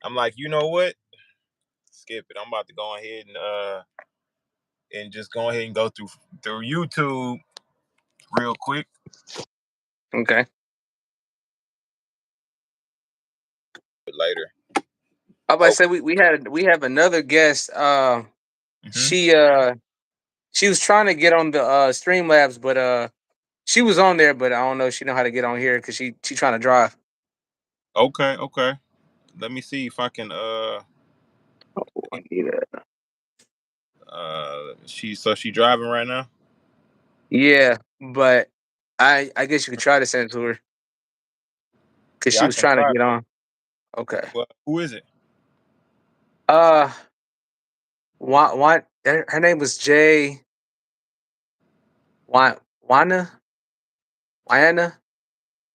I'm like, you know what? Skip it. I'm about to go ahead and just go ahead and go through YouTube real quick. Okay. Later. I was about to say we have another guest. She was trying to get on the Streamlabs, but she was on there, but I don't know if she know how to get on here because she trying to drive. Okay. Let me see if I can I need it. she driving right now? Yeah, but I guess you could try to send it to her because Yeah, she I was can trying to try. get on. Okay. Well, who is it? Uh, her name was Jay. Wana.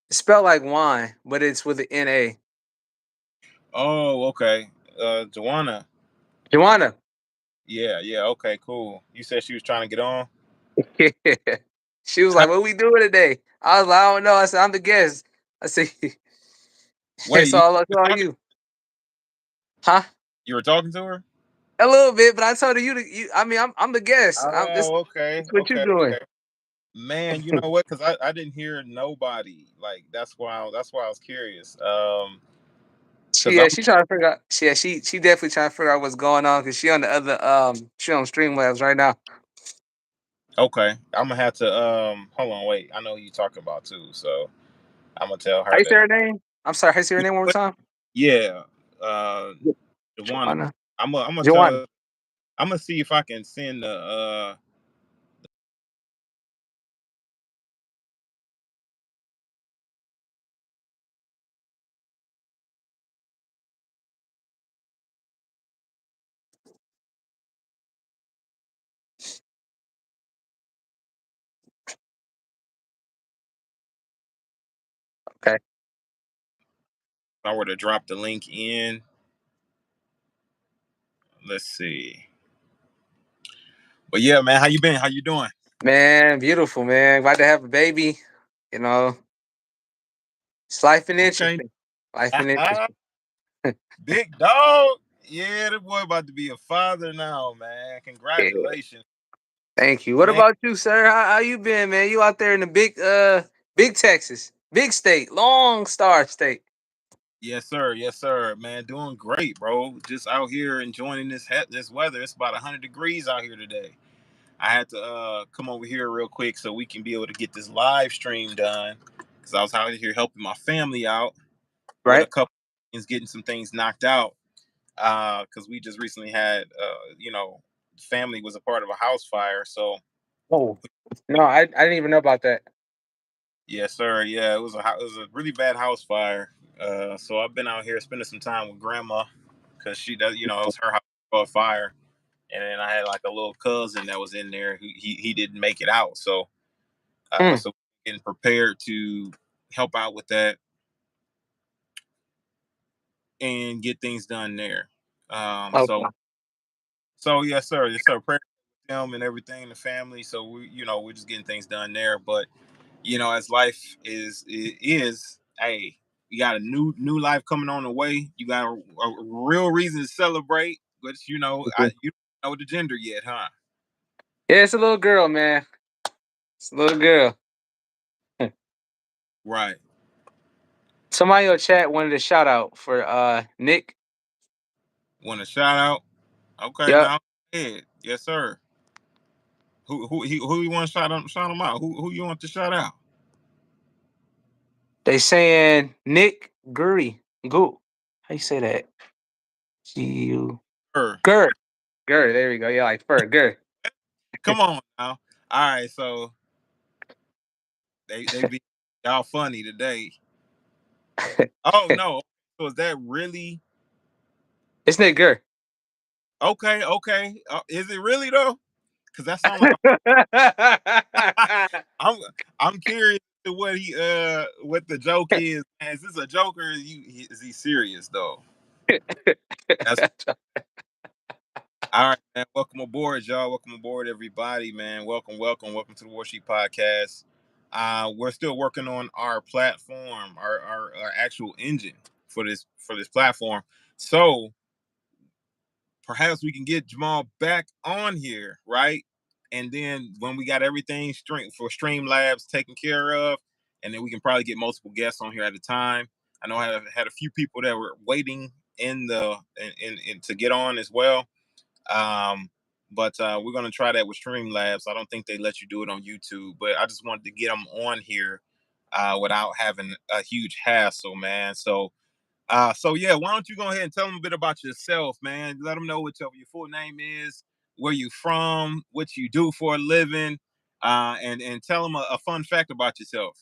It's spelled like wine, but it's with the N-A. Oh, okay. Joanna. Joanna. Yeah, okay, cool. You said she was trying to get on? Yeah. She was like, "What we doing today?" I was like, "I don't know." I said, "I'm the guest." I said, Wait, it's all you." Huh? you were talking to her? A little bit, but I told her I mean, I'm the guest. Oh, okay. This what you doing. Man, you know what? Because I didn't hear nobody. Like that's why I was curious. Because She trying to figure out. She definitely trying to figure out what's going on because she on the other she on Streamlabs right now. okay, I'm gonna have to hold on, wait. I know who you talking about too, so I'm gonna tell How her you say that. her name? I'm sorry. How you say her name one more time? Yeah, uh, Joanna. Joanna. I'm gonna tell Joanna. her. I'm gonna see if I can send the. Okay. If I were to drop the link in, let's see. But yeah, man, how you been? How you doing? Man, beautiful man. About to have a baby. You know, it's life and Okay. interesting. Life and interesting. Big dog. Yeah, the boy about to be a father now, man. Yeah. Congratulations, Thank you. What man. about you, sir? How you been, man? You out there in the big Texas, big state, long star state. Yes, sir. Yes, sir. Man, doing great, bro. Just out here enjoying this weather. It's about 100 degrees out here today. I had to come over here real quick so we can be able to get this live stream done because I was out here helping my family out with a Right. couple things, getting some things knocked out. Because we just recently had, family was a part of a house fire. So, Oh no, I didn't even know about that. yes, sir. Yeah, it was a really bad house fire. So I've been out here spending some time with grandma because she does, it was her house caught fire, and then I had like a little cousin that was in there who he didn't make it out. So, Mm. so getting prepared to help out with that and get things done there. Um, Okay. so so yes, sir. Prayer for them and everything, the family. So we're just getting things done there. But as life is, hey, you got a new life coming on the way. You got a real reason to celebrate, but you don't know the gender yet, huh? Yeah, it's a little girl, man. It's a little girl. Right. Somebody in your chat wanted a shout out for Nick. Want a shout out? Okay, Yep. now, yeah, yes, sir. Who you want to shout them out? Who you want to shout out? They saying Nick Gurry. Goo. How you say that? G-U. Sir. Gur. Gur. There we go. Yeah, like fur. Gur. Come on now. All right, so they be y'all funny today. Oh no. So is that really It's Nick Gur. okay? Okay. Is it really though? Because that sounds like I'm I'm curious to what the joke is. Man, is this a joke or is he serious though? That's all right, man. Welcome aboard, y'all. Welcome aboard, everybody, man. Welcome to the Warsheep Podcast. We're still working on our platform, our actual engine for this platform. So perhaps we can get Jamal back on here, right? And then when we got everything for Streamlabs taken care of, and then we can probably get multiple guests on here at a time. I know I have had a few people that were waiting in to get on as well. Um, but we're gonna try that with Streamlabs. I don't think they let you do it on YouTube, but I just wanted to get them on here without having a huge hassle, man. So yeah, why don't you go ahead and tell them a bit about yourself, man? Let them know what your full name is, where you from, what you do for a living, and tell them a fun fact about yourself.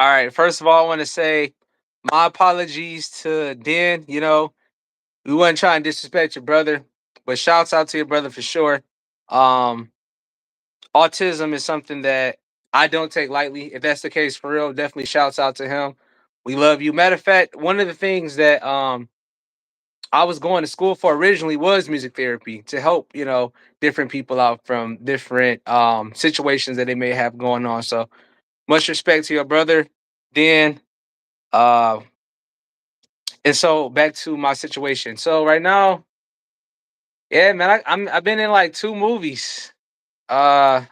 All right. First of all, I want to say my apologies to Den. You know, we wasn't trying to disrespect your brother, but shouts out to your brother for sure. Um, Autism is something that I don't take lightly. If that's the case for real, definitely shouts out to him. We love you. Matter of fact, one of the things that I was going to school for originally was music therapy to help, you know, different people out from different situations that they may have going on. So much respect to your brother, Dan. Uh and so back to my situation. So right now, yeah, man, I've been in like two movies. Uh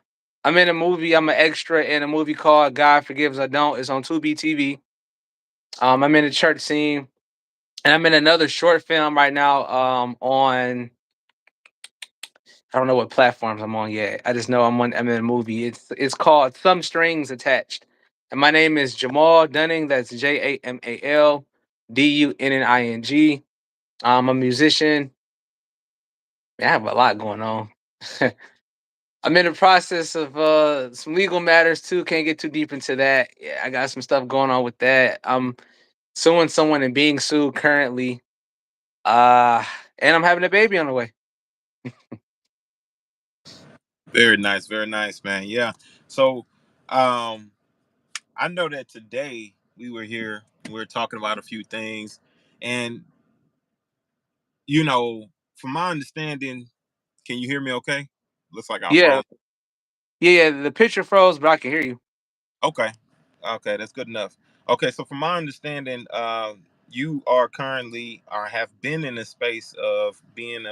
I'm in a movie, I'm an extra in a movie called God Forgives I Don't. It's on Tubi TV. I'm in a church scene. And I'm in another short film right now on I don't know what platforms I'm on yet. I just know I'm in a movie. It's called Some Strings Attached. And my name is Jamal Dunning. That's JamalDunning. I'm a musician. Man, I have a lot going on. I'm in the process of some legal matters too. Can't get too deep into that. Yeah, I got some stuff going on with that. I'm suing someone and being sued currently. Uh and I'm having a baby on the way. Very nice, man. Yeah. So, um, I know that today we were here, we were talking about a few things, and from my understanding, can you hear me? Okay. Looks like I Yeah, froze. yeah. The picture froze, but I can hear you. Okay. Okay, that's good enough. Okay, so from my understanding, you are currently or have been in a space of being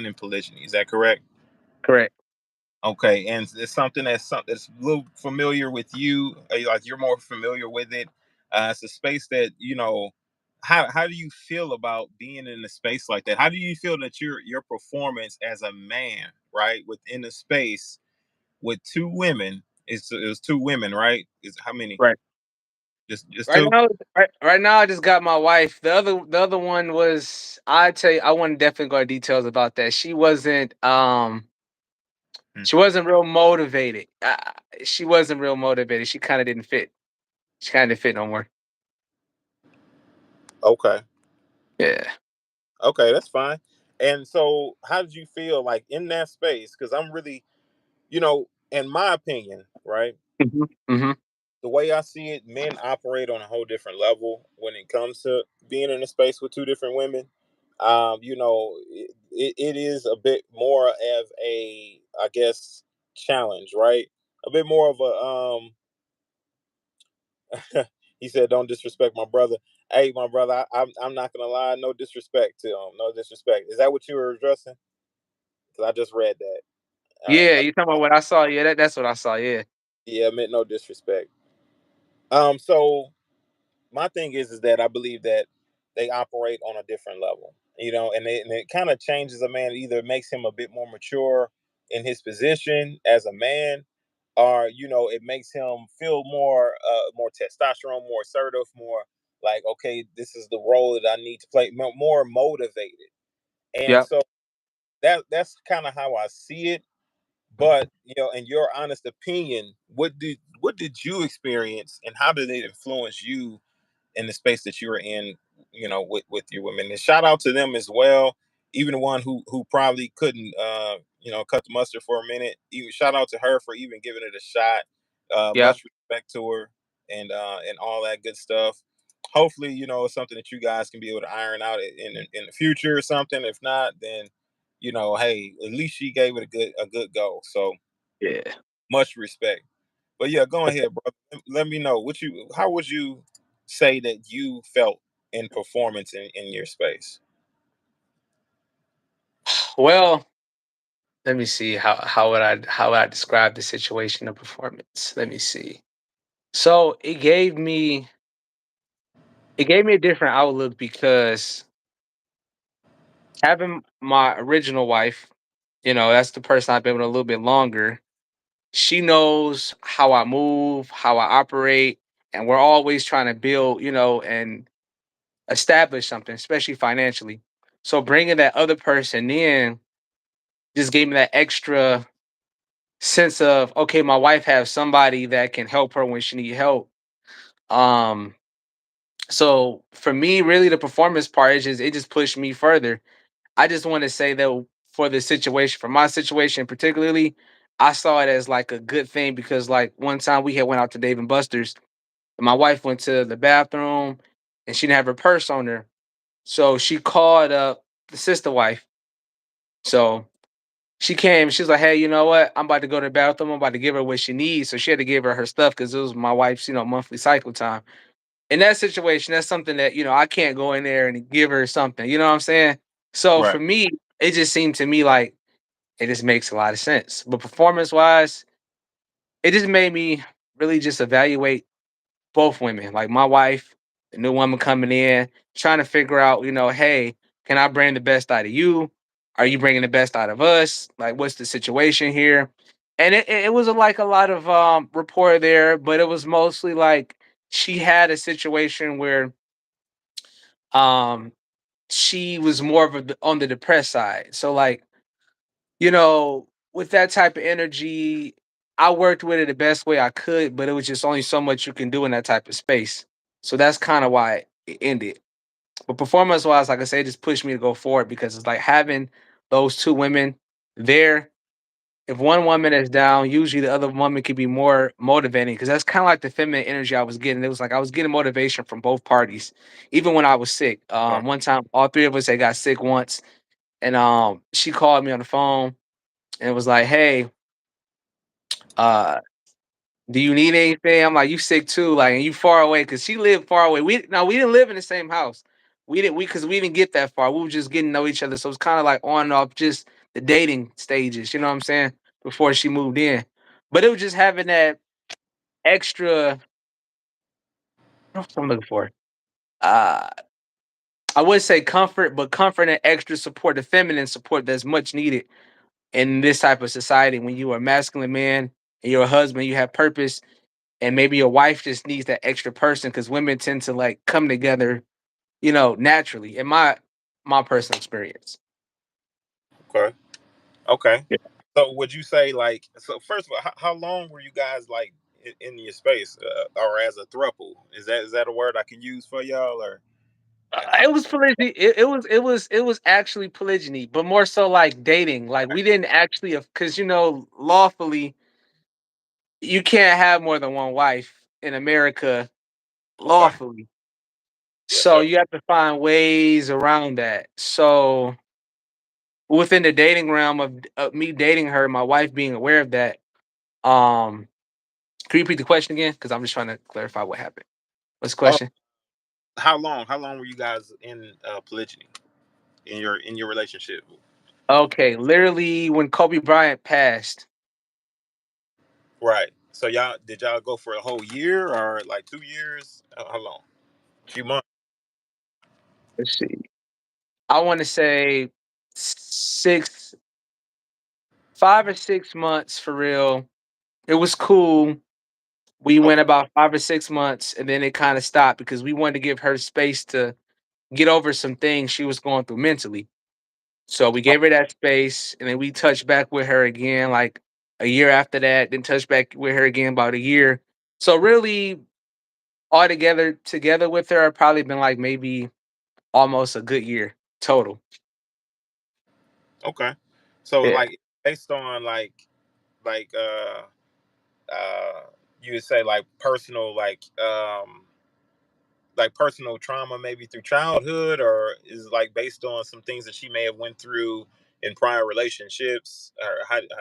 in polygyny. Is that correct? Correct. Okay, and it's something that's a little familiar with you. Like you're more familiar with it. It's a space that How do you feel about being in a space like that? How do you feel that your performance as a man, right, within a space with two women? It was two women, right? Is how many? Right. Just Right two. now, right now, I just got my wife. The other one was. I tell you, I want to definitely go into details about that. Hmm. She wasn't real motivated. She wasn't real motivated. She kind of didn't fit. She kind of didn't fit no more. Okay. Yeah. Okay, that's fine. And so, how did you feel like in that space? Because I'm really, in my opinion, right? Hmm. Hmm. The way I see it, men operate on a whole different level when it comes to being in a space with two different women. It is a bit more of a, I guess, challenge, right? A bit more of he said, "Don't disrespect my brother." Hey, my brother, I'm not gonna lie, no disrespect to him, no disrespect. Is that what you were addressing? Because I just read that. Yeah, you talking about what I saw? Yeah, that's what I saw. Yeah. Yeah, I meant no disrespect. So my thing is that I believe that they operate on a different level, and it kind of changes a man. Either makes him a bit more mature in his position as a man, or it makes him feel more testosterone, more assertive, more like, okay, this is the role that I need to play, more motivated. And Yep. so that's kind of how I see it. But in your honest opinion, what did you experience, and how did it influence you in the space that you were in, with your women? And shout out to them as well. Even the one who probably couldn't, cut the mustard for a minute. Even shout out to her for even giving it a shot. Yep. Much respect to her, and all that good stuff. Hopefully, it's something that you guys can be able to iron out in the future or something. If not, then hey, at least she gave it a good go. So Yeah. much respect. But yeah, go ahead, bro. Let me know how would you say that you felt in performance in your space? Well, let me see how would I describe the situation of performance. Let me see. So it gave me a different outlook because having my original wife, that's the person I've been with a little bit longer. She knows how I move, how I operate, and we're always trying to build, and establish something, especially financially. So bringing that other person in just gave me that extra sense of, okay, my wife has somebody that can help her when she need help. Um, so for me, really, the performance part is just it just pushed me further. I just want to say that for the situation, for my situation particularly, I saw it as like a good thing because like one time we had went out to Dave and Buster's and my wife went to the bathroom and she didn't have her purse on her. So she called up the sister wife. So she came, she was like, hey, you know what? I'm about to go to the bathroom. I'm about to give her what she needs. So she had to give her stuff because it was my wife's, monthly cycle time. In that situation, that's something that, I can't go in there and give her something. You know what I'm saying? So Right. for me, it just seemed to me like it just makes a lot of sense. But performance wise, it just made me really just evaluate both women, like my wife, the new woman coming in, trying to figure out, hey, can I bring the best out of you? Are you bringing the best out of us? Like, what's the situation here? And it was like a lot of rapport there, but it was mostly like she had a situation where um she was more of on the depressed side. So like, with that type of energy, I worked with it the best way I could, but it was just only so much you can do in that type of space. So that's kind of why it ended. But performance wise, like I said, it just pushed me to go forward because it's like having those two women there. If one woman is down, usually the other woman could be more motivating because that's kind of like the feminine energy I was getting. It was like I was getting motivation from both parties, even when I was sick. Right. One time, all three of us had got sick once, and she called me on the phone and it was like, "Hey, uh, do you need anything?" I'm like, "You sick too? Like, and you far away?" Because she lived far away. We didn't live in the same house. We didn't get that far. We were just getting to know each other. So it's kind of like on and off, just the dating stages. You know what I'm saying? Before she moved in, but it was just having that extra. What's I'm looking for? Uh, I would say comfort, but comfort and extra support, the feminine support that's much needed in this type of society. When you are a masculine man and you're a husband, you have purpose, and maybe your wife just needs that extra person because women tend to like come together, naturally. In my personal experience. Okay. Okay. Yeah. So would you say like so? First of all, how long were you guys like in your space, or as a throuple? Is that a word I can use for y'all, or how, It was polygyny. It was actually polygyny, but more so like dating. Like we didn't actually, because lawfully you can't have more than one wife in America okay? lawfully. Yes, So sir. you have to find ways around that. So within the dating realm of me dating her, my wife being aware of that, um, can you repeat the question again? Because I'm just trying to clarify what happened. What's the Oh, question? how long? How long were you guys in polygyny in your relationship? Okay, literally when Kobe Bryant passed. Right. So y'all go for a whole year or like 2 years? How long? A few months. Let's see. I want to say 5 or 6 months for real. It was cool. We went Okay. about 5 or 6 months, and then it kind of stopped because we wanted to give her space to get over some things she was going through mentally. So we Oh, gave her that space, and then we touched back with her again, like a year after that. Then touched back with her again about a year. So really, all together with her, I've probably been like maybe almost a good year total. okay. So Yeah. like based on like uh you would say like personal trauma maybe through childhood, or is it like based on some things that she may have went through in prior relationships, or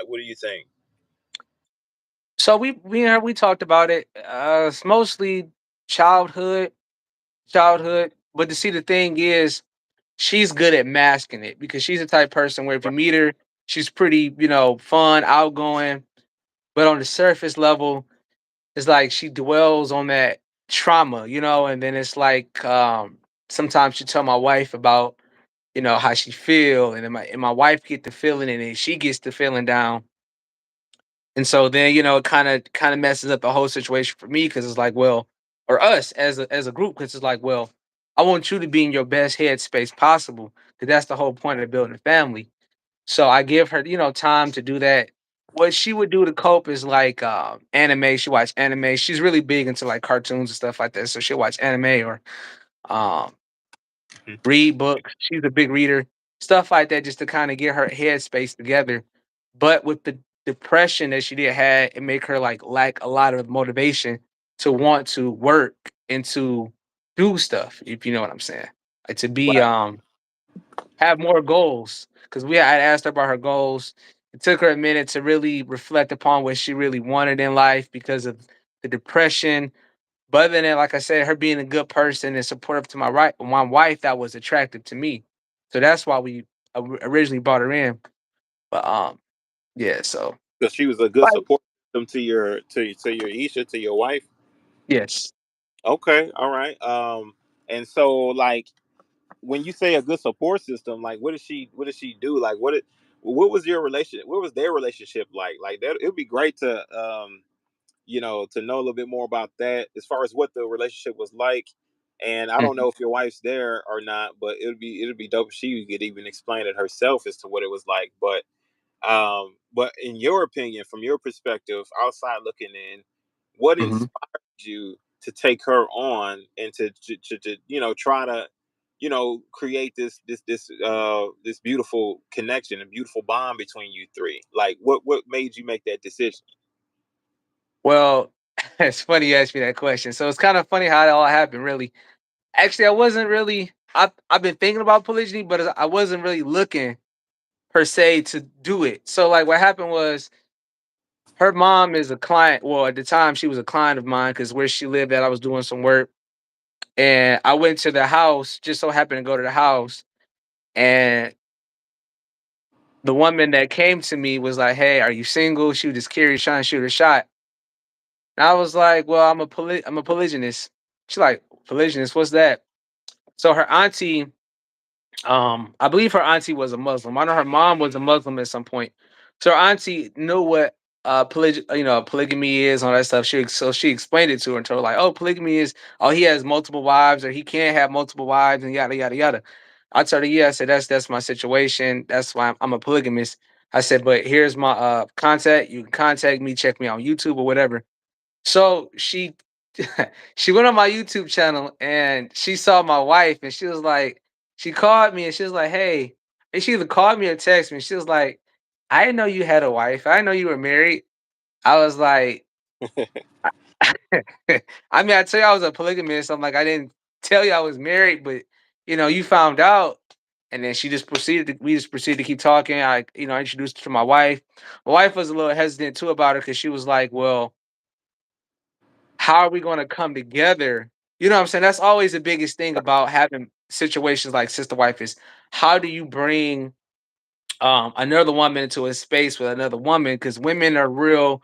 what do you think? So we talked about it. It's mostly childhood, childhood. But to see the thing is, she's good at masking it because she's the type of person where if you meet her, she's pretty, fun, outgoing, but on the surface level, it's like she dwells on that trauma, and then it's like sometimes she tell my wife about, how she feel, and then my wife get the feeling and then she gets the feeling down. And so then, it kind of messes up the whole situation for me because it's like, well, or us as a group, because it's like, well, I want you to be in your best headspace possible, because that's the whole point of building a family. So I give her, time to do that. What she would do to cope is like anime. She watch anime. She's really big into like cartoons and stuff like that. So she'll watch anime or um, Mhm. read books. She's a big reader, stuff like that, just to kind of get her headspace together. But with the depression that she did have, it make her like lack a lot of motivation to want to work and to do stuff. If you know what I'm saying, like to be Right. have more goals. Because we had asked her about her goals. It took her a minute to really reflect upon what she really wanted in life because of the depression. But other than that, like I said, her being a good person and supportive to my wife, that was attractive to me. So that's why we originally brought her in. But yeah. So Because she was a good but support system to your Isha, to your wife. yes. Okay, all right. And so like when you say a good support system, like what does she do? Like what was your relationship? What was their relationship like? Like that, it would be great to to know a little bit more about that as far as what the relationship was like. And I don't Mhm. know if your wife's there or not, but it would be dope if she could even explain it herself as to what it was like. But in your opinion, from your perspective, outside looking in, what Mhm. inspired you to take her on and to try to create this beautiful connection, a beautiful bond between you three? Like what made you make that decision? Well, it's funny you asked me that question. So it's kind of funny how it all happened. Really, actually, I wasn't really. I've been thinking about polygyny, but I wasn't really looking per se to do it. So like, what happened was her mom is a client. Well, at the time, she was a client of mine because where she lived at, I was doing some work, and I went to the house. Just so happened to go to the house, and the woman that came to me was like, "Hey, are you single?" She was just curious, trying to shoot a shot. And I was like, "Well, I'm a polygynist." She's like, "Polygynist? What's that?" So her auntie, I believe her auntie was a Muslim. I know her mom was a Muslim at some point. So her auntie knew what polygamy is, all that stuff. She explained it to her and told her like, "Oh, polygamy is he has multiple wives or he can't have multiple wives and yada yada yada." I told her, "Yeah." I said, "That's my situation. That's why I'm a polygamist." I said, "But here's my contact. You can contact me, check me on YouTube or whatever." So she went on my YouTube channel and she saw my wife and she was like, she called me and she was like, "Hey," and she either called me or texted me. She was like, "I didn't know you had a wife. I didn't know you were married." I was like, I mean, I tell you I was a polygamist. I'm like, I didn't tell you I was married, but you found out. And then we just proceeded to keep talking. I introduced her to my wife. My wife was a little hesitant too about her because she was like, well, how are we going to come together? You know what I'm saying? That's always the biggest thing about having situations like sister wife is how do you bring another woman into a space with another woman? Because women are real.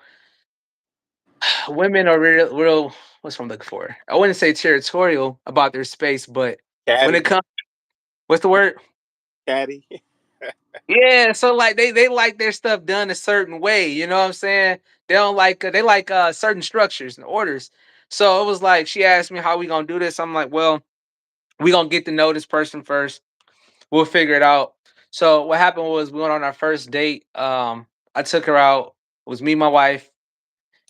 What's what I'm looking for? I wouldn't say territorial about their space, but when it Caddy, comes, what's the word? caddy. Yeah, so like they like their stuff done a certain way, you know what I'm saying? They like certain structures and orders. So it was like she asked me how we gonna do this. I'm like, well, we gonna get to know this person first. We'll figure it out. So what happened was we went on our first date. I took her out. It was me, my wife,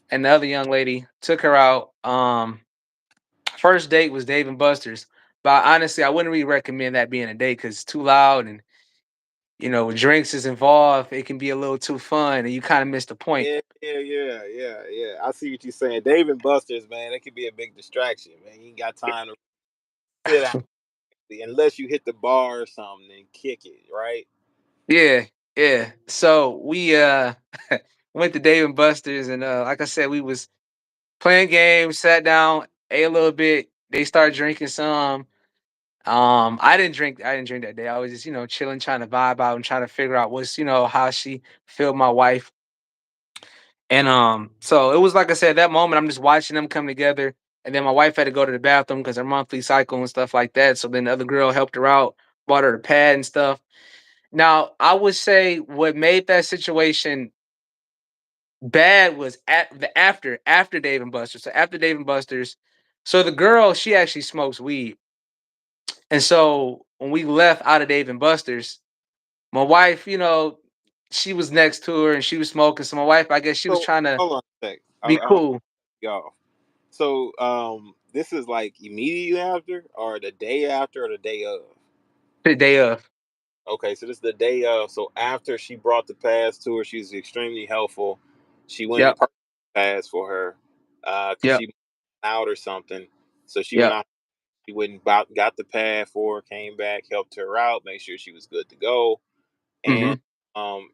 and the other young lady. Took her out. First date was Dave and Buster's. But honestly, I wouldn't really recommend that being a date because it's too loud and when drinks is involved, it can be a little too fun and you kind of miss the point. Yeah. I see what you're saying. Dave and Buster's, man, it could be a big distraction, man. You ain't got time to sit down unless you hit the bar or something and kick it, right? Yeah, yeah. So we went to Dave and Buster's and like I said, we was playing games, sat down, ate a little bit. They started drinking some. I didn't drink that day. I was just, chilling, trying to vibe out and trying to figure out how she feel my wife. And so it was like I said, that moment I'm just watching them come together. And then my wife had to go to the bathroom because her monthly cycle and stuff like that. So then the other girl helped her out, bought her the pad and stuff. Now, I would say what made that situation bad was at the after Dave and Buster's. So after Dave and Buster's, so the girl, she actually smokes weed. And so when we left out of Dave and Buster's, my wife, she was next to her and she was smoking. So my wife, I guess she was So trying to hold on a sec. be cool. Y'all. So this is like immediately after, or the day after, or the day of. The day of. Okay, so this is the day of. So after she brought the pass to her, she was extremely helpful. She went and Yep. purchased the pass for her because Yep. she out or something. So she went Yep. out. She went and got the pad for her, came back, helped her out, make sure she was good to go, Hmm.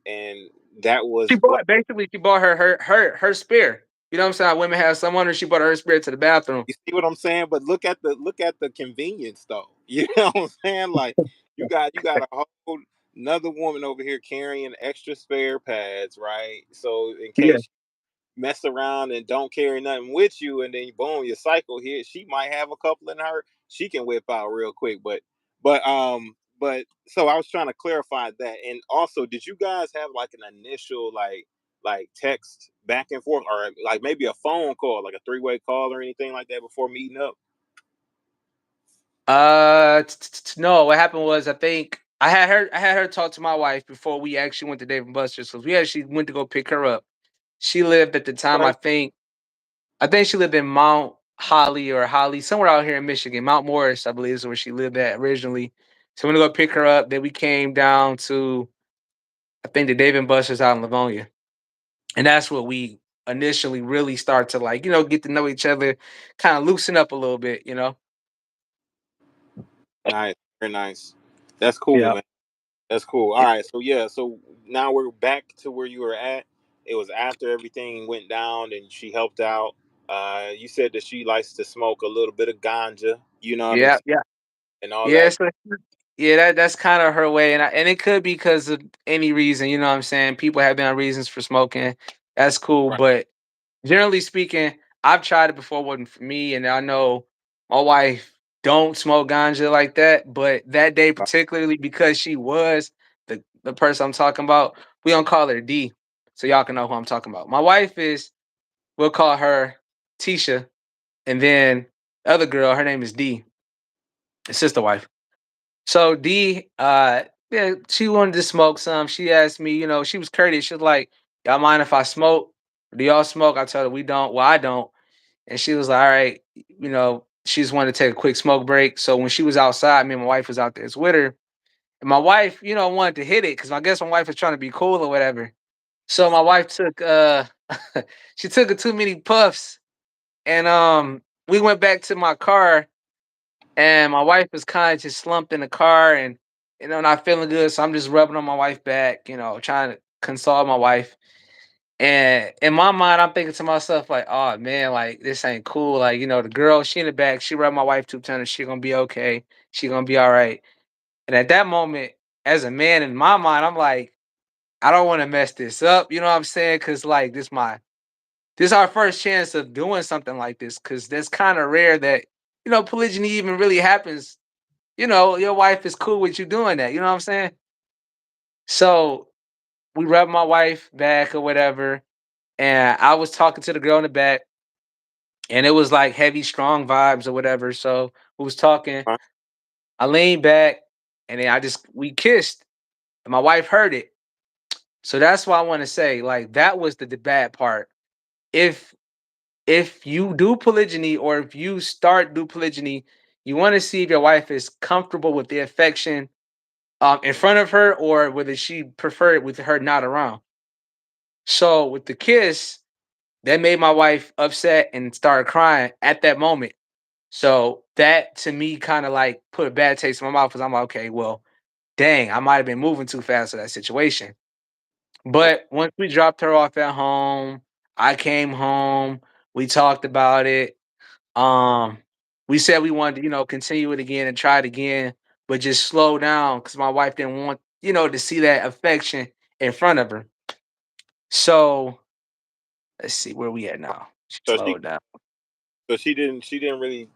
and that She was what. bought basically she bought her spear. You know what I'm saying? Women have someone, or she bought her spear to the bathroom. You see what I'm saying? But look at the convenience though. You know what I'm saying? Like you got a whole another woman over here carrying extra spare pads, right? So in Yeah. case you mess around and don't carry nothing with you, and then boom, your cycle hit. She might have a couple in her. She can whip out real quick. But so I was trying to clarify that. And also, did you guys have like an initial like text back and forth, or like maybe a phone call, like a three-way call or anything like that before meeting up? No. What happened was, I think I had her talk to my wife before we actually went to Dave and Buster's. So we actually went to go pick her up. She lived at the time, Okay. I think she lived in Mount Holly or Holly, somewhere out here in Michigan. Mount Morris, I believe, is where she lived at originally. So we went to go pick her up. Then we came down to, I think, the Dave and Buster's out in Livonia. And that's what we initially really start to, like, get to know each other, kind of loosen up a little bit. Nice, very nice. That's cool, Yeah. man. That's cool. All right, so yeah, so now we're back to where you were at. It was after everything went down and she helped out. You said that she likes to smoke a little bit of ganja, you know what I'm Yeah. saying, Yeah. and all Yeah. that. So, yeah, that's kind of her way. And it could be because of any reason, you know what I'm saying? People have been reasons for smoking. That's cool. Right. But generally speaking, I've tried it before, it wasn't for me, and I know my wife don't smoke ganja like that. But that day Right. particularly, because she was the person I'm talking about, we don't call her D, so y'all can know who I'm talking about. My wife is, we'll call her Tisha, and then the other girl, her name is D, the sister wife. So D, yeah, she wanted to smoke some. She asked me, she was courteous. She was like, "Y'all mind if I smoke? Do y'all smoke?" I told her we don't. Well, I don't. And she was like, "All right." She just wanted to take a quick smoke break. So when she was outside, me and my wife was out there with her. And my wife, wanted to hit it because I guess my wife was trying to be cool or whatever. So my wife took she took too many puffs, and we went back to my car, and my wife was kind of just slumped in the car, and not feeling good. So I'm just rubbing on my wife back, trying to console my wife. And in my mind, I'm thinking to myself, like, oh man, like this ain't cool. Like, the girl, she in the back, she rubbed my wife 2 times, she gonna be okay. She gonna be all right. And at that moment, as a man, in my mind, I'm like, I don't want to mess this up. You know what I'm saying? Cause like this our first chance of doing something like this. Cause that's kind of rare that, polygyny even really happens. Your wife is cool with you doing that. You know what I'm saying? So we rubbed my wife back or whatever. And I was talking to the girl in the back, and it was like heavy, strong vibes or whatever. So we was talking. Right. I leaned back, and then we kissed, and my wife heard it. So that's why I want to say, like, that was the bad part. If if you do polygyny, or if you start do polygyny, you want to see if your wife is comfortable with the affection in front of her, or whether she prefer it with her not around. So with the kiss, that made my wife upset and started crying at that moment. So that to me kind of like put a bad taste in my mouth because I'm like, okay, well, dang, I might have been moving too fast for that situation. But once we dropped her off at home, I came home, we talked about it. Um, we said we wanted to, continue it again and try it again, but just slow down because my wife didn't want, to see that affection in front of her. So let's see where we at now. She So she slowed down. so she didn't really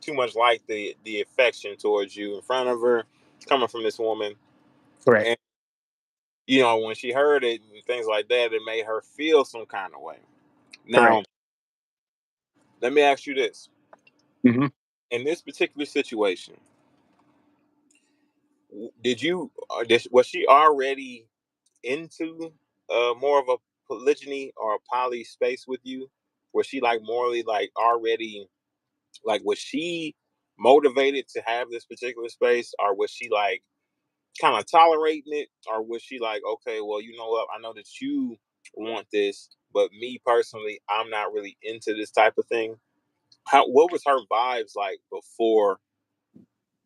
too much like the affection towards you in front of her coming from this woman. Correct. And when she heard it and things like that, it made her feel some kind of way. Now, Correct. let me ask you this. Hmm. In this particular situation, did you was she already into more of a polygyny or a poly space with you? Was she like morally like already like was she motivated to have this particular space, or was she like kind of tolerating it, or was she like, okay, well, you know what, I know that you want this, but me personally, I'm not really into this type of thing. What was her vibes like before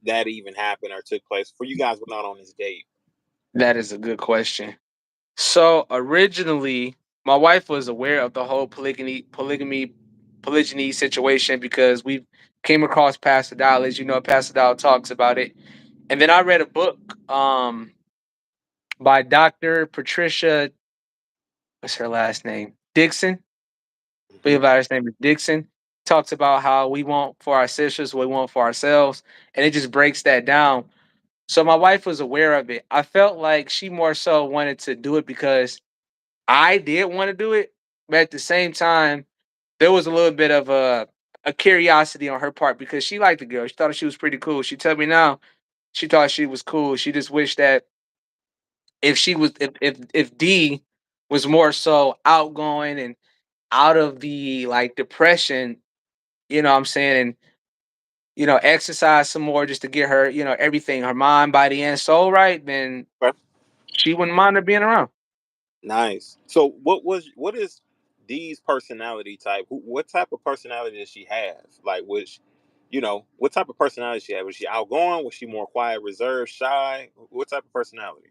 that even happened or took place? For you guys were not on this date. That is a good question. So originally, my wife was aware of the whole polygyny situation because we came across Pastor Dial. As you know, Pastor Dial talks about it. And then I read a book by Dr. Patricia, what's her last name? Dixon. I believe Hmm. her last name is Dixon. Talks about how we want for our sisters what we want for ourselves. And it just breaks that down. So my wife was aware of it. I felt like she more so wanted to do it because I did want to do it, but at the same time, there was a little bit of a curiosity on her part because she liked the girl. She thought she was pretty cool. She told me now she thought she was cool. She just wished that if she was if D was more so outgoing and out of the like depression, what I'm saying, and exercise some more just to get her, everything, her mind, body, and soul right, then Okay. she wouldn't mind her being around. Nice. So what is Dee's personality type? What type of personality does she have? Like, what type of personality she have? Was she outgoing? Was she more quiet, reserved, shy? What type of personality?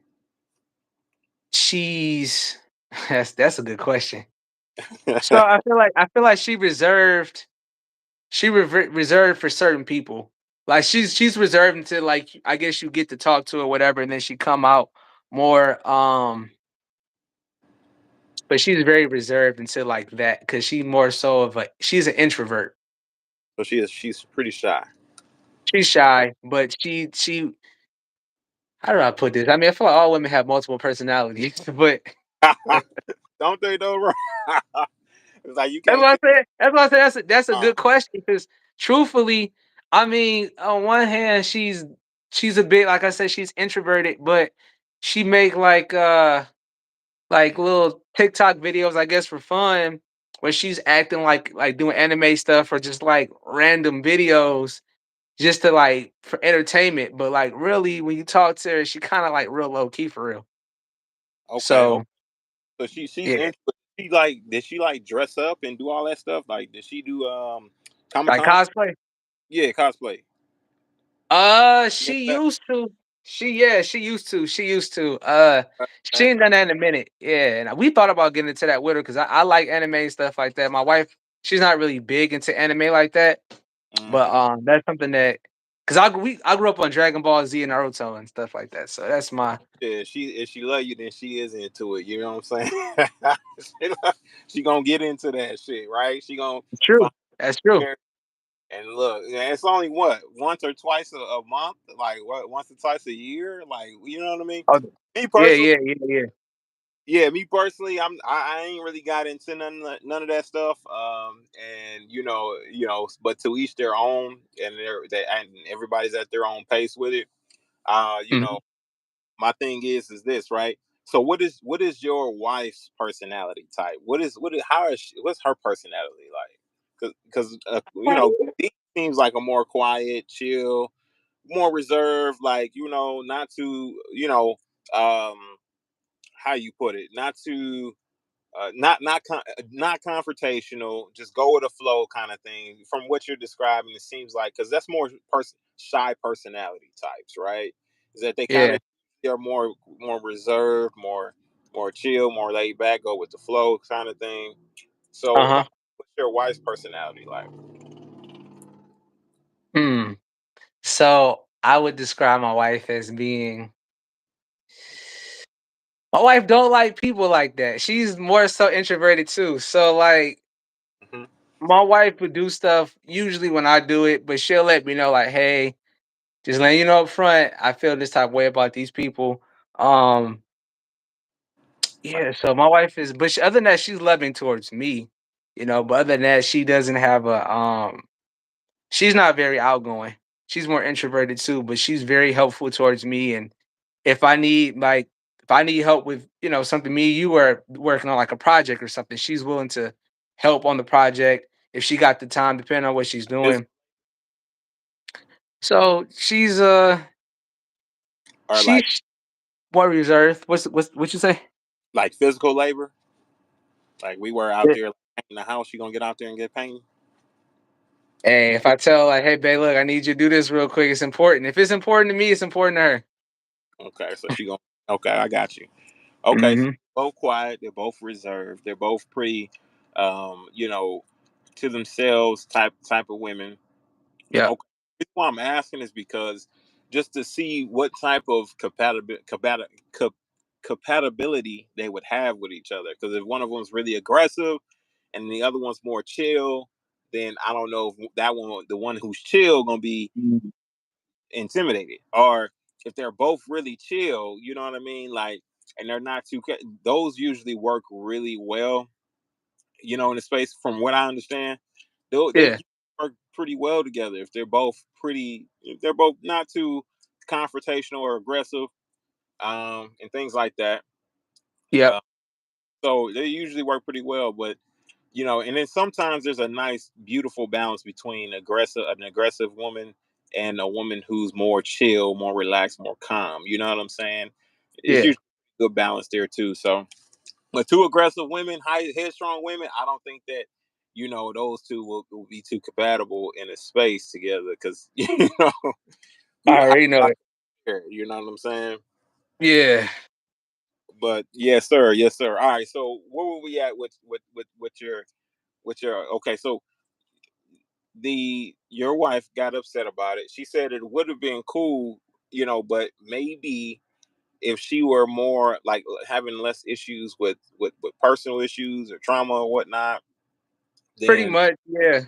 She's that's a good question. So I feel like reserved for certain people. Like she's reserved until like I guess you get to talk to her, whatever, and then she come out more. But she's very reserved until like that because she's an introvert. So she's pretty shy. She's shy, but she how do I put this? I mean, I feel like all women have multiple personalities, but Don't they though, bro? It's like you that's can't what I pick. said. That's what I said. That's a Uh, good question because truthfully, I mean, on one hand, she's a bit like I said, she's introverted, but she make like little TikTok videos, I guess, for fun, where she's acting like doing anime stuff or just like random videos just to like for entertainment. But like really, when you talk to her, she kind of like real low key for real. okay, okay. So So she's yeah, into. She like did she like dress up and do all that stuff? Like did she do Comic like Con? cosplay. Yeah, cosplay. You She into used to. She used to. She used to. She that? ain't done that in a minute. Yeah, and we thought about getting into that with her because I like anime and stuff like that. My wife, she's not really big into anime like that, but Mm-hmm. that's something that because I grew up on Dragon Ball Z and Naruto and stuff like that. So that's my Yeah, she if she love you, then she is into it. You know what I'm saying? she gonna get into that shit, right? She gonna true. find That's true. there and look. Yeah, it's only what once or twice a month, like what once or twice a year, like you know what I mean. Oh, Me yeah, personally, yeah, yeah, yeah. yeah, me personally, I ain't really got into none of that stuff. And but to each their own, and and everybody's at their own pace with it. Mhm. My thing is this, right? So what is your wife's personality type? What's her personality like? Because Dee seems like a more quiet, chill, more reserved, like not too um how you put it, not too not confrontational, just go with the flow kind of thing. From what you're describing, it seems like because that's more shy personality types, right? Is that Yeah. they're more reserved, more chill, more laid back, go with the flow kind of thing. Uh So, huh. what's your wife's personality like? So I would describe my wife as being. My wife don't like people like that. She's more so introverted too. So like Mm-hmm. my wife would do stuff usually when I do it, but she'll let me know like, hey, just letting you know up front, I feel this type of way about these people. Um, yeah, so my wife is, but other than that, she's loving towards me, but other than that, she doesn't have she's not very outgoing. She's more introverted too, but she's very helpful towards me. And if I need help with, something me, you were working on like a project or something, she's willing to help on the project if she got the time, depending on what she's Physical doing. So or like she's more reserved. What you say? physical labor. Like we were out Yeah. there painting the house. You gonna get out there and get painted? Hey, if I tell like, hey, babe, look, I need you to do this real quick. It's important. If it's important to me, it's important to her. Okay, so she gonna. Okay, I got you. Okay, so Hmm. both quiet. They're both reserved. They're both pretty, you know, to themselves type of women. Yeah. Okay, why I'm asking is because just to see what type of compatibility they would have with each other. Because if one of them's really aggressive and the other one's more chill, then I don't know if that one, the one who's chill, gonna be Mhm. intimidated, or if they're both really chill, you know what I mean, like, and they're not too those usually work really well, in the space. From what I understand, they Yeah. work pretty well together if they're both pretty, if they're both not too confrontational or aggressive, and things like that. Yep. uh, so they usually work pretty well. But and then sometimes there's a nice beautiful balance between an aggressive woman and a woman who's more chill, more relaxed, more calm, you know what I'm saying. It's Yeah. usually a good balance there too. So, but two aggressive women, high headstrong women, I don't think that those two will be too compatible in a space together, because I who the already know it. care, you know what I'm saying. Yeah. But yes sir, yes sir. All right, so where were we at with your okay, so your wife got upset about it. She said it would have been cool, but maybe if she were more like having less issues with personal issues or trauma or whatnot, Pretty then much. Yeah.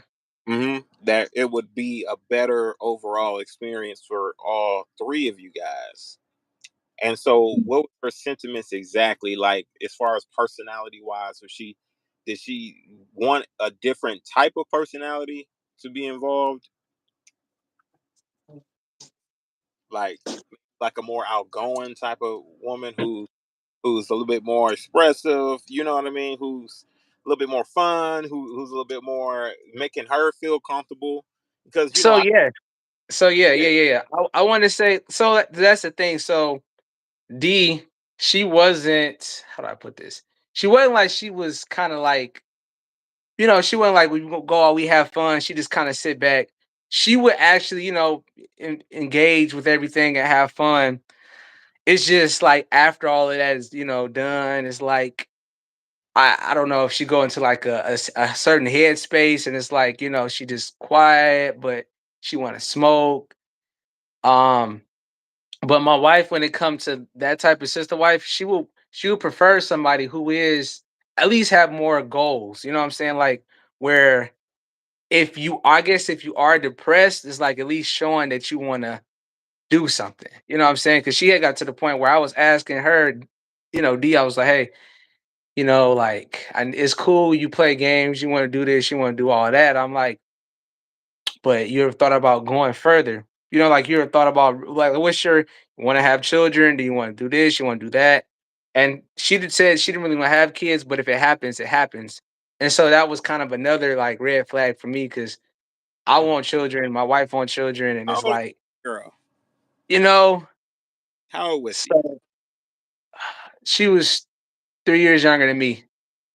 that it would be a better overall experience for all three of you guys. And so, what were her sentiments exactly like, as far as personality wise? Did she want a different type of personality to be involved, like a more outgoing type of woman who's a little bit more expressive, you know what I mean, who's a little bit more fun, who's a little bit more making her feel comfortable, because So I, yeah. So yeah, yeah. yeah, yeah, yeah. I want to say so that's the thing. So D, she wasn't. How do I put this? She wasn't like she was kind of like she wasn't like we go out, we have fun. She just kind of sit back. She would actually engage with everything and have fun. It's just like after all of that is done, it's like I don't know if she go into like a certain headspace and it's like she just quiet, but she want to smoke. Um, but my wife, when it comes to that type of sister wife, she will prefer somebody who is at least have more goals. You know what I'm saying? Like where if you I guess if you are depressed, it's like at least showing that you want to do something. You know what I'm saying? Because she had got to the point where I was asking her, D, I was like, hey, like it's cool you play games, you want to do this, you want to do all that. I'm like, but you ever thought about going further? Like you ever thought about like what's your you want to have children? Do you want to do this? You want to do that? And she did said she didn't really want to have kids, but if it happens, it happens. And so that was kind of another like red flag for me because I Mhm. want children, my wife wants children, and How it's old is like, the girl? you know, How old was she? so she was 3 years younger than me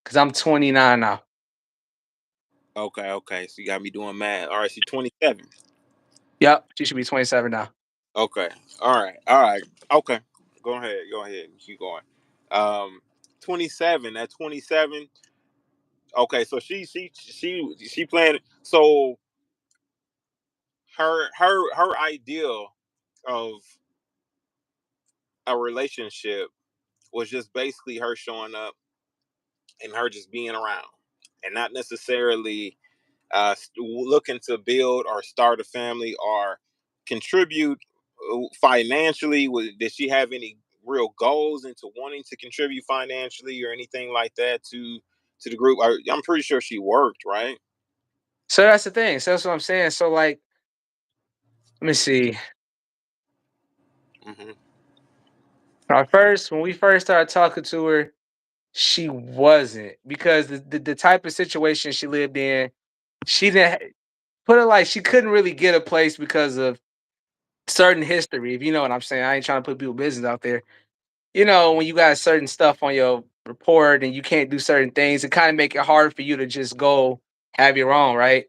because I'm 29 now. Okay, okay. So you got me doing math. All right, she's 27. Yep, she should be 27 now. Okay. All right. All right. Okay. Go ahead. Go ahead. Keep going. Um, 27. At 27. Okay. So she playing. So her ideal of a relationship was just basically her showing up and her just being around, and not necessarily looking to build or start a family or contribute financially. Did she have any real goals into wanting to contribute financially or anything like that to the group? I'm pretty sure she worked, right? So that's the thing. So that's what I'm saying. So like, let me see. Hmm. When we first started talking to her, she wasn't, because the type of situation she lived in, she didn't put it like she couldn't really get a place because of certain history. If you know what I'm saying, I ain't trying to put people business out there. You know, when you got certain stuff on your report and you can't do certain things, it kind of make it hard for you to just go have your own, right?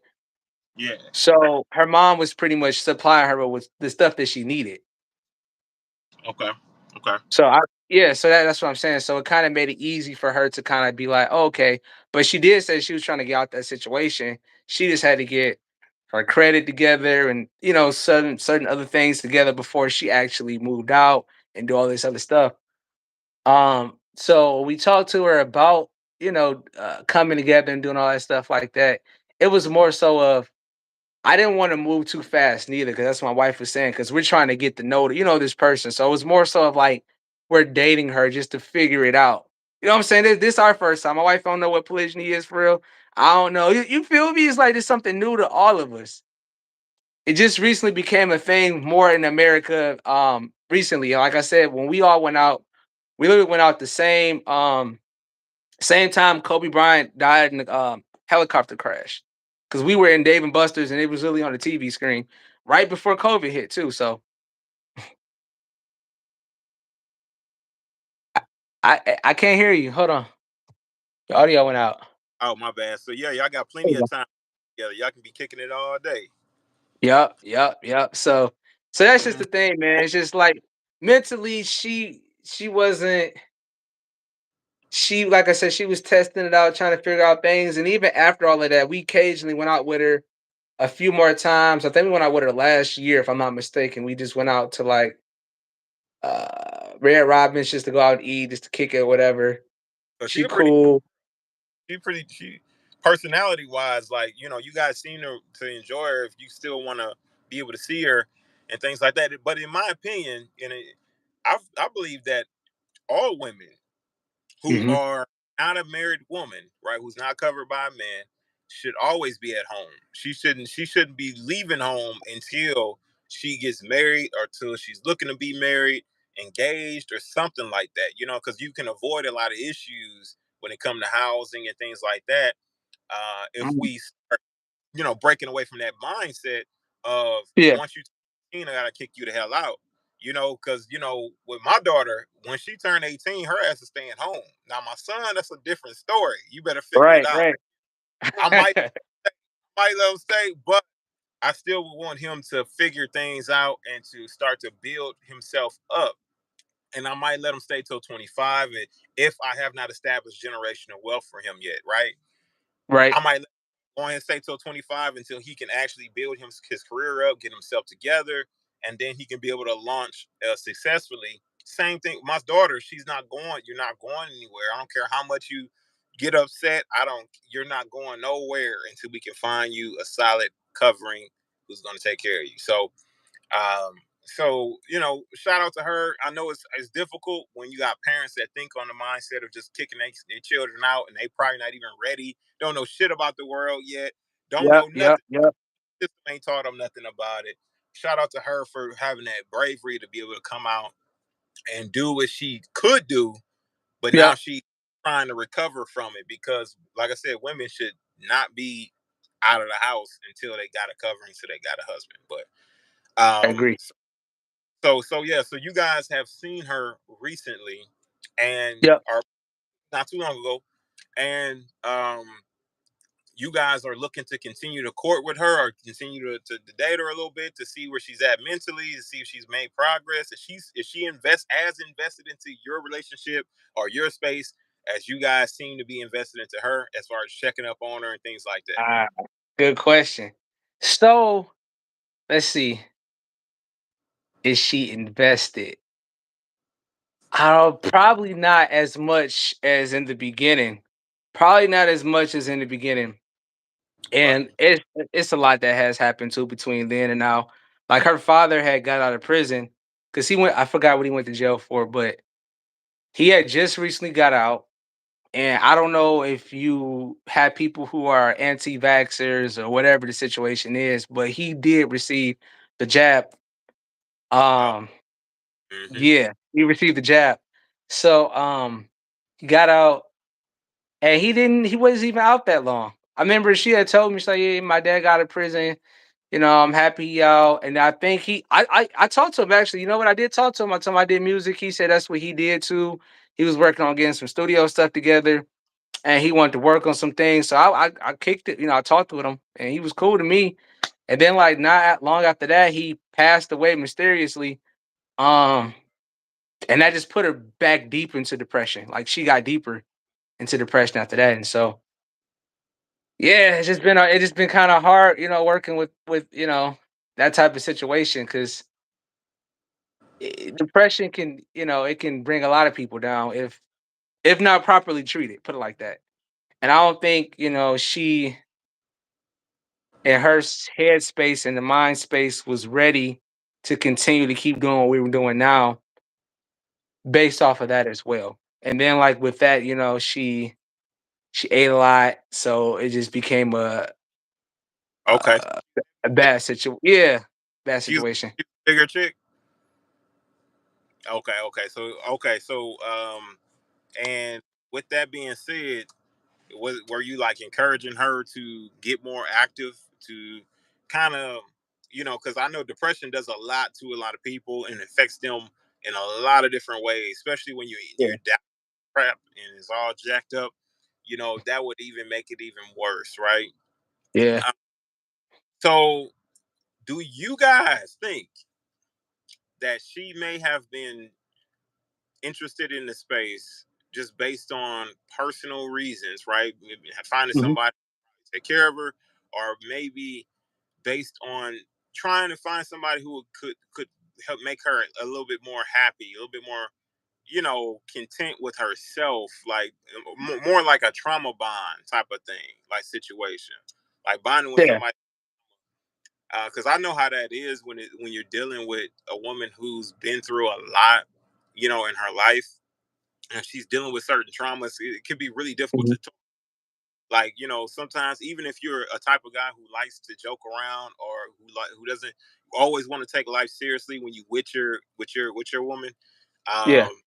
Yeah. So her mom was pretty much supplying her with the stuff that she needed. Okay. Okay. So yeah, so that's what I'm saying. So it kind of made it easy for her to kind of be like, oh, okay. But she did say she was trying to get out that situation. She just had to get her credit together and certain other things together before she actually moved out and do all this other stuff. So we talked to her about coming together and doing all that stuff like that. It was more so of, I didn't want to move too fast neither, because that's what my wife was saying, because we're trying to get to know this person. So it was more so of like, we're dating her just to figure it out. You know what I'm saying? This our first time. My wife don't know what polygyny is for real. I don't know. You feel me? It's like it's something new to all of us. It just recently became a thing more in America. Recently, like I said, when we all went out, we literally went out the same time Kobe Bryant died in a helicopter crash, because we were in Dave and Buster's and it was really on the TV screen right before COVID hit too. So I can't hear you. Hold on, the audio went out. Oh, my bad. So yeah, y'all got There plenty you of go. time together. Y'all can be kicking it all day. Yep. So that's just Mhm. the thing, man. It's just like mentally, she wasn't. She, like I said, she was testing it out, trying to figure out things. And even after all of that, we occasionally went out with her a few more times. I think we went out with her last year, if I'm not mistaken. We just went out to like Red Robin's just to go out and eat, just to kick it, whatever. So she She a pretty cool. she personality wise, like, you guys seem to enjoy her if you still want to be able to see her and things like that. But in my opinion, I believe that all women who Hmm. are not a married woman, right, who's not covered by a man, should always be at home. She shouldn't be leaving home until she gets married or till she's looking to be married, engaged, or something like that. Because you can avoid a lot of issues when it comes to housing and things like that. If we start, breaking away from that mindset of, Yeah. once you 18, I gotta kick you the hell out. Because with my daughter, when she turned 18, her ass is staying home. Now my son, that's a different story. You better figure it Right. out. Right. I might let him stay, but I still would want him to figure things out and to start to build himself up. And I might let him stay till 25 if I have not established generational wealth for him yet, right? Right. I might go ahead and stay till 25 until he can actually build his career up, get himself together, and then he can be able to launch successfully. Same thing. My daughter, she's not going. You're not going anywhere. I don't care how much you get upset. I don't. You're not going nowhere until we can find you a solid covering who's going to take care of you. So shout out to her. I know it's difficult when you got parents that think on the mindset of just kicking their children out, and they probably not even ready, don't know shit about the world yet, don't Yep. know Yep. nothing. Yep. System ain't taught them nothing about it. Shout out to her for having that bravery to be able to come out and do what she could do, but now Yep. she's trying to recover from it, because, like I said, women should not be out of the house until they got a covering, so they got a husband. But I agree. so yeah, so you guys have seen her recently, and Yep. are not too long ago, and you guys are looking to continue to court with her, or continue to date her a little bit to see where she's at mentally, to see if she's made progress, if she invested into your relationship or your space as you guys seem to be invested into her, as far as checking up on her and things like that. Ah, good question. So let's see. Is she invested? Probably not as much as in the beginning. Probably not as much as in the beginning. Right. And it's a lot that has happened too between then and now. Like her father had got out of prison because he went. I forgot what he went to jail for, but he had just recently got out. And I don't know if you have people who are anti-vaxxers or whatever the situation is, but he did receive the jab. Oh. Um, Mm-hmm. yeah, he received the jab. So he got out and he wasn't even out that long. I remember she had told me, she's like, yeah, my dad got out of prison. You know, I'm happy he out. And I think I talked to him actually. You know what? I did talk to him. I told him I did music. He said that's what he did too. He was working on getting some studio stuff together and he wanted to work on some things. So I kicked it, you know, I talked with him and he was cool to me. And then like not long after that, he passed away mysteriously. Um, and that just put her back deep into depression. Like she got deeper into depression after that. And so yeah, it's just been kind of hard, you know, working with that type of situation because depression can, you know, it can bring a lot of people down if not properly treated, put it like that. And I don't think, you know, she and her head space and the mind space was ready to continue to keep doing what we were doing now based off of that as well. And then like with that, you know, she ate a lot, so it just became Okay. a, a bad situation. Yeah, bad She's situation. a bigger chick. Okay. And with that being said, were you like encouraging her to get more active to kind of, because I know depression does a lot to a lot of people and affects them in a lot of different ways, especially when you're Yeah, down crap and it's all jacked up. That would even make it even worse, right? yeah. Uh, so, do you guys think that she may have been interested in the space just based on personal reasons, right? Maybe finding Hmm. somebody to take care of her, or maybe based on trying to find somebody who could help make her a little bit more happy, a little bit more, content with herself, like more like a trauma bond type of thing, like situation, like bonding with Yeah. somebody. Because I know how that is when you're dealing with a woman who's been through a lot, in her life, and she's dealing with certain traumas. It can be really difficult Hmm. to talk. Like, sometimes even if you're a type of guy who likes to joke around or who doesn't always want to take life seriously when you with your woman, Yeah. um,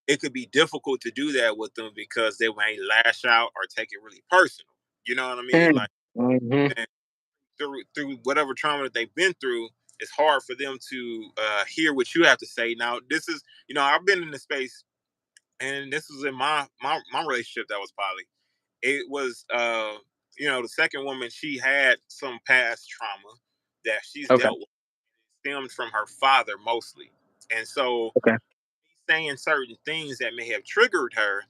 it could be difficult to do that with them because they may lash out or take it really personal. You know what I mean? Like, Mm-hmm. and through whatever trauma that they've been through, it's hard for them to hear what you have to say. Now, this is, I've been in the space, and this was in my relationship that was poly. It was, the second woman, she had some past trauma that she's Okay. dealt with, stemmed from her father mostly. And so Okay. saying certain things that may have triggered her,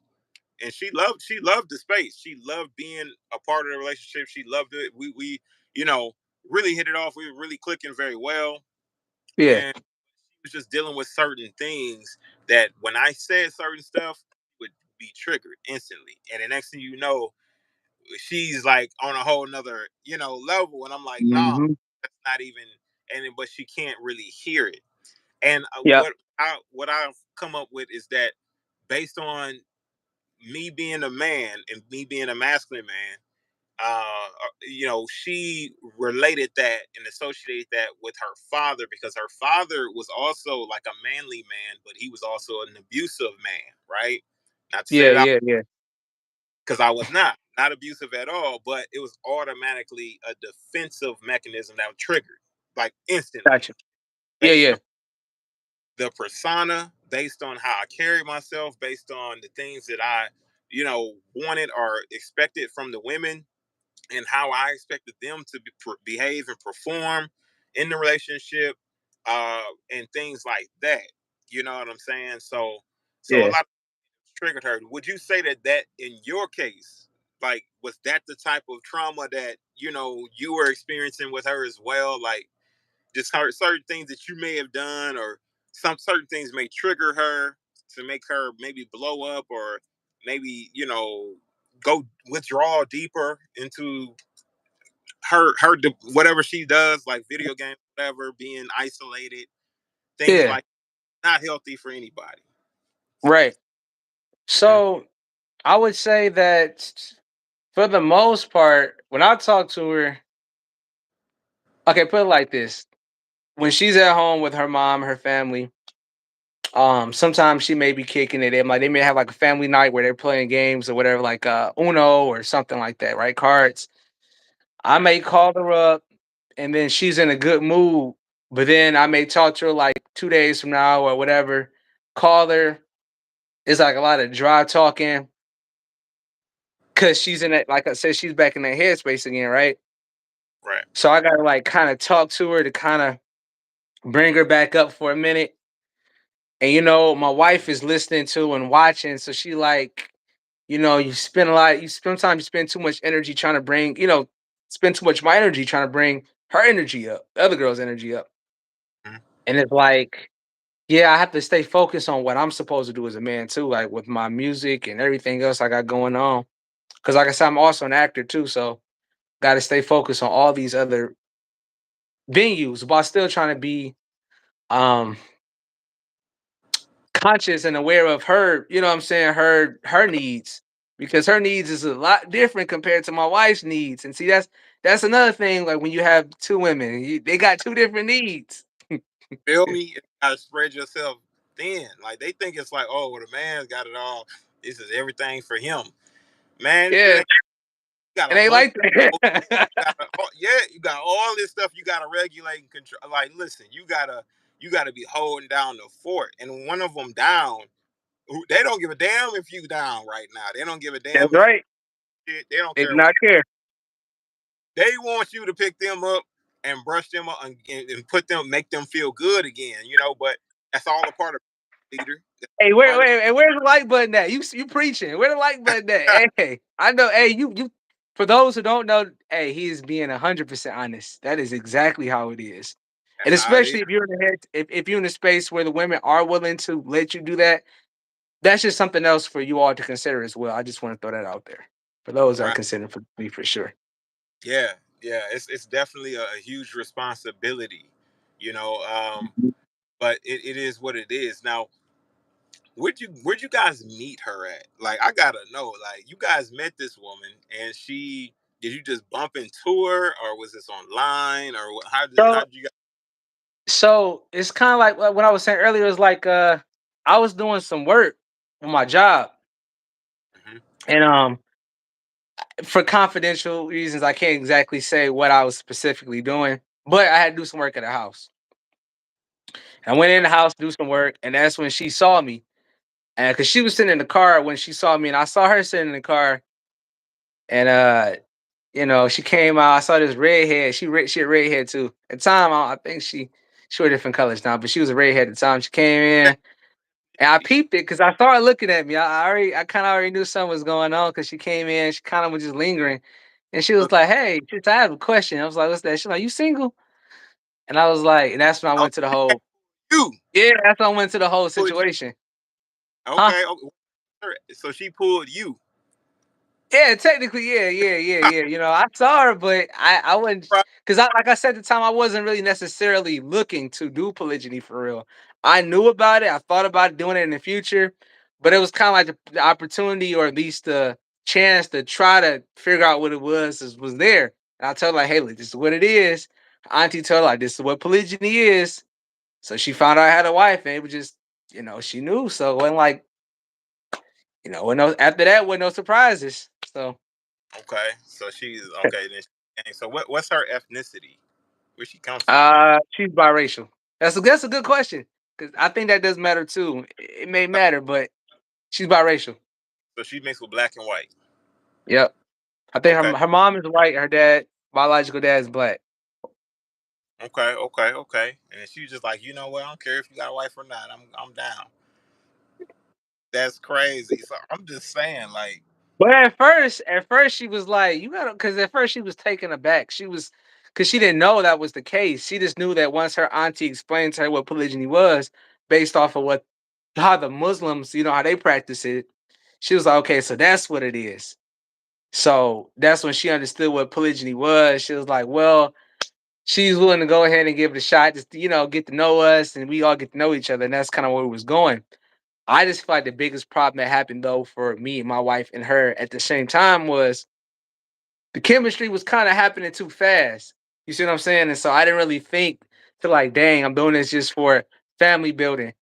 and she loved the space. She loved being a part of the relationship. She loved it. We you know really hit it off. We were really clicking very well, Yeah. and she was just dealing with certain things that when I said certain stuff would be triggered instantly. And the next thing you know, she's like on a whole nother, level. And I'm like, no, Hmm. that's not even. And but she can't really hear it. And Yep. what I've come up with is that based on me being a man and me being a masculine man, she related that and associated that with her father because her father was also like a manly man, but he was also an abusive man, right? Not to say Yeah. that I, Yeah. Yeah. because I was not abusive at all, but it was automatically a defensive mechanism that was triggered like instantly Gotcha. Yeah. based on Yeah. the persona, based on how I carry myself, based on the things that I, wanted or expected from the women and how I expected them to behave and perform in the relationship, and things like that. You know what I'm saying? So a Yeah. lot triggered her. Would you say that in your case, like, was that the type of trauma that you were experiencing with her as well? Like, just certain things that you may have done, or some certain things may trigger her to make her maybe blow up, or maybe go withdraw deeper into her whatever she does, like video games, whatever, being isolated, things Yeah. like not healthy for anybody. Right. Mm-hmm. So I would say that for the most part, when I talk to her, okay, put it like this. When she's at home with her mom, her family, sometimes she may be kicking it. They may have like a family night where they're playing games or whatever, like Uno or something like that, right? Cards. I Right. may call her up and then she's in a good mood, but then I may talk to her like 2 days from now or whatever, call her. It's like a lot of dry talking because she's in it, like I said, she's back in that headspace again, right? Right. So I gotta like kind of talk to her to kind of bring her back up for a minute. And my wife is listening to and watching, so she like, you spend a lot. You sometimes you spend too much energy trying to bring, spend too much of my energy trying to bring her energy up, the other girl's energy up, Mm-hmm. and it's like, yeah, I have to stay focused on what I'm supposed to do as a man too, like with my music and everything else I got going on. Because like I said, I'm also an actor too, so got to stay focused on all these other venues while still trying to be um conscious and aware of her, you know what I'm saying, her needs, because her needs is a lot different compared to my wife's needs. And see, that's another thing, like when you have two women, they got two different needs. Feel me? You gotta spread yourself thin. Like they think it's like, oh, well, the man's got it all. This is everything for him. Man, shit Yeah, ain't got it a ain't bunch. like that. Yeah, you got all this stuff you gotta regulate and control. Like, listen, you gotta be holding down the fort, and one of them down. They don't give a damn if you down right now. They don't give a That's damn if right. they don't They do care what not care. they want you to pick them up and brush them up and put them, make them feel good again. But that's all a part of leader. That's Hey, part of where's the like button at? You preaching? Where the like button at? Hey, I know. Hey, you. For those who don't know, hey, he is being 100% honest. That is exactly how it is, and that's how it is. especially if you're in the head, if you're in a space where the women are willing to let you do that, that's just something else for you all to consider as well. I just want to throw that out there for those that are Right. considering for me for sure. Yeah, yeah. It's definitely a huge responsibility, you know. But it is what it is. Now, where'd you guys meet her at? Like, I gotta know. Like, you guys met this woman, and did you just bump into her, or was this online, or how So, did you guys? so it's kind of like what I was saying earlier. Is like I was doing some work on my job, Mhm. and for confidential reasons, I can't exactly say what I was specifically doing, but I had to do some work at the house. I went in the house to do some work, and that's when she saw me. And because she was sitting in the car when she saw me, and I saw her sitting in the car, and she came out. I saw this redhead. She a redhead too. At the time, I think she were different colors now, but she was a redhead at the time. She came in, and I peeped it because I saw her looking at me. I kind of already knew something was going on because she came in. She kind of was just lingering, and she was like, "Hey, I have a question." I was like, "What's that?" She's like, "You single?" And I was like, and that's when I Oh, went to the whole. you. Yeah, that's when I went to the whole Pulled you. situation. Huh? Okay. Okay. So she pulled you. Yeah, technically, yeah. I saw her, but I wouldn't, Right. because like I said at the time, I wasn't really necessarily looking to do polygyny for real. I knew about it. I thought about doing it in the future, but it was kind of like the opportunity, or at least the chance to try to figure out what it was there. And I told her like, hey, look, this is what it is. Auntie told her like, this is what polygyny is. So she found out I had a wife, and it was just, she knew. So it wasn't like, after that, wasn't no surprises. So. Okay. So she's okay. So what's her ethnicity? Where she comes from? She's biracial. That's a good question, because I think that does matter too. It may matter, but she's biracial. So she mixed with black and white. Yep. I think Okay. her mom is white. Her biological dad is black. Okay. Okay. Okay. And she was just like, you know what? I don't care if you got a wife or not. I'm down. That's crazy. So I'm just saying, like, But at first she was like, "You gotta," because at first she was taken aback. She was, because she didn't know that was the case. She just knew that once her auntie explained to her what polygyny was, based off of what how the Muslims, how they practice it, she was like, okay, so that's what it is. So that's when she understood what polygyny was. She was like, well, she's willing to go ahead and give it a shot, just to, get to know us, and we all get to know each other, and that's kind of where it was going. I just feel like the biggest problem that happened though for me and my wife and her at the same time was the chemistry was kind of happening too fast. You see what I'm saying? And so I didn't really think to like, dang, I'm doing this just for family building.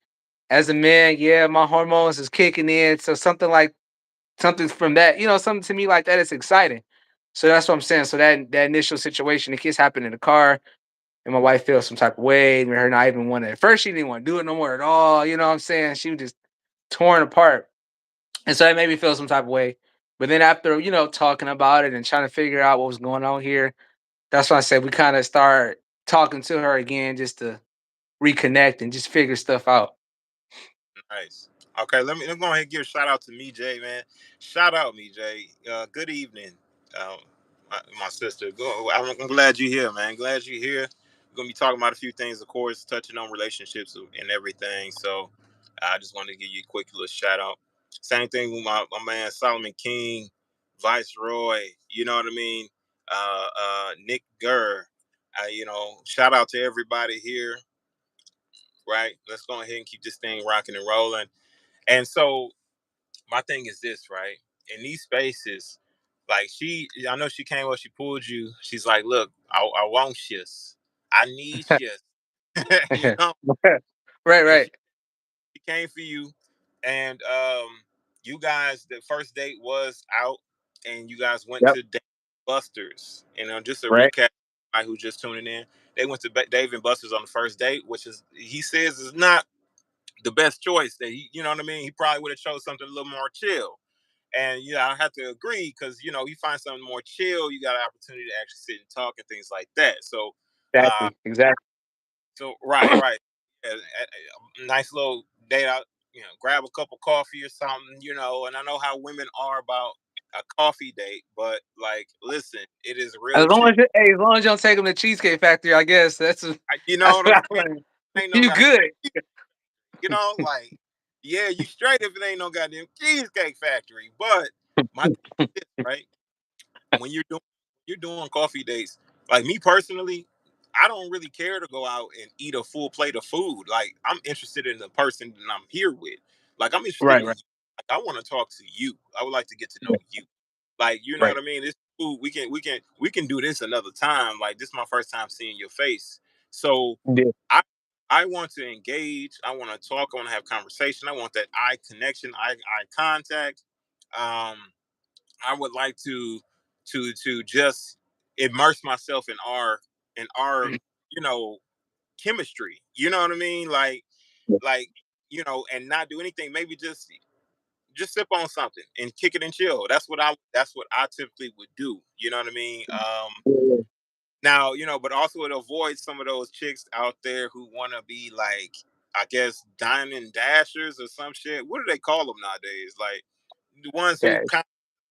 As a man, yeah, my hormones is kicking in. So something from that, something to me like that is exciting. So that's what I'm saying. So that initial situation, the kiss happened in the car, and my wife feels some type of way, and her not even want to. At first, she didn't want to do it no more at all. You know what I'm saying? She was just torn apart. And so it made me feel some type of way. But then after, talking about it and trying to figure out what was going on here, that's why I said we kind of start talking to her again just to reconnect and just figure stuff out. Nice. Okay, let me go ahead and give a shout out to me, Jay, man. Shout out me, Jay. Good evening, um, my sister. I'm glad you're here, man. Glad you're here. We're gonna be talking about a few things, of course, touching on relationships and everything. So I just wanted to give you a quick little shout out. Same thing with my man Solomon King, Viceroy. You know what I mean? Nick Gurr. Shout out to everybody here. Right. Let's go ahead and keep this thing rocking and rolling. And so my thing is this, right? In these spaces, like I know she came up, she pulled you. She's like, look, I want shis. I need shis. you know? Right, And right. she came for you. And you guys, the first date was out and you guys went Yep. to Dave Buster's. And just a Right. recap, I who just tuning in, they went to Dave and Buster's on the first date, which is he says is not the best choice that you know what I mean? He probably would have chose something a little more chill. And I have to agree because you find something more chill, you got an opportunity to actually sit and talk and things like that. So, uh, Exactly. Exactly. right, nice little date out. Grab a cup of coffee or something. And I know how women are about a coffee date, but like, listen, it is real chill. As long as you don't take them to Cheesecake Factory, I guess that's You know that's what what I'm I saying? learned. Ain't no You goddamn, good? like, yeah, you straight if it ain't no goddamn Cheesecake Factory. But my thing is this, right? When you're doing coffee dates, like me personally, I don't really care to go out and eat a full plate of food. Like I'm interested in the person that I'm here with. Like I'm interested Right, in right, you. Like, I want to talk to you. I would like to get to know you. Like you know right. what I mean? This food we can do this another time. Like this is my first time seeing your face. So Yeah. I I want to engage. I want to talk. I want to have conversation. I want that eye connection, eye contact. Um, I would like to just immerse myself in our you know chemistry. You know what I mean? Like and not do anything. Maybe just sip on something and kick it and chill. That's what I typically would do. You know what I mean? Yeah. Now but also it avoids some of those chicks out there who want to be like, I guess, diamond dashers or some shit. What do they call them nowadays? Like the ones who Yeah. kind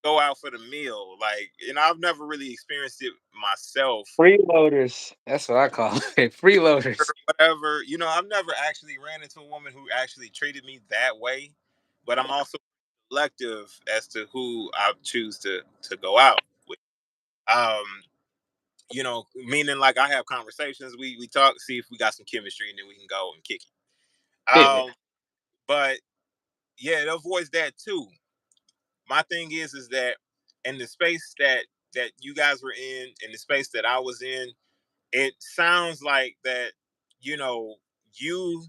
go out for the meal. Like, I've never really experienced it myself. Freeloaders. That's what I call it. Freeloaders. Whatever. I've never actually ran into a woman who actually treated me that way. But I'm also selective as to who I choose to go out with. Meaning like I have conversations, we talk, see if we got some chemistry, and then we can go and kick it. Yeah. But yeah, it avoids that too. My thing is that in the space that you guys were in the space that I was in, it sounds like that you know you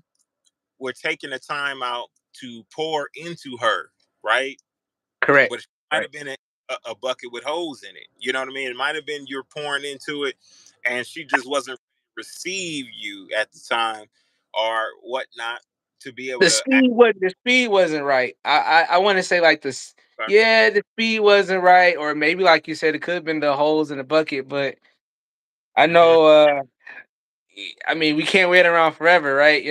were taking the time out to pour into her, right? Correct. But it might Right. have been a bucket with holes in it. You know what I mean? It might have been you're pouring into it, and she just wasn't receive you at the time or whatnot to be able The to speed was the speed wasn't right. I want to say like this. act. Yeah, the speed wasn't right, or maybe like you said, it could have been the holes in the bucket. But I Mhm. know. I mean, we can't wait around forever, right?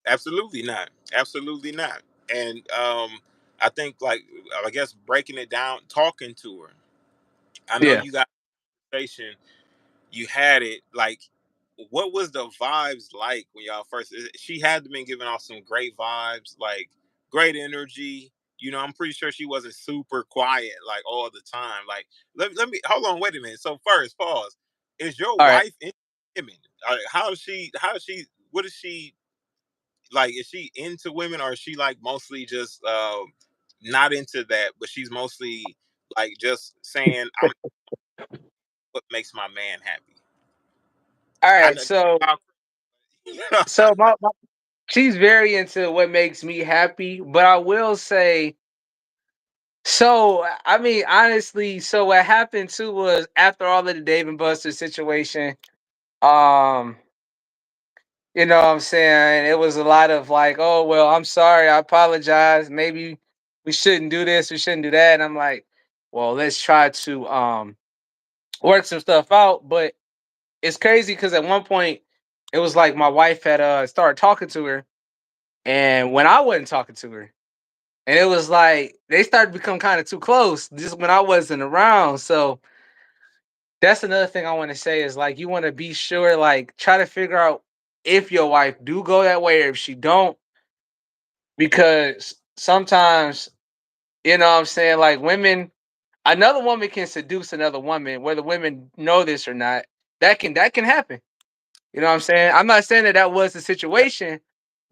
Absolutely not. Absolutely not. And I think, like, I guess breaking it down, talking to her. I know Yeah. you got a conversation. you had it. Like, what was the vibes like when y'all first? She had to been giving off some great vibes, like great energy. You know, I'm pretty sure she wasn't super quiet like all the time. Like, let me hold on, wait a minute. So first, pause. Is your All right. wife into women? How is she? How is she? What is she like? Is she into women, or is she like mostly just not into that? But she's mostly like just saying, "I'm what makes my man happy." All I right. know. So she's very into what makes me happy, but I will say, so I mean, honestly, so what happened too was after all of the Dave and Buster situation, um, you know what I'm saying? It was a lot of like, oh well, I'm sorry, I apologize. Maybe we shouldn't do this, we shouldn't do that. And I'm like, well, let's try to work some stuff out. But it's crazy because at one point it was like my wife had started talking to her, and when I wasn't talking to her. And it was like they started to become kind of too close just when I wasn't around. So that's another thing I want to say is like you want to be sure, like try to figure out if your wife do go that way or if she don't, because sometimes, you know what I'm saying, like women, another woman can seduce another woman, whether women know this or not. That can happen. You know what I'm saying? I'm not saying that that was the situation,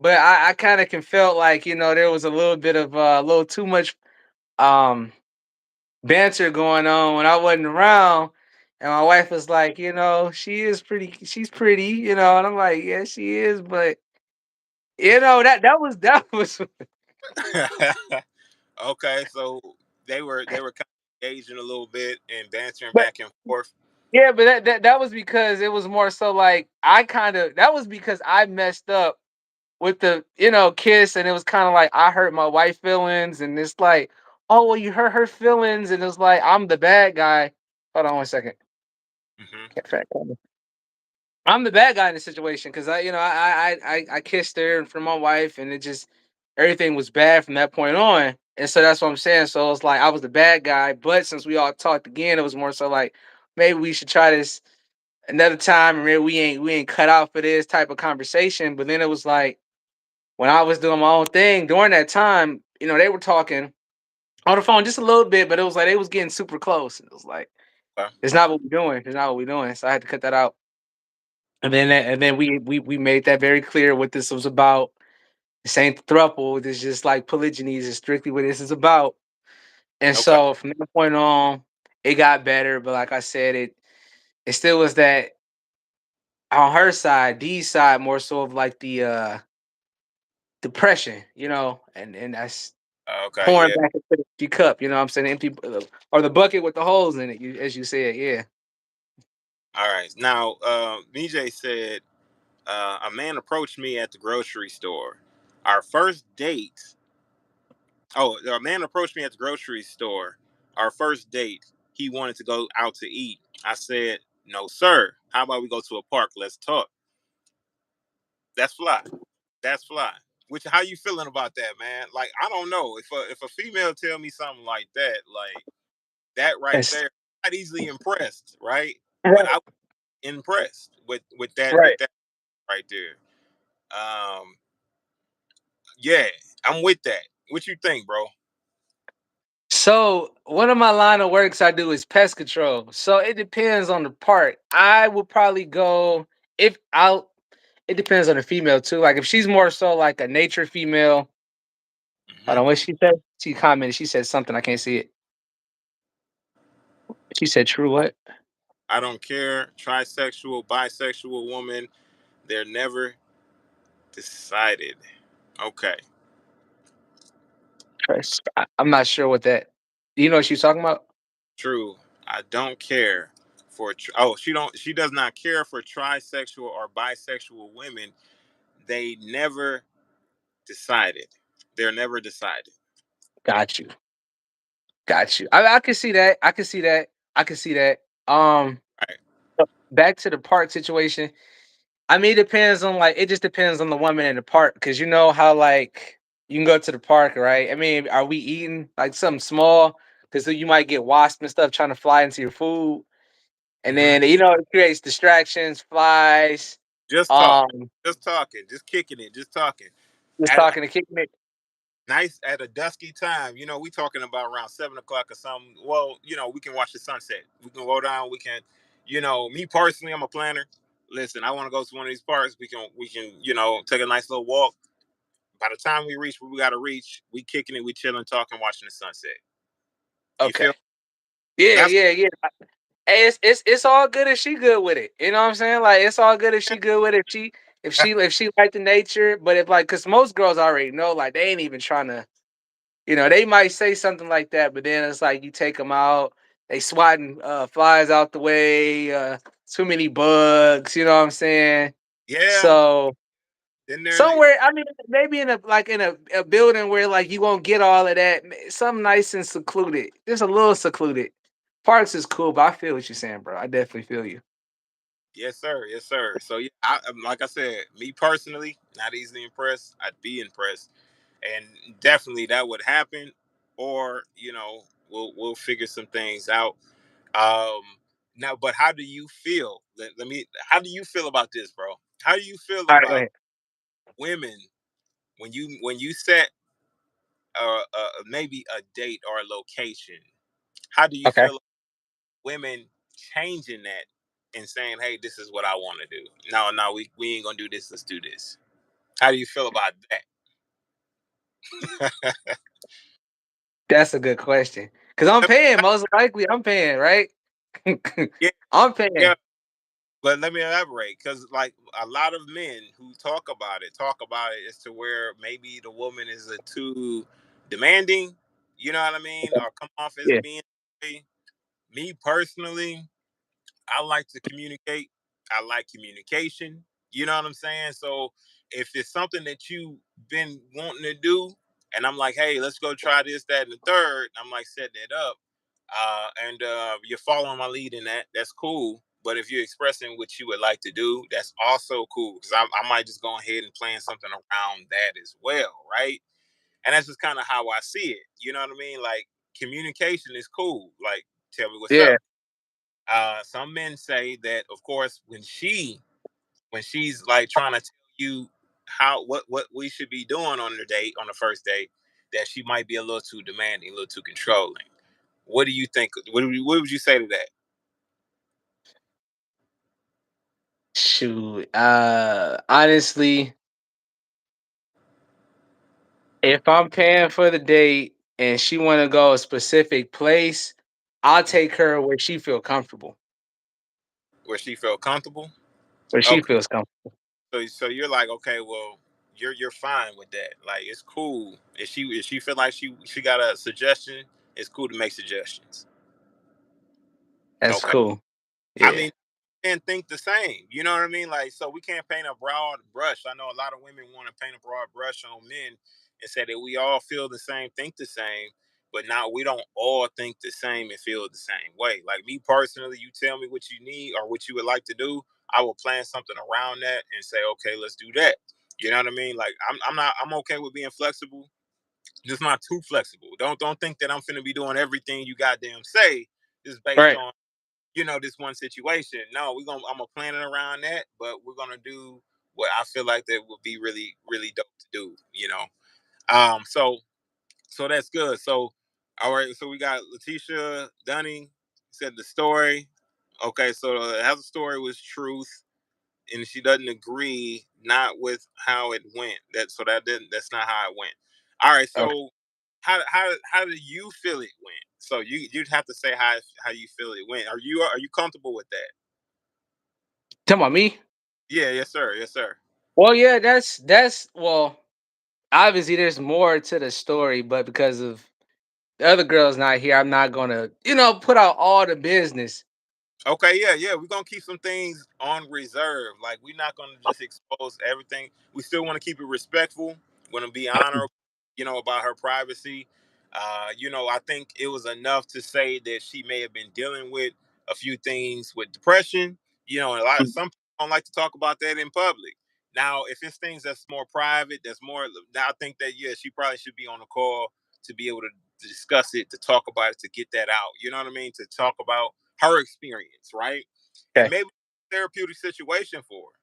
but I kind of can felt like, you know, there was a little bit of a little too much um banter going on when I wasn't around. And my wife was like, you know, she's pretty, you know, and I'm like, yeah, she is, but you know, that was Okay, so they were kind of engaging a little bit and bantering but back and forth. yeah, but that was because it was more so like I kind of that was because I messed up with the, you know, kiss, and it was kind of like I hurt my wife feelings, and it's like, oh well, you hurt her feelings, and it's like I'm the bad guy. Hold on one second. Hmm. Can't fact I'm the bad guy in the situation because I, you know, I kissed her and from my wife, and it just everything was bad from that point on. And so that's what I'm saying. So it's like I was the bad guy, but since we all talked again, it was more so like maybe we should try this another time, and maybe we ain't cut out for this type of conversation. But then it was like when I was doing my own thing during that time, you know, they were talking on the phone just a little bit, but it was like they was getting super close. It was like Okay. it's not what we're doing. It's not what we're doing. So I had to cut that out. And then we made that very clear what this was about. This ain't throuple. This is just like polygyny is strictly what this is about. And Okay. so from that point on, it got better. But like I said, it still was that on her side, D's side, more so of like the depression, you know, and that's Okay. pouring Yeah. back into the empty cup. You know what I'm saying? Empty or the bucket with the holes in it. You, as you said, yeah. All right. Now, BJ said a man approached me at the grocery store. Our first date. Oh, a man approached me at the grocery store. Our first date. He wanted to go out to eat. I said, "No, sir. How about we go to a park? Let's talk." That's fly. That's fly. Which how you feeling about that, man? Like I don't know if a female tell me something like that, like that right Yes. there, I'm not easily impressed, right? But Right. I was impressed with that Right. right there. Um, yeah, I'm with that. What you think, bro? So one of my line of works I do is pest control. So it depends on the part. I would probably go if I'll. It depends on the female too. Like if she's more so like a nature female. Hold on, Hmm. what she said? She commented. She said something. I can't see it. She said true. What? I don't care. Trisexual, bisexual woman, they're never decided. Okay, I'm not sure what that. Do you know what she's talking about? true. I don't care for. Oh, she don't. She does not care for trisexual or bisexual women. They never decided. They're never decided. Got you. Got you. I can see that. I can see that. I can see that. Right. Back to the park situation. I mean, it depends on like it just depends on the woman in the park because you know how like you can go to the park, right? I mean, are we eating like something small? Because you might get wasps and stuff trying to fly into your food. And then it creates distractions, flies. Just talk, Um, just talking, just kicking it, just talking. just At talking to kicking it. nice at a dusky time. We talking about around 7 o'clock or something. Well, we can watch the sunset. We can go down. We can, me personally, I'm a planner. Listen, I want to go to one of these parks. We can, take a nice little walk. By the time we reach where we got to reach, we kicking it, we chilling, talking, watching the sunset. You Okay. feel? Yeah, That's yeah, yeah. Hey, it's all good if she good with it. You know what I'm saying? Like it's all good if she good with it. If she like the nature, but if like, cause most girls already know, like they ain't even trying to. They might say something like that, but then it's like you take them out, they swatting flies out the way, too many bugs. You know what I'm saying? yeah. So Then there, somewhere, I mean, maybe in a building where like you won't get all of that. Something nice and secluded, just a little secluded. Parks is cool, but I feel what you're saying, bro. I definitely feel you. yes, sir, yes, sir. So yeah, like I said, me personally, not easily impressed. I'd be impressed, and definitely that would happen, or we'll figure some things out. Um, Now, but how do you feel? Let me. How do you feel about this, bro? How do you feel All right, go about ahead. women when you set maybe a date or a location? How do you Okay. feel women changing that and saying, "Hey, this is what I want to do. No, no, we ain't gonna do this. Let's do this." How do you feel about that? That's a good question. Cause I'm paying. Most likely, I'm paying, right? Yeah, I'm yeah. paying. But let me elaborate, because like a lot of men who talk about it as to where maybe the woman is a too demanding. You know what I mean? Or come off as Yeah. being. Me personally, I like to communicate. I like communication. You know what I'm saying? So if it's something that you've been wanting to do, and I'm like, hey, let's go try this, that, and the third, I'm like setting it up, and you're following my lead in that, that's cool. But if you're expressing what you would like to do, that's also cool, because I might just go ahead and plan something around that as well, right? And that's just kind of how I see it. You know what I mean? Like communication is cool. Like tell me what's Yeah. up. Some men say that, of course, when she's like trying to tell you what we should be doing on the date, on the first date, that she might be a little too demanding, a little too controlling. What do you think? What would you say to that? Shoot. Honestly, if I'm paying for the date and she want to go a specific place, I'll take her where she feel comfortable. Where she felt comfortable? Where she Okay, feels comfortable. so you're like, okay, well, you're fine with that. Like it's cool. If she feel like she got a suggestion, it's cool to make suggestions. That's Okay. cool. I Yeah. mean, and think the same. You know what I mean? Like, so we can't paint a broad brush. I know a lot of women want to paint a broad brush on men and say that we all feel the same, think the same, but now we don't all think the same and feel the same way. Like me personally, you tell me what you need or what you would like to do, I will plan something around that and say, okay, let's do that. You know what I mean? Like I'm okay with being flexible, just not too flexible. Don't think that I'm finna be doing everything you goddamn say just based Right. on this one situation. No, I'm gonna plan it around that, but we're gonna do what I feel like that would be really, really dope to do. So that's good. So all right, so we got Letitia Dunning said the story. Okay, so how the story was truth, and she doesn't agree not with how it went. That's not how it went. All right, Okay. so how do you feel it went? So you'd have to say how you feel it went. Are you comfortable with that? Tell about me. Yeah, yes, sir. Yes, sir. Well, yeah, that's well. Obviously, there's more to the story, but because of the other girl's not here, I'm not gonna, put out all the business. Okay, yeah, yeah. We're gonna keep some things on reserve. Like we're not gonna just expose everything. We still want to keep it respectful. Want to be honorable, about her privacy. I think it was enough to say that she may have been dealing with a few things with depression. Some people don't like to talk about that in public. Now, if it's things that's more private, that's more. Now, I think that yeah, she probably should be on the call to be able to discuss it, to talk about it, to get that out. You know what I mean? To talk about her experience, right? And Okay. maybe therapeutic situation for her.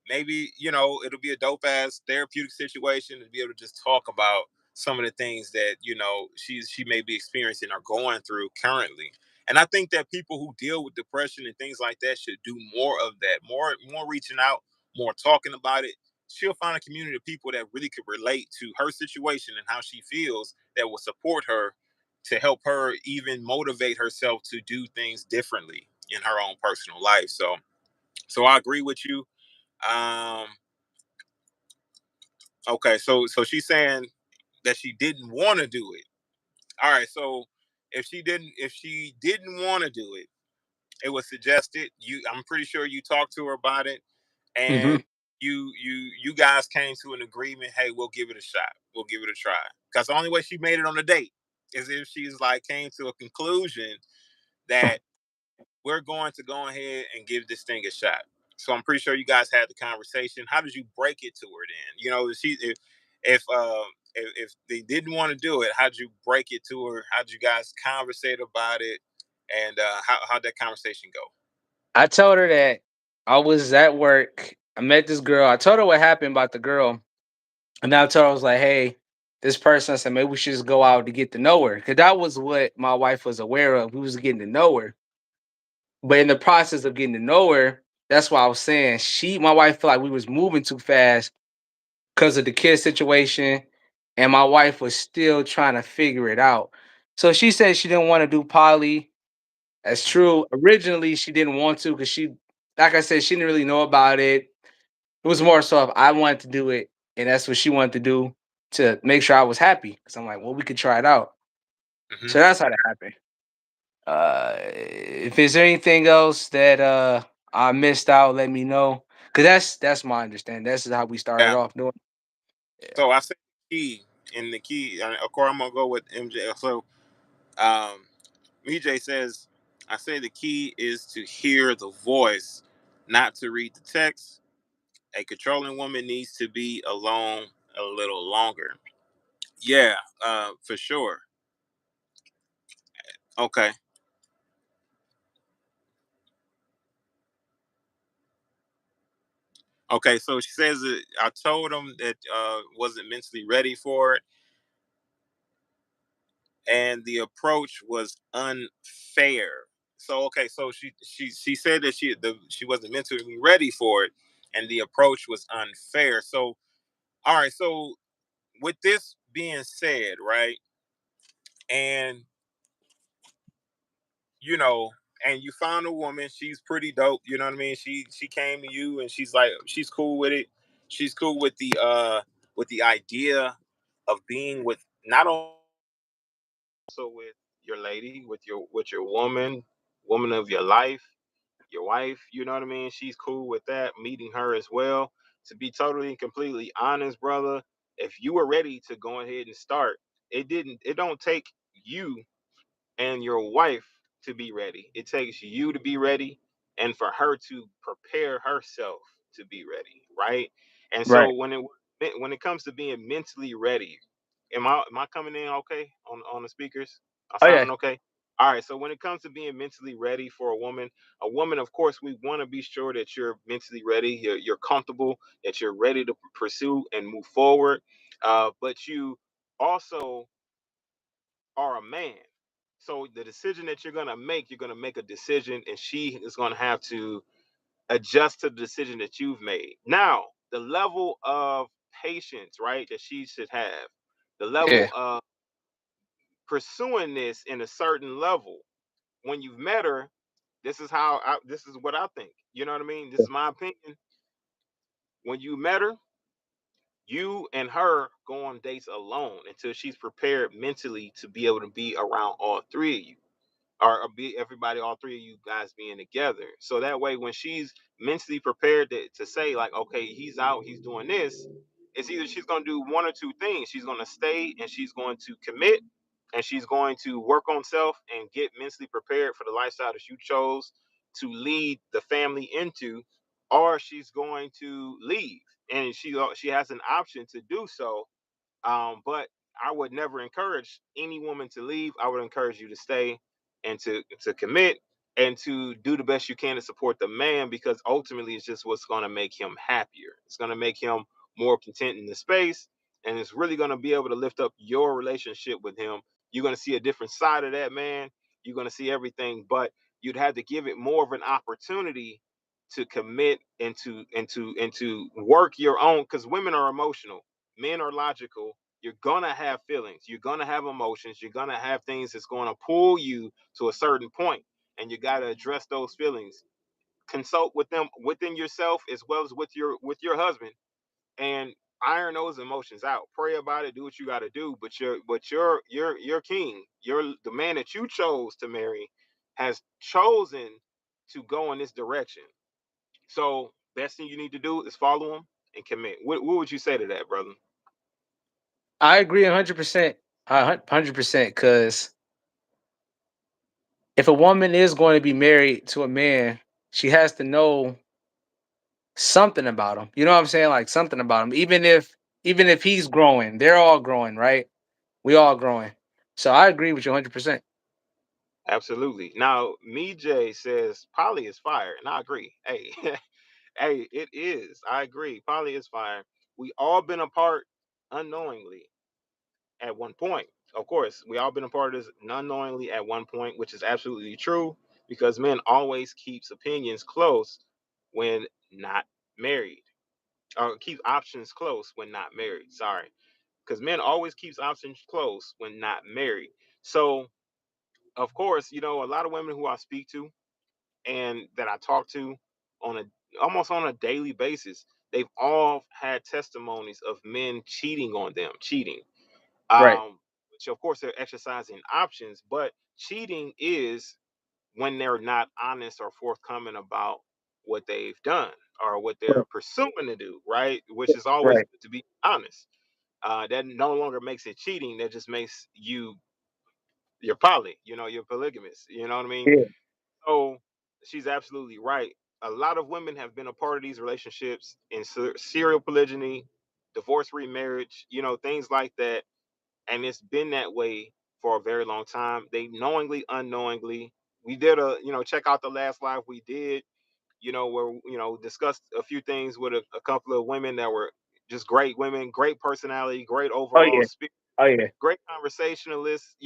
Maybe, you know, it'll be a dope ass therapeutic situation to be able to just talk about some of the things that, you know, she may be experiencing or going through currently. And I think that people who deal with depression and things like that should do more of that, more reaching out, more talking about it. She'll find a community of people that really could relate to her situation and how she feels, that will support her, to help her even motivate herself to do things differently in her own personal life. So I agree with you. um okay, so she's saying that she didn't want to do it. All right, so if she didn't want to do it, it was suggested. I'm pretty sure you talked to her about it, Mm-hmm. and you guys came to an agreement. Hey, we'll give it a shot. We'll give it a try. Because the only way she made it on the date is if she's like came to a conclusion that we're going to go ahead and give this thing a shot. So I'm pretty sure you guys had the conversation. How did you break it to her then? You know, if they didn't want to do it, how'd you break it to her? How'd you guys conversate about it? And how'd that conversation go? I told her that I was at work. I met this girl. I told her what happened about the girl. And I told her, I was like, hey, this person, I said, maybe we should just go out to get to know her. Because that was what my wife was aware of. We was getting to know her. But in the process of getting to know her, that's why I was saying my wife felt like we was moving too fast because of the kid situation. And my wife was still trying to figure it out. So she said she didn't want to do poly. That's true. Originally, she didn't want to because like I said, she didn't really know about it. It was more so if I wanted to do it, and that's what she wanted to do to make sure I was happy. Because I'm like, well, we could try it out. Mm-hmm. So that's how that happened. If there's anything else that I missed out, let me know. Cause that's my understanding. That's how we started Yeah. off doing. So I said the key. Of course, I'm gonna go with MJ. So um, EJ says, I say the key is to hear the voice, not to read the text. A controlling woman needs to be alone a little longer. Yeah, for sure. Okay. Okay, so she says that I told him that wasn't mentally ready for it, and the approach was unfair. So okay, so she said that she wasn't mentally ready for it, and the approach was unfair. So all right, so with this being said, right, and you know, and you found a woman, she's pretty dope, you know what I mean? She came to you and she's like she's cool with it. She's cool with the idea of being with not only also with your lady, with your woman of your life, your wife, you know what I mean? She's cool with that, meeting her as well. To be totally and completely honest, brother, if you were ready to go ahead and start, it don't take you and your wife to be ready. It takes you to be ready and for her to prepare herself to be ready, right? And Right. so when it comes to being mentally ready, am I coming in okay on the speakers? I'm Oh yeah. sounding okay. All right. So when it comes to being mentally ready for a woman, of course, we want to be sure that you're mentally ready, you're comfortable, that you're ready to pursue and move forward. But you also are a man. So the decision that you're gonna make a decision, and she is gonna have to adjust to the decision that you've made. Now, the level of patience, right, that she should have, the Yeah. level of pursuing this in a certain level. When you've met her, this is what I think. You know what I mean? This is my opinion. When you met her, you and her go on dates alone until she's prepared mentally to be able to be around all three of you. Or be everybody, all three of you guys being together. So that way, when she's mentally prepared to say, like, okay, he's out, he's doing this, it's either she's going to do one or two things. She's going to stay and she's going to commit and she's going to work on self and get mentally prepared for the lifestyle that you chose to lead the family into, or she's going to leave and she has an option to do so. But I would never encourage any woman to leave. I would encourage you to stay and to commit. and to do the best you can to support the man, because ultimately it's just what's going to make him happier. It's going to make him more content in the space, and it's really going to be able to lift up your relationship with him. You're going to see a different side of that man. You're going to see everything, but you'd have to give it more of an opportunity to commit and to work your own, because women are emotional, men are logical. You're gonna have feelings, you're gonna have emotions, you're gonna have things that's going to pull you to a certain point, and you got to address those feelings. Consult with them within yourself as well as with your husband, and iron those emotions out. Pray about it, do what you got to do, but your king, the man that you chose to marry, has chosen to go in this direction. So best thing you need to do is follow him and commit. What would you say to that, brother? I agree 100%. 100%. Because if a woman is going to be married to a man, she has to know something about him. You know what I'm saying? Like something about him. Even if he's growing, they're all growing, right? We all growing. So I agree with you 100%. Absolutely. Now, me Jay says Polly is fire, and I agree. Hey, hey, it is. I agree. Polly is fire. We all been apart unknowingly at one point. Of course, we all been a part of this unknowingly at one point, which is absolutely true, because men always keeps opinions close when not married, or keep options close when not married. Sorry, because men always keeps options close when not married. So, of course, a lot of women who I speak to and that I talk to on a almost on a daily basis, they've all had testimonies of men cheating on them, cheating. Right. Which of course they're exercising options, but cheating is when they're not honest or forthcoming about what they've done or what they're Right. pursuing to do, right? Which is always Right. good to be honest. That no longer makes it cheating. That just makes you're poly, you're polygamous. You know what I mean? Yeah. So she's absolutely right. A lot of women have been a part of these relationships in serial polygyny, divorce, remarriage, things like that, and it's been that way for a very long time. They knowingly, unknowingly. We did check out the last live we did, where discussed a few things with a couple of women that were just great women, great personality, great Oh overall yeah. spirit, Oh yeah. great conversationalists.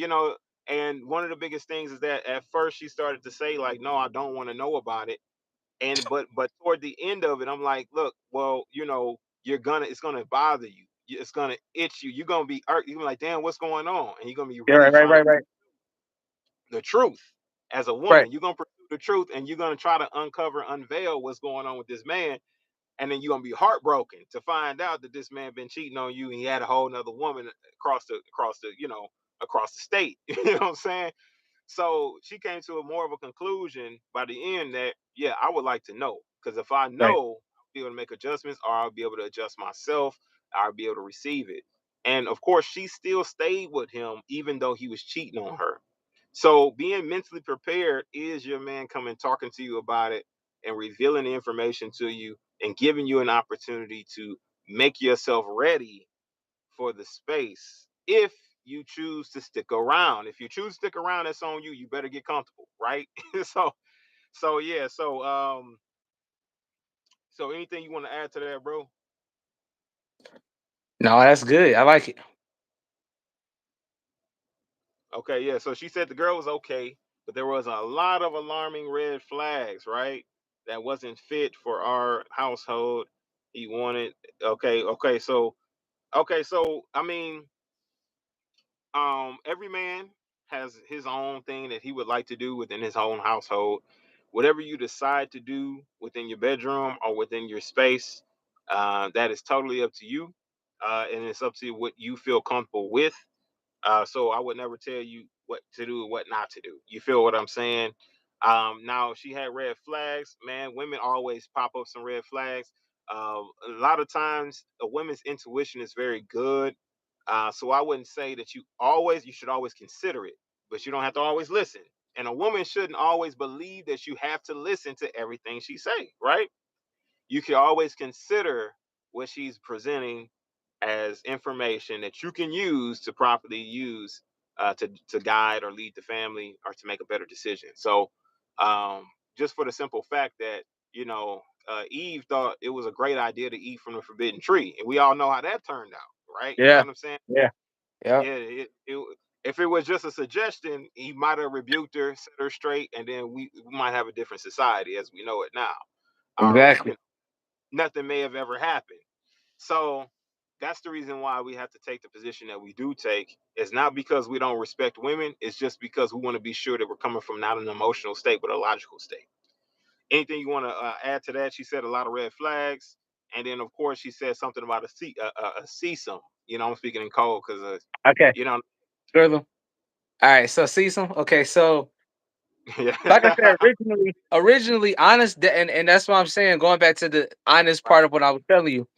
And one of the biggest things is that at first she started to say like, no, I don't want to know about it. And but toward the end of it, I'm like, look, well, it's gonna bother you. It's gonna itch you. You're gonna be irked. You're gonna be like, damn, what's going on? And you're gonna be Yeah. really Right. Right. trying to Right. Right. the truth as a Right. woman. You're gonna pursue the truth, and you're gonna try to unveil what's going on with this man. And then you're gonna be heartbroken to find out that this man been cheating on you, and he had a whole nother woman across the state. You know what I'm saying? So she came to a more of a conclusion by the end that, yeah, I would like to know, because if I Right. know, I'll be able to make adjustments, or I'll be able to adjust myself. I'll be able to receive it. And of course, she still stayed with him even though he was cheating on her. So being mentally prepared is your man coming talking to you about it and revealing the information to you and giving you an opportunity to make yourself ready for the space. If you choose to stick around, if you choose to stick around, that's on you. You better get comfortable, right? so so yeah, so anything you want to add to that, bro? No, that's good. I like it. Okay, yeah. So she said the girl was okay, but there was a lot of alarming red flags, right? That wasn't fit for our household. He wanted okay, so I mean, every man has his own thing that he would like to do within his own household. Whatever you decide to do within your bedroom or within your space, that is totally up to you, and it's up to what you feel comfortable with. So I would never tell you what to do and what not to do. You feel what I'm saying? Now she had red flags. Man, women always pop up some red flags. A lot of times, a woman's intuition is very good. So I wouldn't say that you should always consider it, but you don't have to always listen. And a woman shouldn't always believe that you have to listen to everything she say, right? You can always consider what she's presenting as information that you can use to properly use to guide or lead the family or to make a better decision. So um, just for the simple fact that Eve thought it was a great idea to eat from the forbidden tree, and we all know how that turned out, right? You know Yeah. what I'm saying? Yeah. Yeah. Yeah. If it was just a suggestion, he might have rebuked her, set her straight, and then we might have a different society as we know it now. Or Exactly. nothing may have ever happened. So that's the reason why we have to take the position that we do take. It's not because we don't respect women. It's just because we want to be sure that we're coming from not an emotional state, but a logical state. Anything you want to add to that? She said a lot of red flags, and then of course she said something about a CSUM. I'm speaking in code because Okay. you know, Further. All right. So see some. Okay. So like I said, yeah, originally honest, and that's what I'm saying. Going back to the honest part of what I was telling you.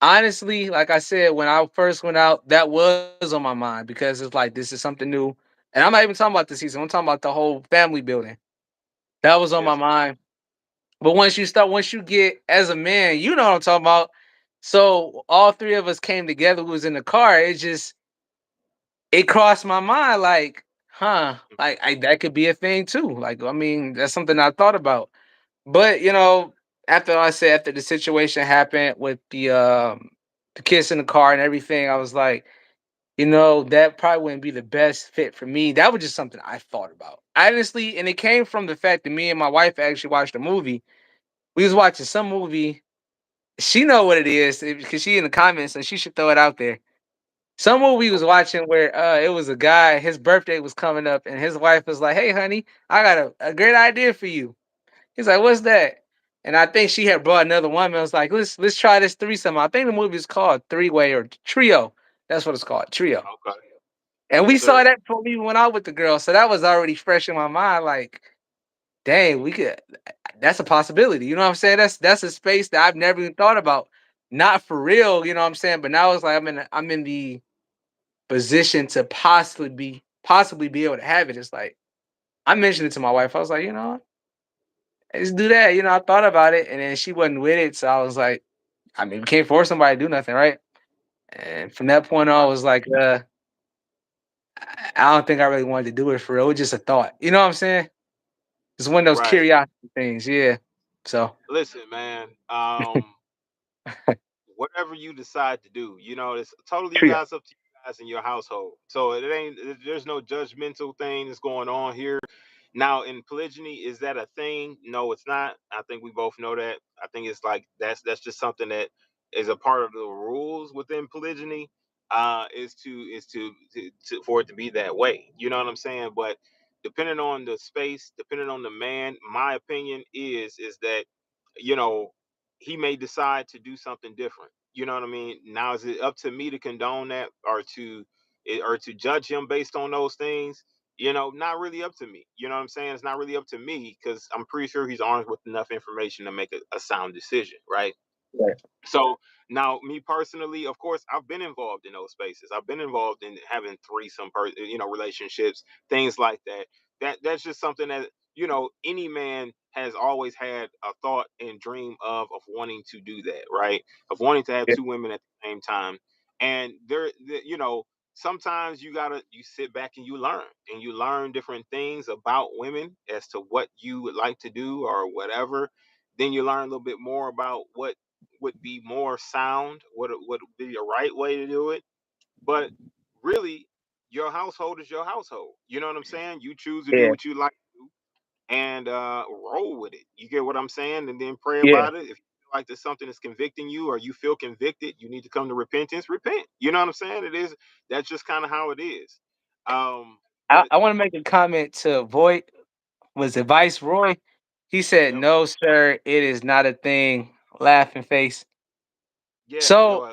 Honestly, like I said, when I first went out, that was on my mind because it's like this is something new. And I'm not even talking about the season. I'm talking about the whole family building. That was on my yes, mind. But once you get as a man, you know what I'm talking about. So all three of us came together. We was in the car. It crossed my mind like, huh, like that could be a thing too. Like, I mean, that's something I thought about. But after the situation happened with the kiss in the car and everything, I was like, that probably wouldn't be the best fit for me. That was just something I thought about. Honestly, and it came from the fact that me and my wife actually watched a movie. We was watching some movie. She know what it is because she in the comments and she should throw it out there. Some movie was okay, watching where it was a guy, his birthday was coming up, and his wife was like, "Hey, honey, I got a great idea for you." He's like, "What's that?" And I think she had brought another woman. I was like, "Let's try this threesome." I think the movie is called Three Way or Trio. That's what it's called, Trio. okay, And we yes, saw sir. that before we went out with the girl, so that was already fresh in my mind. Like, dang, we could. That's a possibility. You know what I'm saying? That's a space that I've never even thought about. Not for real, you know what I'm saying? But now it's like I'm in the position to possibly be able to have it. It's like I mentioned it to my wife. I was like, let's do that. I thought about it, and then she wasn't with it, so I was like, I mean, we can't force somebody to do nothing, right? And from that point on, I Right, was like, I don't think I really wanted to do it for real. It was just a thought. You know what I'm saying? It's one of those right. curiosity things. Yeah. So Listen, man. Whatever you decide to do, it's totally you trio. guys up to you guys in your household. So there's no judgmental thing that's going on here. Now, in polygyny, is that a thing? No, it's not. I think we both know that. I think it's like that's just something that is a part of the rules within polygyny. Is to for it to be that way. You know what I'm saying? But depending on the space, depending on the man, my opinion is that you know he may decide to do something different. You know what I mean? Now, is it up to me to condone that or to judge him based on those things? Not really up to me. You know what I'm saying? It's not really up to me because I'm pretty sure he's armed with enough information to make a sound decision, right? Right. So now, me personally, of course, I've been involved in those spaces. I've been involved in having threesome, relationships, things like that. That's just something that any man has always had a thought and dream of wanting to do that, right? Of wanting to have Yeah. two women at the same time, and sometimes you sit back and you learn different things about women as to what you would like to do or whatever. Then you learn a little bit more about what would be more sound, what would be the right way to do it. But really, your household is your household. You know what I'm saying? You choose to do Yeah. what you like to do and roll with it. You get what I'm saying? And then pray Yeah. about it. If you feel like there's something that's convicting you or you feel convicted, you need to come to repentance, repent. You know what I'm saying? That's just kind of how it is. But I want to make a comment to avoid was it Viceroy? He said, yep, "No, sir, it is not a thing." Laughing face. yeah, So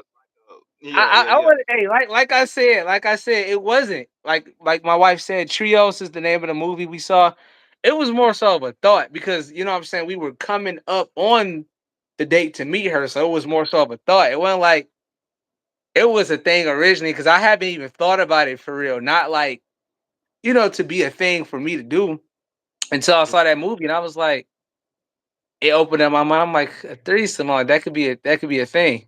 yeah, yeah, I yeah. want to, hey, like I said, it wasn't like my wife said. Trios is the name of the movie we saw. It was more so of a thought because you know what I'm saying. We were coming up on the date to meet her, so it was more so of a thought. It wasn't like it was a thing originally because I haven't even thought about it for real. Not like to be a thing for me to do until I saw that movie, and I was like, it opened up my mind. I'm like, a threesome, like, that could be a thing.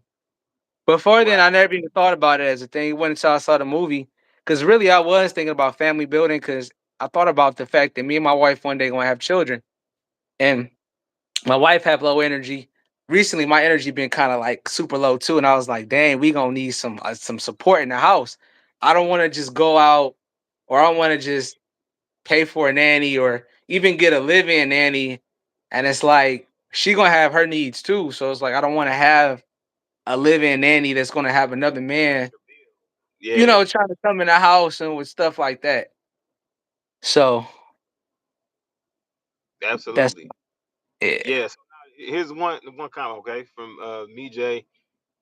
Before then, Right. I never even thought about it as a thing. It wasn't until I saw the movie. Because really, I was thinking about family building because I thought about the fact that me and my wife one day going to have children. And my wife have low energy. Recently, my energy been kind of like super low too, and I was like, "Dang, we gonna need some support in the house. I don't want to just go out, or I don't want to just pay for a nanny, or even get a live-in nanny." And it's like she gonna have her needs too, so it's like I don't want to have a live-in nanny that's gonna have another man, Yeah, trying to come in the house and with stuff like that. So that's absolutely. it. Yeah. So now here's one comment, okay, from me, Jay.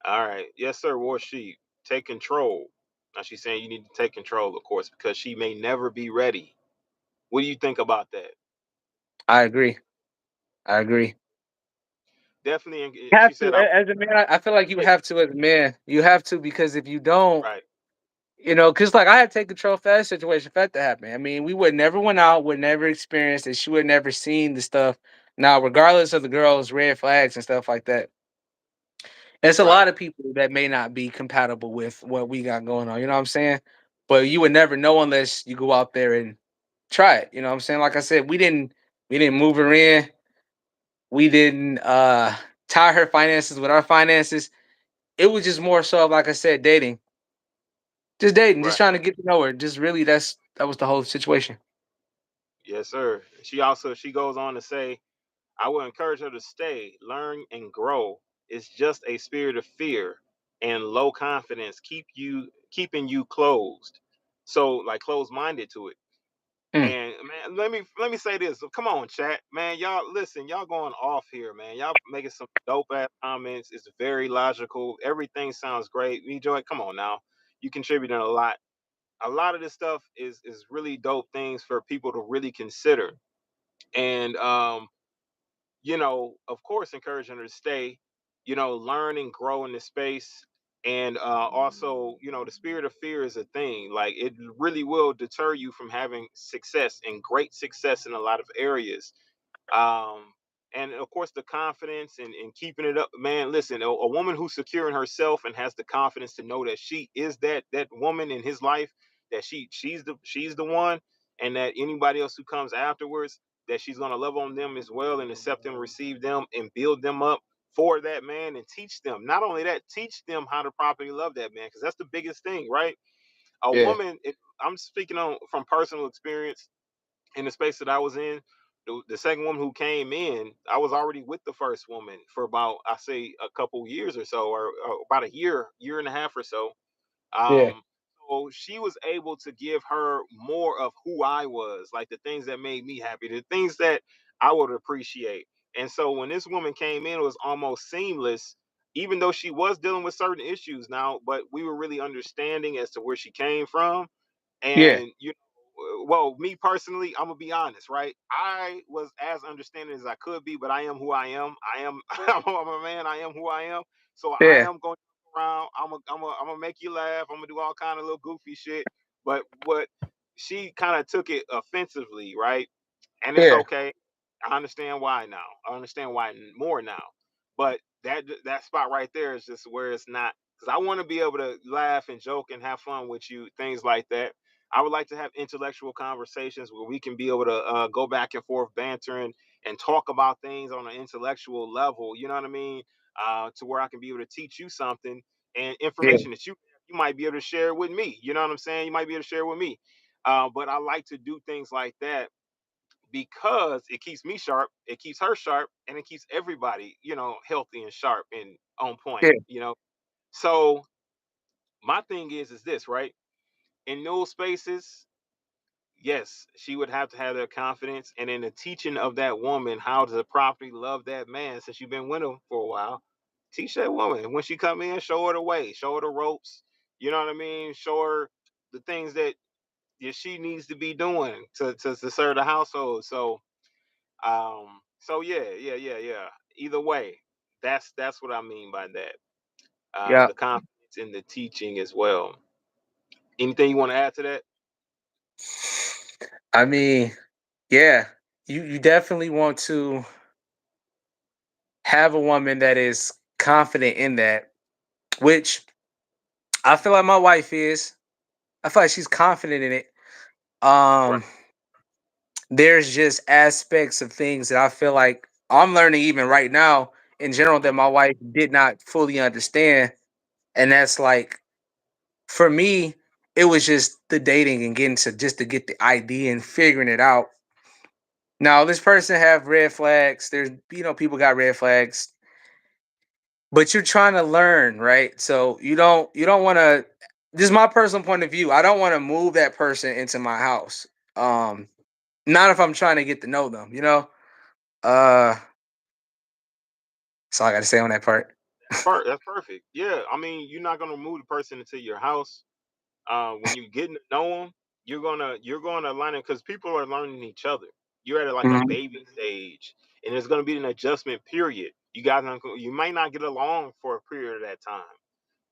All right. Yes, sir. Warsheep, take control. Now she's saying you need to take control, of course, because she may never be ready. What do you think about that? I agree. I agree. Definitely. She Have to said, "I as a man. I feel like you have to as a man. You have to because if you don't, right, because like I had to take control for that situation for that to happen. I mean, we would never went out, would never experienced it. She would never seen the stuff. Now, regardless of the girls' red flags and stuff like that, it's a right, lot of people that may not be compatible with what we got going on. You know what I'm saying? But you would never know unless you go out there and try it. You know what I'm saying? Like I said, we didn't move her in. We didn't tie her finances with our finances. It was just more so, like I said, dating. Just dating, just right." trying to get to know her. Just really that was the whole situation. Yes, sir. She goes on to say, I will encourage her to stay, learn, and grow. It's just a spirit of fear and low confidence keeping you closed. So like closed minded to it. Mm, And man, let me say this. Come on, chat, man. Y'all listen. Y'all going off here, man. Y'all making some dope ass comments. It's very logical. Everything sounds great. Enjoy. Come on now. You contributing a lot. A lot of this stuff is really dope things for people to really consider. And of course, encouraging her to stay, learn and grow in the space. And also, the spirit of fear is a thing. Like it really will deter you from having success and great success in a lot of areas. um and of course the confidence and keeping it up, man. Listen, a woman who's secure in herself and has the confidence to know that she is that woman in his life, that she's the one, and that anybody else who comes afterwards, that she's going to love on them as well and accept them, receive them, and build them up for that man, and teach them, not only that, teach them how to properly love that man, because that's the biggest thing, right? A yeah, woman, I'm speaking on from personal experience. In the space that I was in, the second woman who came in, I was already with the first woman for about, I say, a couple years or so, or about a year and a half or so. yeah, Um, so she was able to give her more of who I was, like the things that made me happy, the things that I would appreciate. And so when this woman came in, it was almost seamless, even though she was dealing with certain issues now, but we were really understanding as to where she came from. yeah, And well, me personally, I'm gonna be honest, right? I was as understanding as I could be, but I am who I am. I am I'm a man. I am who I am. So I yeah, am going around. I'm gonna make you laugh. I'm gonna do all kind of little goofy shit. But what she kind of took it offensively, right? And it's yeah, okay. I understand why now. I understand why more now. But that spot right there is just where it's not, because I want to be able to laugh and joke and have fun with you, things like that. I would like to have intellectual conversations where we can be able to go back and forth, bantering and talk about things on an intellectual level. You know what I mean? To where I can be able to teach you something and yeah, information that you might be able to share with me. You know what I'm saying? You might be able to share with me. But I like to do things like that because it keeps me sharp, it keeps her sharp, and it keeps everybody, healthy and sharp and on point, yeah, So my thing is this, right? In those spaces, yes, she would have to have that confidence, and in the teaching of that woman how to properly love that man, since you've been with him for a while, teach that woman when she come in, show her the way, show her the ropes. You know what I mean? Show her the things that she needs to be doing to serve the household. So yeah, yeah, yeah, yeah. Either way, that's what I mean by that. yeah. The confidence in the teaching as well. Anything you want to add to that? I mean, yeah, you definitely want to have a woman that is confident in that, which I feel like my wife is. I feel like she's confident in it. Right. Um, there's just aspects of things that I feel like I'm learning even right now in general that Mhm. my wife did not fully understand. And that's like, for me, it was just the dating and getting to just to get the ID and figuring it out. Now, this person have red flags. There's, people got red flags, but you're trying to learn, right? So you don't want to. This is my personal point of view. I don't want to move that person into my house. Um, Not if I'm trying to get to know them. Uh, that's all I got to say on that part. That's perfect. Yeah, I mean, you're not gonna move the person into your house. When you getting to know them, you're gonna learn it because people are learning each other. You're at like a Mhm. baby stage, and there's gonna be an adjustment period. You might not get along for a period of that time.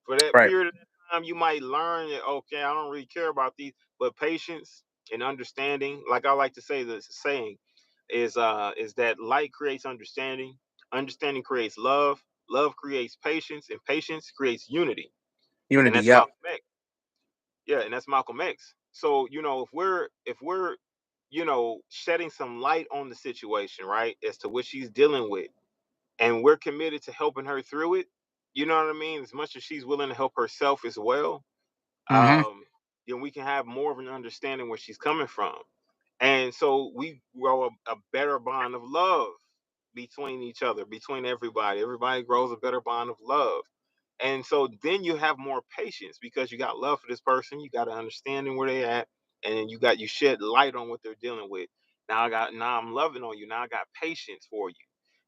For that Right. period of time, you might learn that okay, I don't really care about these, but patience and understanding, like I like to say, this saying is that light creates understanding, understanding creates love, love creates patience, and patience creates unity, and Unity. that's Yep. Malcolm X. Yeah, and that's Malcolm X. So if we're shedding some light on the situation, right, as to what she's dealing with, and we're committed to helping her through it, you know what I mean? As much as she's willing to help herself as well, Hmm. then we can have more of an understanding where she's coming from. And so we grow a better bond of love between each other, between everybody. Everybody grows a better bond of love. And so then you have more patience because you got love for this person, you got an understanding where they at, and then you shed light on what they're dealing with. Now I'm loving on you. Now I got patience for you.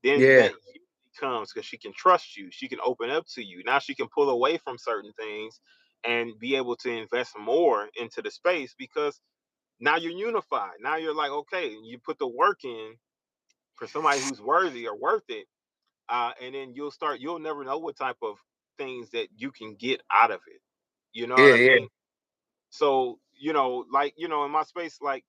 Then Yeah. that unity comes because she can trust you. She can open up to you. Now she can pull away from certain things and be able to invest more into the space because now you're unified. Now you're like, okay, you put the work in for somebody who's worthy or worth it, and then you'll never know what type of things that you can get out of it. You know what Yeah. I Yeah. mean? So, like, in my space, like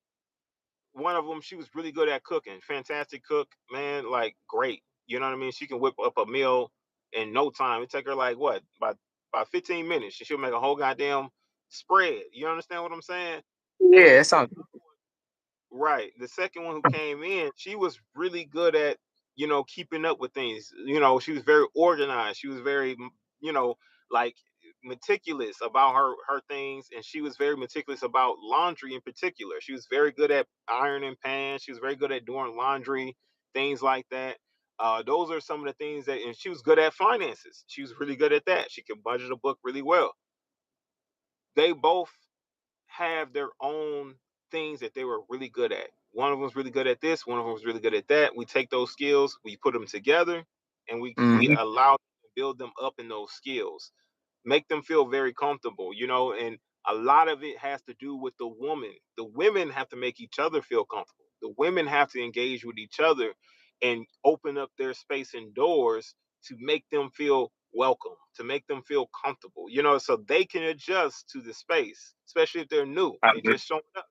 one of them, she was really good at cooking, fantastic cook, man, like great. You know what I mean? She can whip up a meal in no time. It take her like what, about 15 minutes. She'll make a whole goddamn spread. You understand what I'm saying? Yeah. That And the sounds. Right. The second one who came in, she was really good at, keeping up with things. She was very organized. She was very, you know, like meticulous about her things, and she was very meticulous about laundry in particular. She was very good at ironing pans. She was very good at doing laundry, things like that. Those are some of the things that, and she was good at finances. She was really good at that. She could budget a book really well. They both have their own things that they were really good at. One of them's really good at this, one of them's really good at that. We take those skills, we put them together, and we Hmm. allow them to build them up in those skills, make them feel very comfortable, and a lot of it has to do with the woman. The women have to make each other feel comfortable. The women have to engage with each other and open up their space and doors to make them feel welcome, to make them feel comfortable, so they can adjust to the space, especially if they're new I and they agree. just showing up.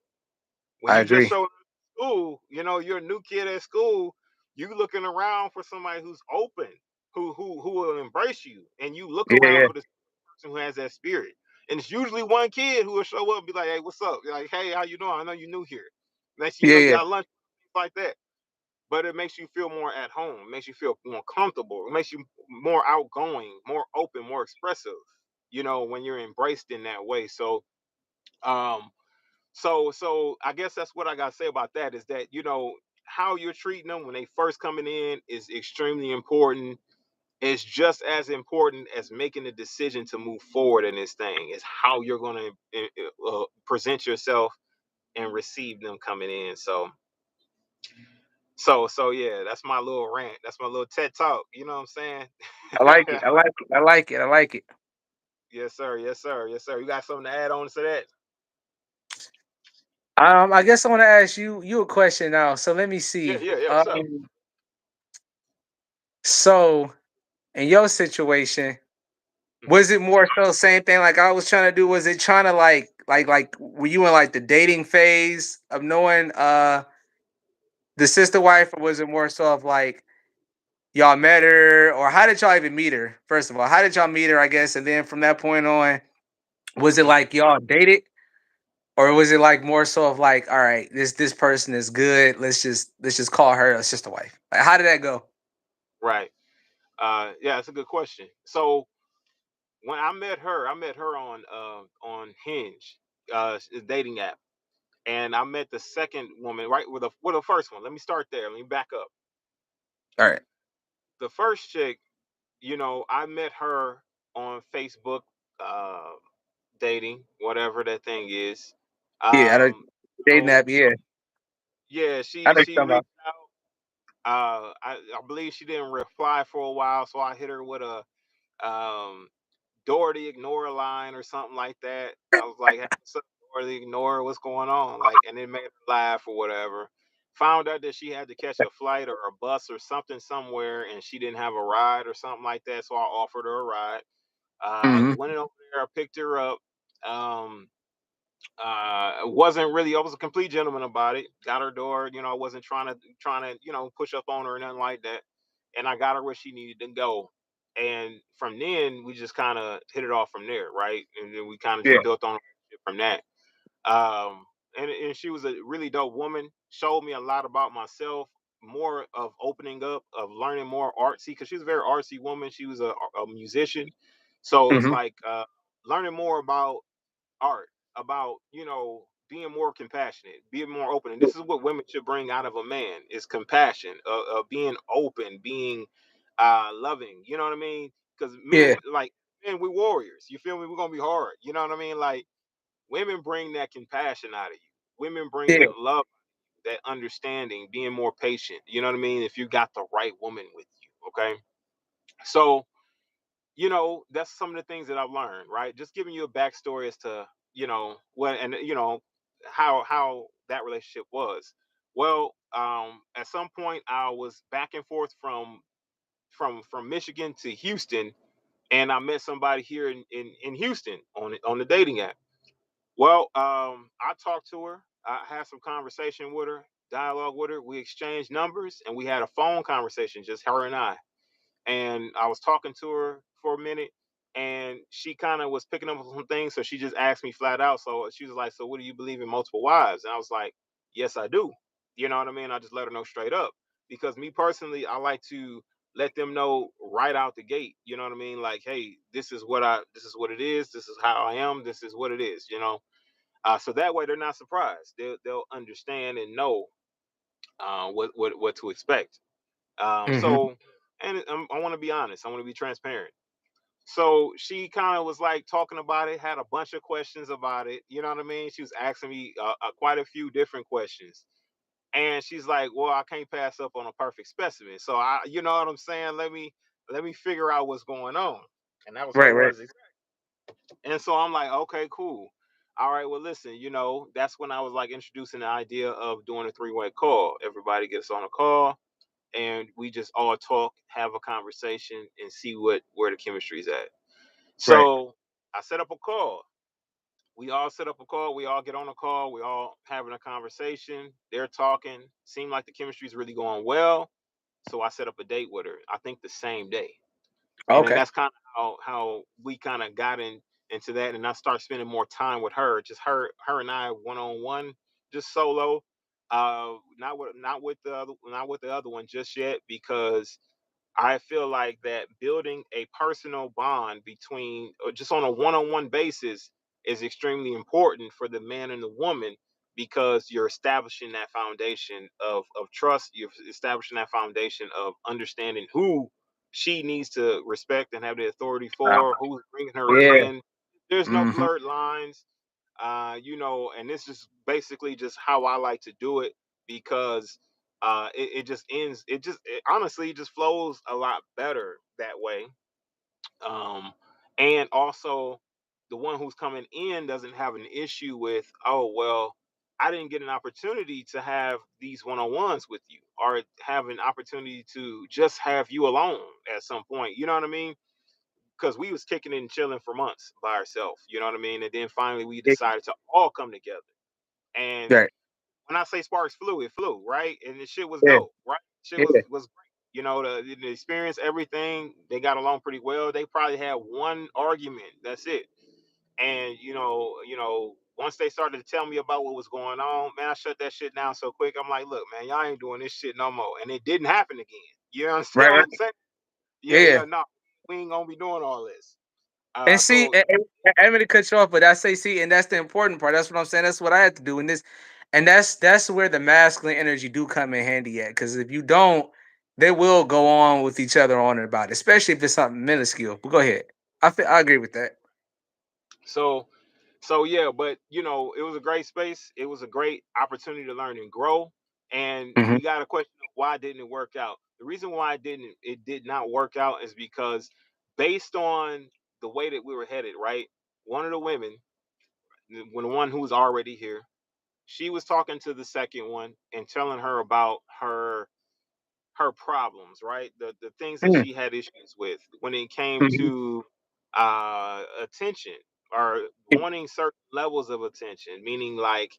When I you just agree. show up at school, you're a new kid at school, you looking around for somebody who's open, who will embrace you, and you look Yeah. around Yeah. for this person who has that spirit. And it's usually one kid who will show up and be like, "Hey, what's up?" Like, "Hey, how you doing? I know you're new here." Next, Yeah. you Yeah. got lunch, things like that. But it makes you feel more at home. It makes you feel more comfortable. It makes you more outgoing, more open, more expressive. When you're embraced in that way. Um, so I guess that's what I gotta say about that is that how you're treating them when they first coming in is extremely important. It's just as important as making the decision to move forward in this thing. Is how you're gonna present yourself and receive them coming in. So yeah, that's my little rant. That's my little TED talk. You know what I'm saying? I like it. I like it. I like it. I like it. Yes, sir. Yes, sir. Yes, sir. You got something to add on to that? I guess I want to ask you a question now. So let me Yeah, see. yeah, yeah. What's up? So in your situation, Hmm. was it more so same thing like I was trying to do? Was it trying to like were you in like the dating phase of knowing the sister wife, or was it more so of like y'all met her, or how did y'all even meet her? First of all, how did y'all meet her? I guess, and then from that point on, was it Hmm. like y'all dated? Or was it like more so of like, all right, this person is good. Let's just call her. It's just a wife. Like, how did that go? Right. Yeah, it's a good question. So when I met her on Hinge, a dating app, and I met the second woman right with the first one. Let me start there. Let me back up. All right. The first chick, I met her on Facebook, uh, dating, whatever that thing is. Yeah, I don't dating app. So Yeah, yeah, I she know what she you're talking reached about. out. I believe she didn't reply for a while, so I hit her with a um Doherty ignore line or something like that. I was like, hey, what's up, Doherty ignore? What's going on? Like, and it made her laugh or whatever. Found out that she had to catch a flight or a bus or something somewhere, and she didn't have a ride or something like that. So I offered her a ride. Mm-hmm. Went over there, I picked her up. Um, wasn't really. I was a complete gentleman about it. Got her door. I wasn't trying to push up on her or nothing like that. And I got her where she needed to go. And from then we just kind of hit it off from there, right? And then we kind of Yeah, just built on it from that. Um, and she was a really dope woman. Showed me a lot about myself. More of opening up, of learning more artsy, because she's a very artsy woman. She was a musician, so it's mm-hmm. like learning more about art, about being more compassionate, being more open. And this is what women should bring out of a man: is compassion, being open, being loving. You know what I mean? Because Yeah, men, we warriors. You feel me? We're gonna be hard. You know what I mean? Like, women bring that compassion out of you. Women bring yeah. that love, that understanding, being more patient. You know what I mean? If you got the right woman with you, okay. So that's some of the things that I've learned, right? Just giving you a backstory as to, what, and how that relationship was. Well, at some point I was back and forth from Michigan to Houston, and I met somebody here in Houston on the dating app. Well, I talked to her, I had some conversation with her, dialogue with her, we exchanged numbers, and we had a phone conversation, just her and I. And I was talking to her for a minute, and she kind of was picking up on some things, so she just asked me flat out. So she was like, "So, what do you believe in multiple wives?" And I was like, "Yes, I do." You know what I mean? I just let her know straight up, because me personally, I like to let them know right out the gate. You know what I mean? Like, hey, this is what it is. This is how I am. This is what it is. So that way they're not surprised. They'll understand and know what to expect. Mm-hmm. So, and I want to be honest. I want to be transparent. So she kind of was like talking about it, had a bunch of questions about it. You know what I mean? She was asking me quite a few different questions, and she's like, "Well, I can't pass up on a perfect specimen." So you know what I'm saying? Let me figure out what's going on. And that was her Right, right, words. And so I'm like, okay, cool. All right, well, listen, that's when I was like introducing the idea of doing a three-way call. Everybody gets on a call, and we just all talk, have a conversation, and see where the chemistry's at. right. So I set up a call. We all set up a call. We all get on a call. We all having a conversation. They're talking. Seemed like the chemistry's really going well. So I set up a date with her. I think the same day. And then Okay. that's kind of how we kind of got into that. And I start spending more time with her, just her and I one on one, just solo. Not with the other one just yet, because I feel like that building a personal bond between, or just on a one-on-one basis, is extremely important for the man and the woman, because you're establishing that foundation of trust. You're establishing that foundation of understanding who she needs to respect and have the authority Uh, for, who's bringing her yeah. in. There's no Mm-hmm. blurred lines, and this is basically just how I like to do it, because it just ends. Honestly, it just flows a lot better that way. Um, and also, the one who's coming in doesn't have an issue with, oh well, I didn't get an opportunity to have these one-on-ones with you, or have an opportunity to just have you alone at some point. You know what I mean? Because we was kicking it and chilling for months by ourselves. You know what I mean? And then finally we decided to all come together. And Right. when I say sparks flew, it flew, right? And the shit was Yeah. dope, right? Shit Yeah. was great. The experience, everything, they got along pretty well. They probably had one argument. That's it. And once they started to tell me about what was going on, man, I shut that shit down so quick. I'm like, look, man, y'all ain't doing this shit no more. And it didn't happen again. You understand Right, what right. I'm saying? Yeah, Yeah. yeah, no, we ain't gonna be doing all this. And see, So I'm going to cut you off, but I say, see, and that's the important part. That's what I'm saying. That's what I had to do in this, and that's where the masculine energy do come in handy at. Because if you don't, they will go on with each other on and about, it, especially if it's something minuscule. But go ahead. I agree with that. so so yeah, but it was a great space. It was a great opportunity to learn and grow. And Hmm. we got a question of why didn't it work out? The reason why it did not work out is because based on the way that we were headed, right? One of the women, when the one who was already here, she was talking to the second one and telling her about her problems, right? The things that she had issues with when it came Hmm. to attention or wanting certain levels of attention, meaning like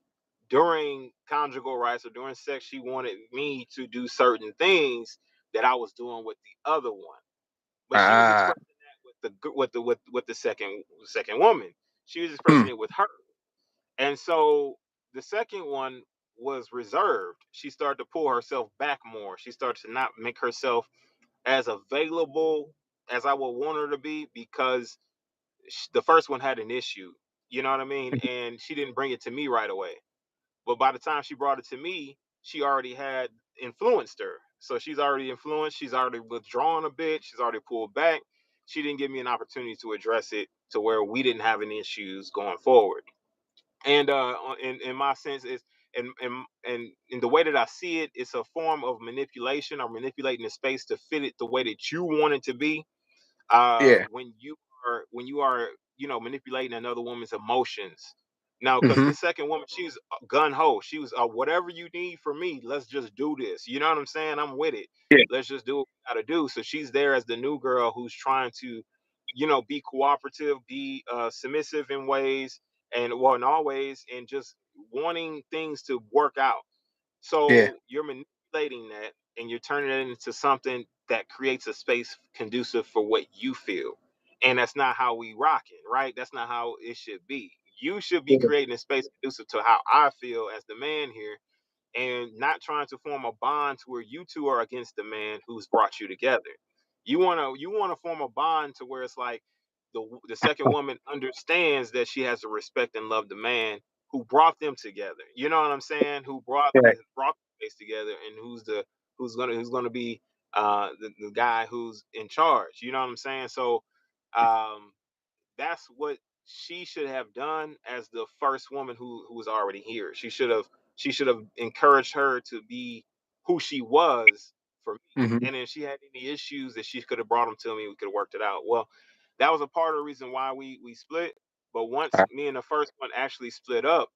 during conjugal rights or during sex, she wanted me to do certain things that I was doing with the other one. But she was Ah. expressing that with the second woman. She was Hmm. expressing it with her. And so the second one was reserved. She started to pull herself back more. She started to not make herself as available as I would want her to be because the first one had an issue. You know what I mean? And she didn't bring it to me right away. But by the time she brought it to me, she already had influenced her. So she's already influenced. She's already withdrawn a bit. She's already pulled back. She didn't give me an opportunity to address it to where we didn't have any issues going forward. And in my sense is and in the way that I see it, it's a form of manipulation or manipulating the space to fit it the way that you want it to be. Yeah. When you are manipulating another woman's emotions. Now, because Hmm. the second woman, she's gun ho. She was whatever you need from me, let's just do this. You know what I'm saying? I'm with it. Yeah. Let's just do what we gotta do. So she's there as the new girl who's trying to, be cooperative, be submissive in ways, and well, in all ways, and just wanting things to work out. Yeah. So you're manipulating that and you're turning it into something that creates a space conducive for what you feel. And that's not how we rocking, right? That's not how it should be. You should be Yeah. creating a space conducive to how I feel as the man here and not trying to form a bond to where you two are against the man who's brought you together. You wanna form a bond to where it's like the second woman understands that she has to respect and love the man who brought them together. You know what I'm saying? Who brought Right. the place together and who's gonna be the guy who's in charge. You know what I'm saying? So um that's what she should have done as the first woman who was already here. She should have encouraged her to be who she was for me. Hmm. And if she had any issues that she could have brought them to me, we could have worked it out. Well, that was a part of the reason why we split. But once me and the first one actually split up,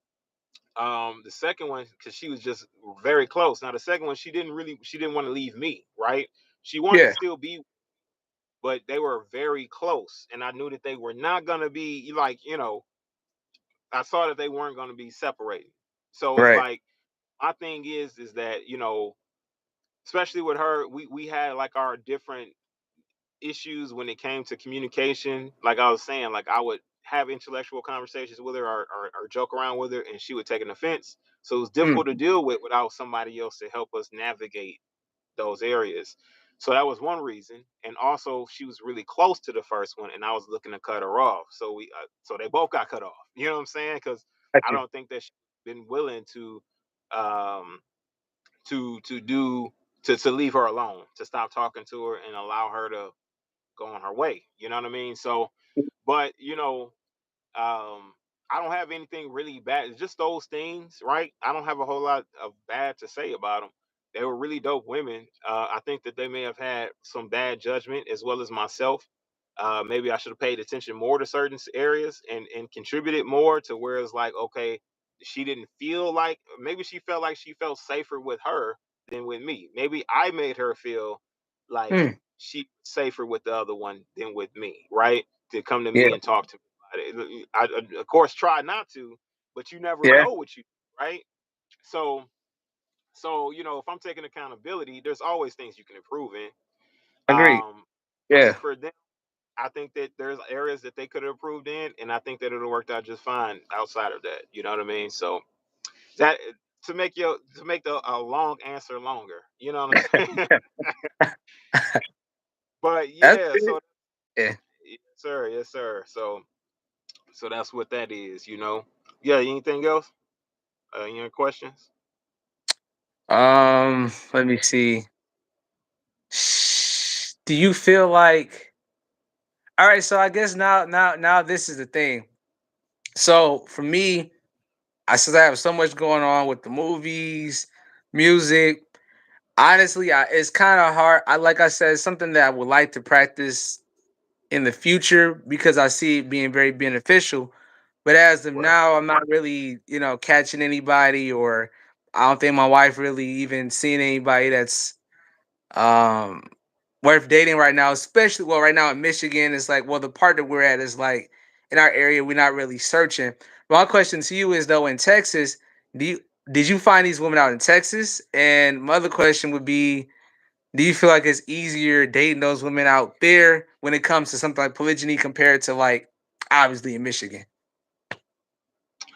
the second one, because she was just very close. Now the second one, she didn't want to leave me, right? She wanted to Yeah. still be, but they were very close, and I knew that they were not gonna be like, I saw that they weren't gonna be separated. So it's Right. like my thing is that especially with her, we had like our different issues when it came to communication. Like I was saying, like I would have intellectual conversations with her or joke around with her, and she would take an offense. So it was Mm. difficult to deal with without somebody else to help us navigate those areas. So that was one reason, and also she was really close to the first one, and I was looking to cut her off. So they both got cut off. You know what I'm saying? Because Got I you. don't think that she's been willing um, to do to leave her alone, to stop talking to her and allow her to go on her way. You know what I mean? So, but um, I don't have anything really bad. It's just those things, right? I don't have a whole lot of bad to say about them. They were really dope women. I think that they may have had some bad judgment as well as myself. Maybe I should have paid attention more to certain areas and contributed more to where it's like, okay, she didn't feel like, maybe she felt like she felt safer with her than with me. Maybe I made her feel like Mm. she safer with the other one than with me, right? To come to Yeah. me and talk to me about it. I of course try not to, but you never Yeah. know what you do, right? So if I'm taking accountability, there's always things you can improve in. Agreed. But Yeah. for them, I think that there's areas that they could have improved in, and I think that it'll worked out just fine outside of that. You know what I mean? So that to make the a long answer longer. You know what I'm saying? But That's yeah, it. so Yeah. yes, sir, yes, sir. So that's what that is. Yeah. Anything else? Any other questions? Let me see. Do you feel like all right, so I guess now this is the thing. So for me, since I have so much going on with the movies, music, honestly, it's kind of hard. Like I said, it's something that I would like to practice in the future because I see it being very beneficial. But as of Right. now, I'm not really, catching anybody, or I don't think my wife really even seeing anybody that's um worth dating right now, especially well right now in Michigan. It's like, well, the part that we're at is like in our area, we're not really searching. My question to you is though, in Texas, do you did you find these women out in Texas? And my other question would be, do you feel like it's easier dating those women out there when it comes to something like polygyny compared to like obviously in Michigan?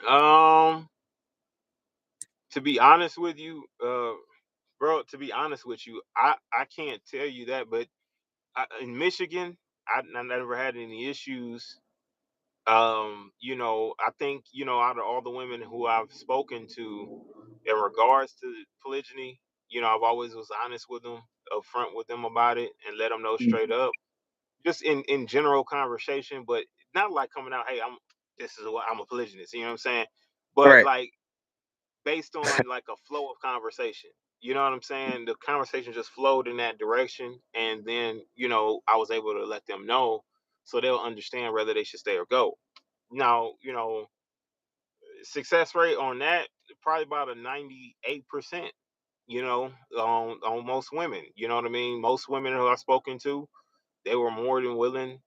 Um, to be honest with you, bro. To be honest with you, I can't tell you that, but in Michigan, I never had any issues. I think out of all the women who I've spoken to in regards to polygyny, I've always was honest with them, upfront with them about it, and let them know Mm. straight up, just in general conversation, but not like coming out, hey, this is what I'm a polygynist, you know what I'm saying? But Right. like based on like a flow of conversation. You know what I'm saying? The conversation just flowed in that direction, and then I was able to let them know, so they'll understand whether they should stay or go. Now, success rate on that probably about a 98%. On most women. You know what I mean? Most women who I've spoken to, they were more than willing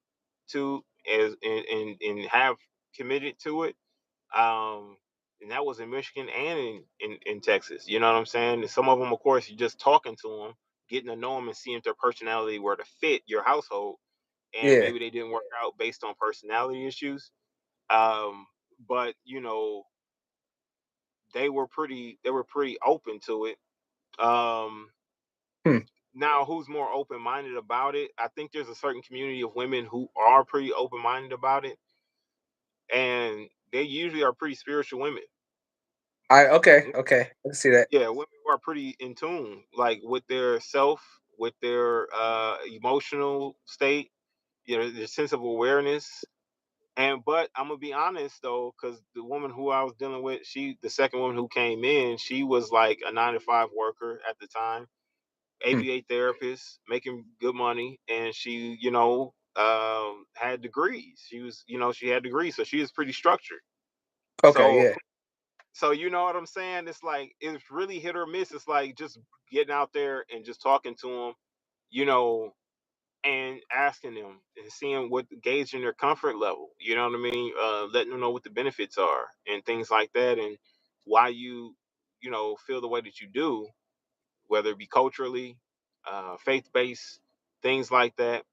to as and have committed to it. And that was in Michigan and in Texas. You know what I'm saying? And some of them, of course, you're just talking to them, getting to know them, and seeing if their personality were to fit your household. And Yeah. maybe they didn't work out based on personality issues. Um, but they were pretty open to it. Um, Hmm. Now, who's more open minded about it? I think there's a certain community of women who are pretty open minded about it, and they usually are pretty spiritual women. Okay. I can see that. Yeah, women who are pretty in tune, like with their self, with their emotional state, their sense of awareness. And but I'm gonna be honest though, because the woman who I was dealing with, the second woman who came in, she was like a 9 to 5 worker at the time, Hmm. ABA therapist, making good money, and she, had degrees. She had degrees, so she was pretty structured. Okay, So yeah. So you know what I'm saying? It's like it's really hit or miss. It's like just getting out there and just talking to them, you know, and asking them and seeing what gauging their comfort level. You know what I mean? Letting them know what the benefits are and things like that, and why you feel the way that you do, whether it be culturally, faith based, things like that,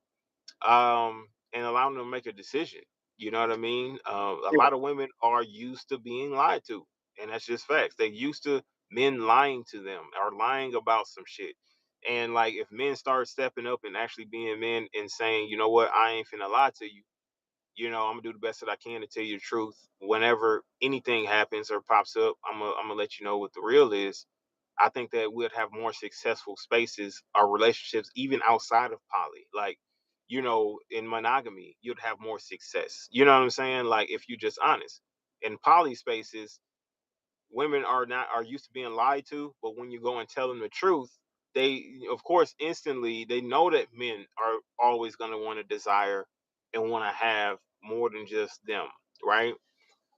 and allowing them to make a decision. You know what I mean? A Yeah. lot of women are used to being lied to, and that's just facts. They're used to men lying to them or lying about some shit. And like, if men start stepping up and actually being men and saying, you know what, I ain't finna lie to you. I'm gonna do the best that I can to tell you the truth. Whenever anything happens or pops up, I'm gonna let you know what the real is. I think that we'd have more successful spaces or relationships even outside of poly. Like, in monogamy, you'd have more success. You know what I'm saying? Like, if you're just honest. In poly spaces, women are used to being lied to, but when you go and tell them the truth, they of course instantly they know that men are always going to want to desire and want to have more than just them, right?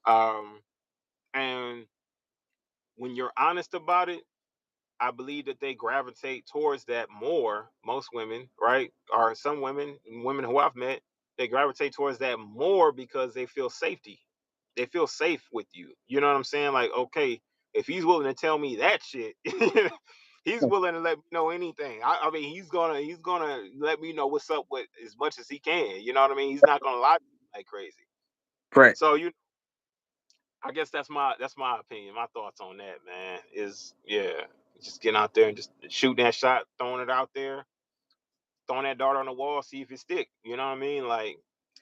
Um and when you're honest about it, I believe that they gravitate towards that more. Most women, right? Or some women who I've met, they gravitate towards that more because they feel safety. They feel safe with you. You know what I'm saying? Like, okay, if he's willing to tell me that shit, he's willing to let me know anything. I mean, he's gonna let me know what's up with as much as he can. You know what I mean? He's not gonna lie to me like crazy. Right. So I guess that's my opinion. My thoughts on that, man, is just getting out there and just shooting that shot, throwing it out there, throwing that dart on the wall, see if it stick. You know what I mean? Like,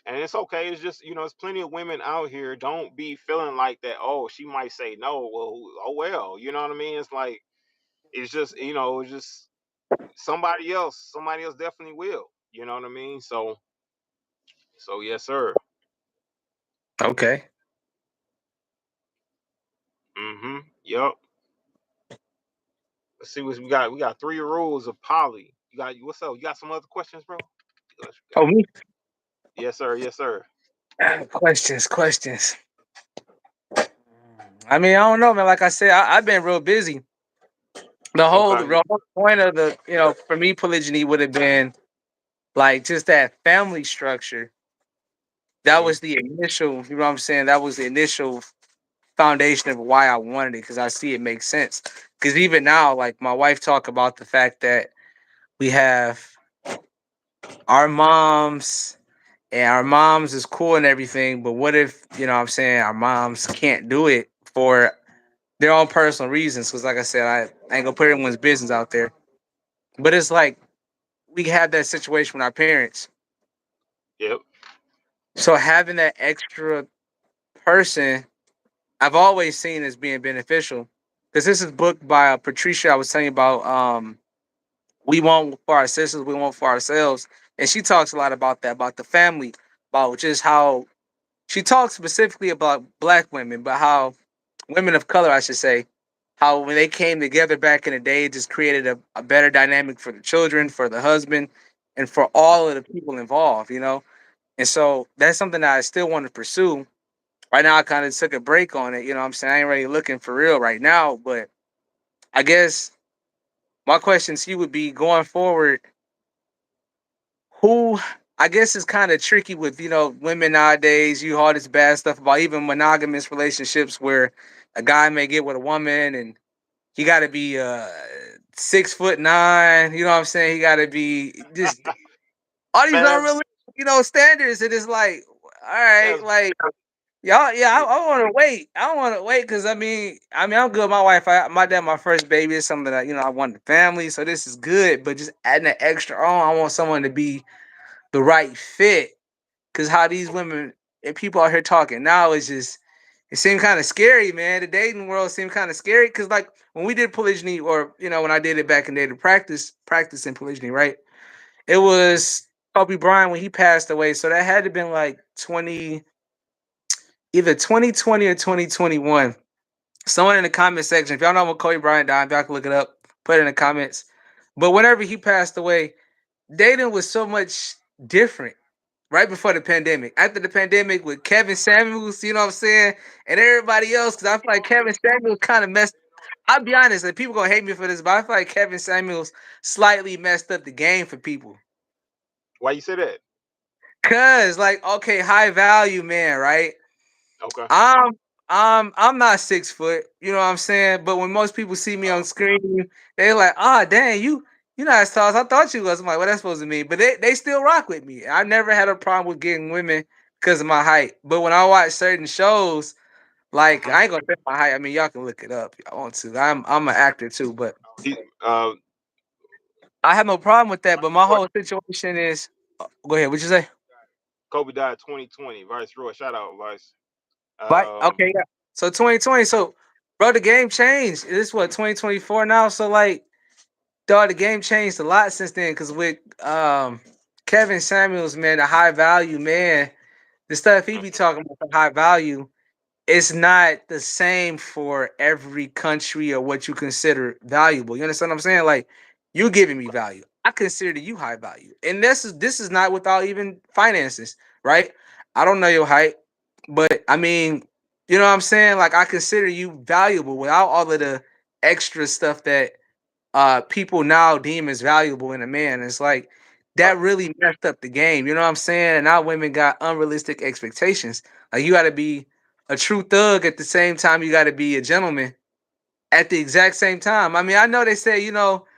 and it's okay. It's just there's plenty of women out here. Don't be feeling like that. Oh, she might say no. Well, oh well. You know what I mean? It's like it's just it's just somebody else. Somebody else definitely will. You know what I mean? So yes, sir. Okay. Yep. Let's see what we got. We got 3 rules of poly. What's up? You got some other questions, bro? Oh, me? Yes, sir. Yes, sir. Questions. I mean, I don't know, man. Like I said, I've been real busy. The Okay. whole point of for me, polygyny would have been like just that family structure. That hmm was the initial, you know what I'm saying? That was the initial foundation of why I wanted it, because I see it makes sense. Because even now, like my wife talk about the fact that we have our moms, and our moms is cool and everything, but what if, you know what I'm saying, our moms can't do it for their own personal reasons? Because like I said, I ain't gonna put everyone's business out there. But it's like we have that situation with our parents. Yep. So having that extra person, I've always seen as being beneficial. Because this is book by Patricia I was telling you about. We want for our sisters, we want for ourselves. And she talks a lot about that, about the family, about just how she talks specifically about black women, but how women of color, I should say, how when they came together back in the day, it just created a better dynamic for the children, for the husband, and for all of the people involved, you know? And so that's something that I still want to pursue. Right now, I kind of took a break on it. You know what I'm saying? I ain't really looking for real right now, but I guess my question to you would be going forward, who I guess is kind of tricky with, women nowadays. You hear all this bad stuff about even monogamous relationships where a guy may get with a woman and he got to be 6'9". You know what I'm saying? He got to be just all these Man, unrealistic, standards. And it's like, all right, that's like y'all, yeah, yeah. I want to wait. I don't want to wait because I mean, I'm good with my wife. My dad, my first baby is something that I want the family, so this is good. But just adding an extra on, I want someone to be the right fit. Because how these women and people out here talking now is just it seemed kind of scary, man. The dating world seemed kind of scary because like when we did polygyny, or when I did it back in the day to practice in polygyny, right? It was Kobe Bryant when he passed away, so that had to been like either 2020 or 2021. Someone in the comment section, if y'all know when Kobe Bryant died, y'all can look it up, put it in the comments. But whenever he passed away, dating was so much different right before the pandemic. After the pandemic with Kevin Samuels, you know what I'm saying, and everybody else, because I feel like Kevin Samuels kind of messed. I'll be honest, and people gonna hate me for this, but I feel like Kevin Samuels slightly messed up the game for people. Why you say that? Cause like, okay, high value man, right? Okay. I'm I'm not 6 foot, you know what I'm saying? But when most people see me on screen, they're like, "Ah, dang, you not as tall as I thought you was." I'm like, "What that's supposed to mean?" But they still rock with me. I never had a problem with getting women because of my height. But when I watch certain shows, like Uh-huh. I ain't gonna say my height. I mean, y'all can look it up if y'all want to. I'm an actor too, but He, uh, I have no problem with that. But my whole situation is, go ahead. What you say? Kobe died 2020. Vice Roy, shout out, Vice. But Um, okay, yeah. So 2020. So, bro, the game changed. It's what 2024 now. So like, dog, the game changed a lot since then. Cause with Kevin Samuels, man, the high value man, the stuff he be mhm, talking about, the high value, it's not the same for every country or what you consider valuable. You understand what I'm saying? Like, you giving me value. I consider you high value. And this is not without even finances, right? I don't know your height, but I mean, you know what I'm saying? Like, I consider you valuable without all of the extra stuff that people now deem as valuable in a man. It's like that right. really messed up the game. You know what I'm saying? And now women got unrealistic expectations. Like, you got to be a true thug at the same time you got to be a gentleman at the exact same time. I mean, I know they say,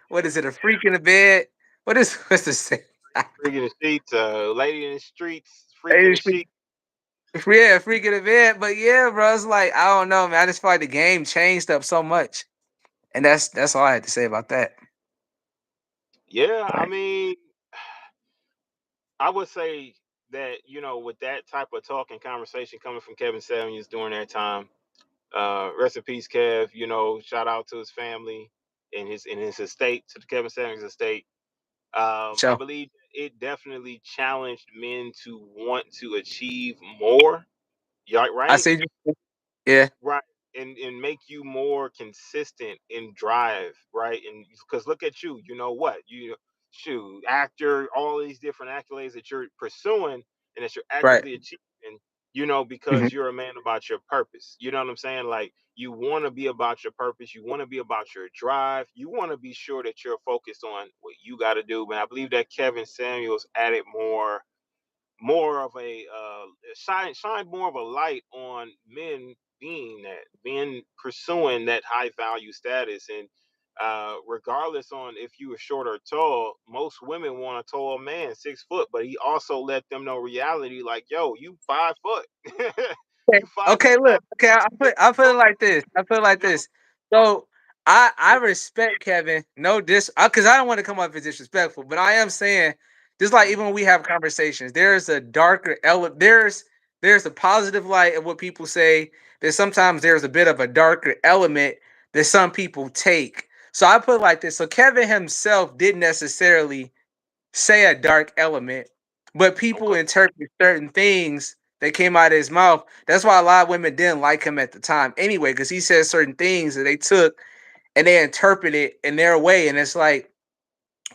what is it, a freak in the bed? What's the say? Freak in the streets, lady in the streets, freak in the sheets. Yeah, freak in the bed. But yeah, bro, it's like I don't know, man. I just feel like the game changed up so much, and that's all I had to say about that. Yeah, I mean, I would say that with that type of talk and conversation coming from Kevin Samuels during that time, rest in peace, Kev. Shout out to his family and his estate, to the Kevin Samuels estate. I So believe it definitely challenged men to want to achieve more. Yeah, I right. see. Yeah, Right. And make you more consistent in drive, right? And because look at you, what? Shoot, actor, all these different accolades that you're pursuing and that you're right. actively achieving, Mhm. because you're a man about your purpose. You know what I'm saying? Like, you want to be about your purpose, you want to be about your drive, you want to be sure that you're focused on what you got to do. But I believe that Kevin Samuels added more of a shine more of a light on men being pursuing that high value status. And regardless on if you were short or tall, most women want a tall man, 6 foot, but he also let them know reality, like, yo, you 5 foot. Okay, You 5 foot. okay, look. Okay, I feel it like this. I feel like You know, this. So I yeah. respect Kevin. No because I don't want to come off as disrespectful, but I am saying, just like even when we have conversations, there's a darker element. There's a positive light of what people say. That sometimes there's a bit of a darker element that some people take. So I put it like this. So Kevin himself didn't necessarily say a dark element, but people Okay. interpret certain things that came out of his mouth. That's why a lot of women didn't like him at the time anyway, because he said certain things that they took and they interpreted it in their way. And it's like,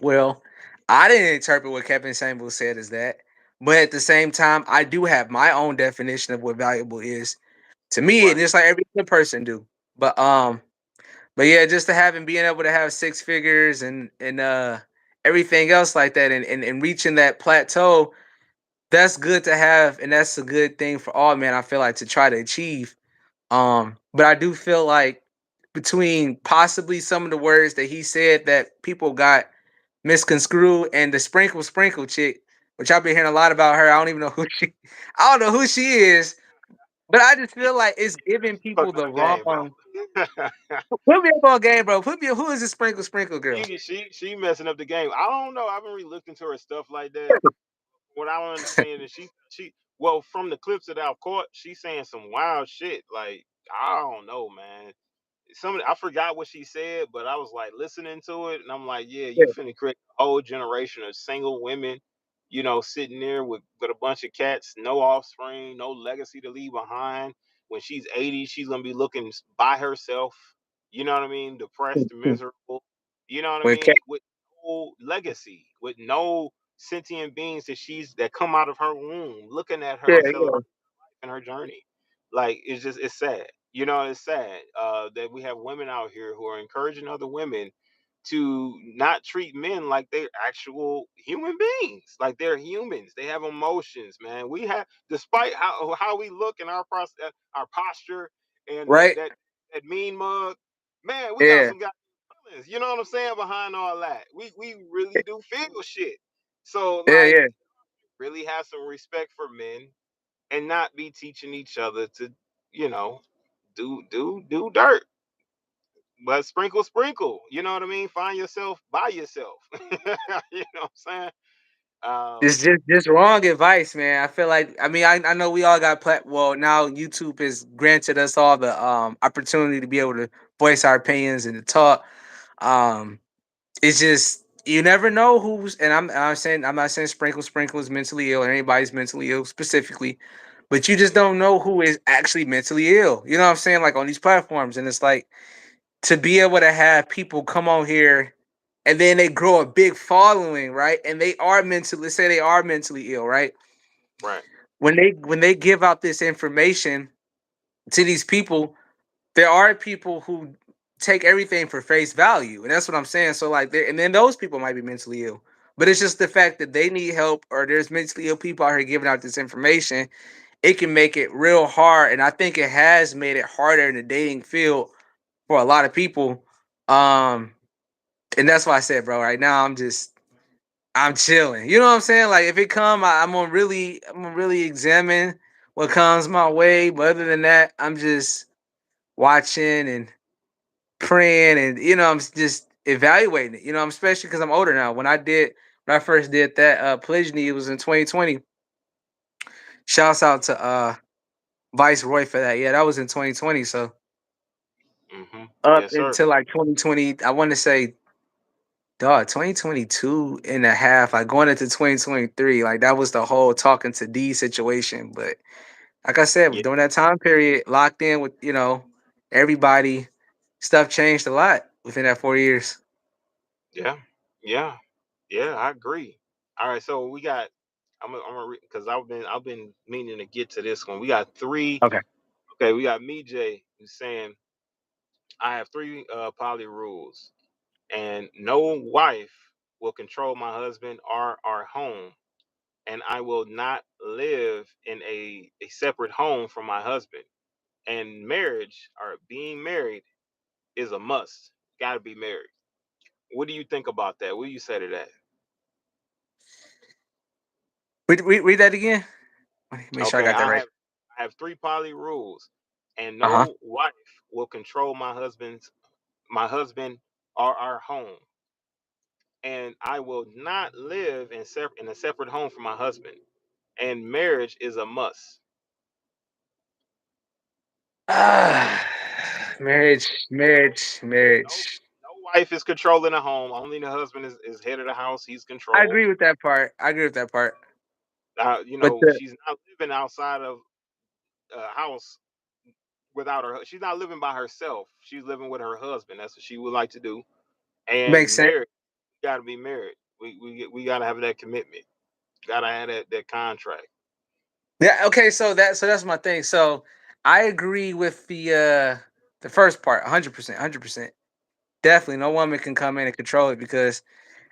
well, I didn't interpret what Kevin Samuels said as that. But at the same time, I do have my own definition of what valuable is to me, and Right. just like every other person do. But but yeah, just to having being able to have six figures and everything else like that and reaching that plateau, that's good to have, and that's a good thing for all men, I feel like, to try to achieve. But I do feel like between possibly some of the words that he said that people got misconstrued and the sprinkle chick, which I've been hearing a lot about her. I don't even know who she I don't know who she is, but I just feel like it's giving Fuck people on the the game, bro. wrong. Put me up on game, bro. Put me. Who is this sprinkle girl? She messing up the game. I don't know. I haven't really looked into her stuff like that. What I don't understand is she well, from the clips that I've caught, she's saying some wild shit. Like, I don't know, man. I forgot what she said, but I was like listening to it, and I'm like, yeah, you finna create a whole generation of single women, sitting there with a bunch of cats, no offspring, no legacy to leave behind. When she's 80, she's gonna be looking by herself. You know what I mean? Depressed, miserable. You know what I When Cat, mean? With no legacy, with no sentient beings that come out of her womb, looking at her yeah, and celebrating yeah, in her journey. Like, it's sad. It's sad that we have women out here who are encouraging other women to not treat men like they're actual human beings, like they're humans. They have emotions, man. We have, despite how we look in our posture, and that right, that that mean mug, man, we got yeah, some guys. You know what I'm saying? Behind all that, we really do feel shit. So, yeah, like, yeah. really have some respect for men and not be teaching each other to, you know, do dirt. But sprinkle. You know what I mean? Find yourself by yourself. You know what I'm saying? It's just wrong advice, man. I feel like I know we all got well now YouTube has granted us all the opportunity to be able to voice our opinions and to talk. Um it's just you never know who's and I'm not saying sprinkle is mentally ill or anybody's mentally ill specifically, but you just don't know who is actually mentally ill. You know what I'm saying? Like on these platforms. And it's like to be able to have people come on here and then they grow a big following, right? And they are mentally, let's say they are mentally ill, right? right. When they give out this information to these people, there are people who take everything for face value, and that's what I'm saying. So like, and then those people might be mentally ill, but it's just the fact that they need help, or there's mentally ill people out here giving out this information. It can make it real hard, and I think it has made it harder in the dating field for a lot of people. And that's why I said, bro, right now I'm chilling. You know what I'm saying? Like if it come, I'm gonna really examine what comes my way. But other than that, I'm just watching and praying, and I'm just evaluating it. I'm especially because I'm older now. When I first did that polygyny, it was in 2020. Shouts out to Viceroy for that. Yeah, that was in 2020. So up Yes, sir. until like 2020, I want to say, dog, 2022 and a half, like going into 2023, like that was the whole talking to D situation. But like I said, Yeah, during that time period, locked in with, everybody, stuff changed a lot within that 4 years. yeah, yeah, yeah. I agree. All right, so we got. I'm gonna because I've been meaning to get to this one. We got three. Okay. Okay, we got me Jay who's saying I have three poly rules, and no wife will control my husband or our home, and I will not live in a separate home from my husband. And marriage or being married is a must. Got to be married. What do you think about that? What do you say to that? Read that again. Make sure I Okay, got that I right. have I have three poly rules, and Uh huh. no wife will control my husband or our home, and I will not live in a separate home from my husband. And marriage is a must. Ah, marriage, marriage, No, marriage. no wife is controlling the home. Only the husband is head of the house. He's I control. agree with that part. I agree with that part. But She's not living outside of a house without her. She's not living by herself. She's living with her husband. That's what she would like to do. makes And sense. married, got to be married. We got to have that commitment. Got to have that contract. Yeah. Okay. So that's my thing. So I agree with the first part. 100%. 100%. Definitely, no woman can come in and control it because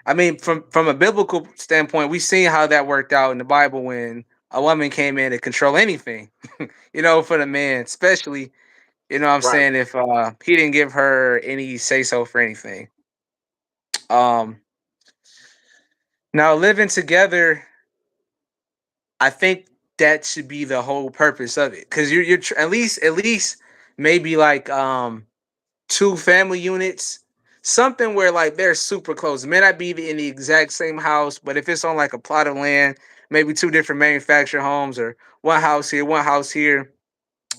I mean, from a biblical standpoint, we've seen how that worked out in the Bible when a woman came in to control anything. For the man, especially. What I'm Right. saying, if he didn't give her any say so for anything. Um, Now living together, I think that should be the whole purpose of it, because at least maybe like two family units, something where like they're super close. It may not be in the exact same house, but if it's on like a plot of land, maybe two different manufactured homes or one house here.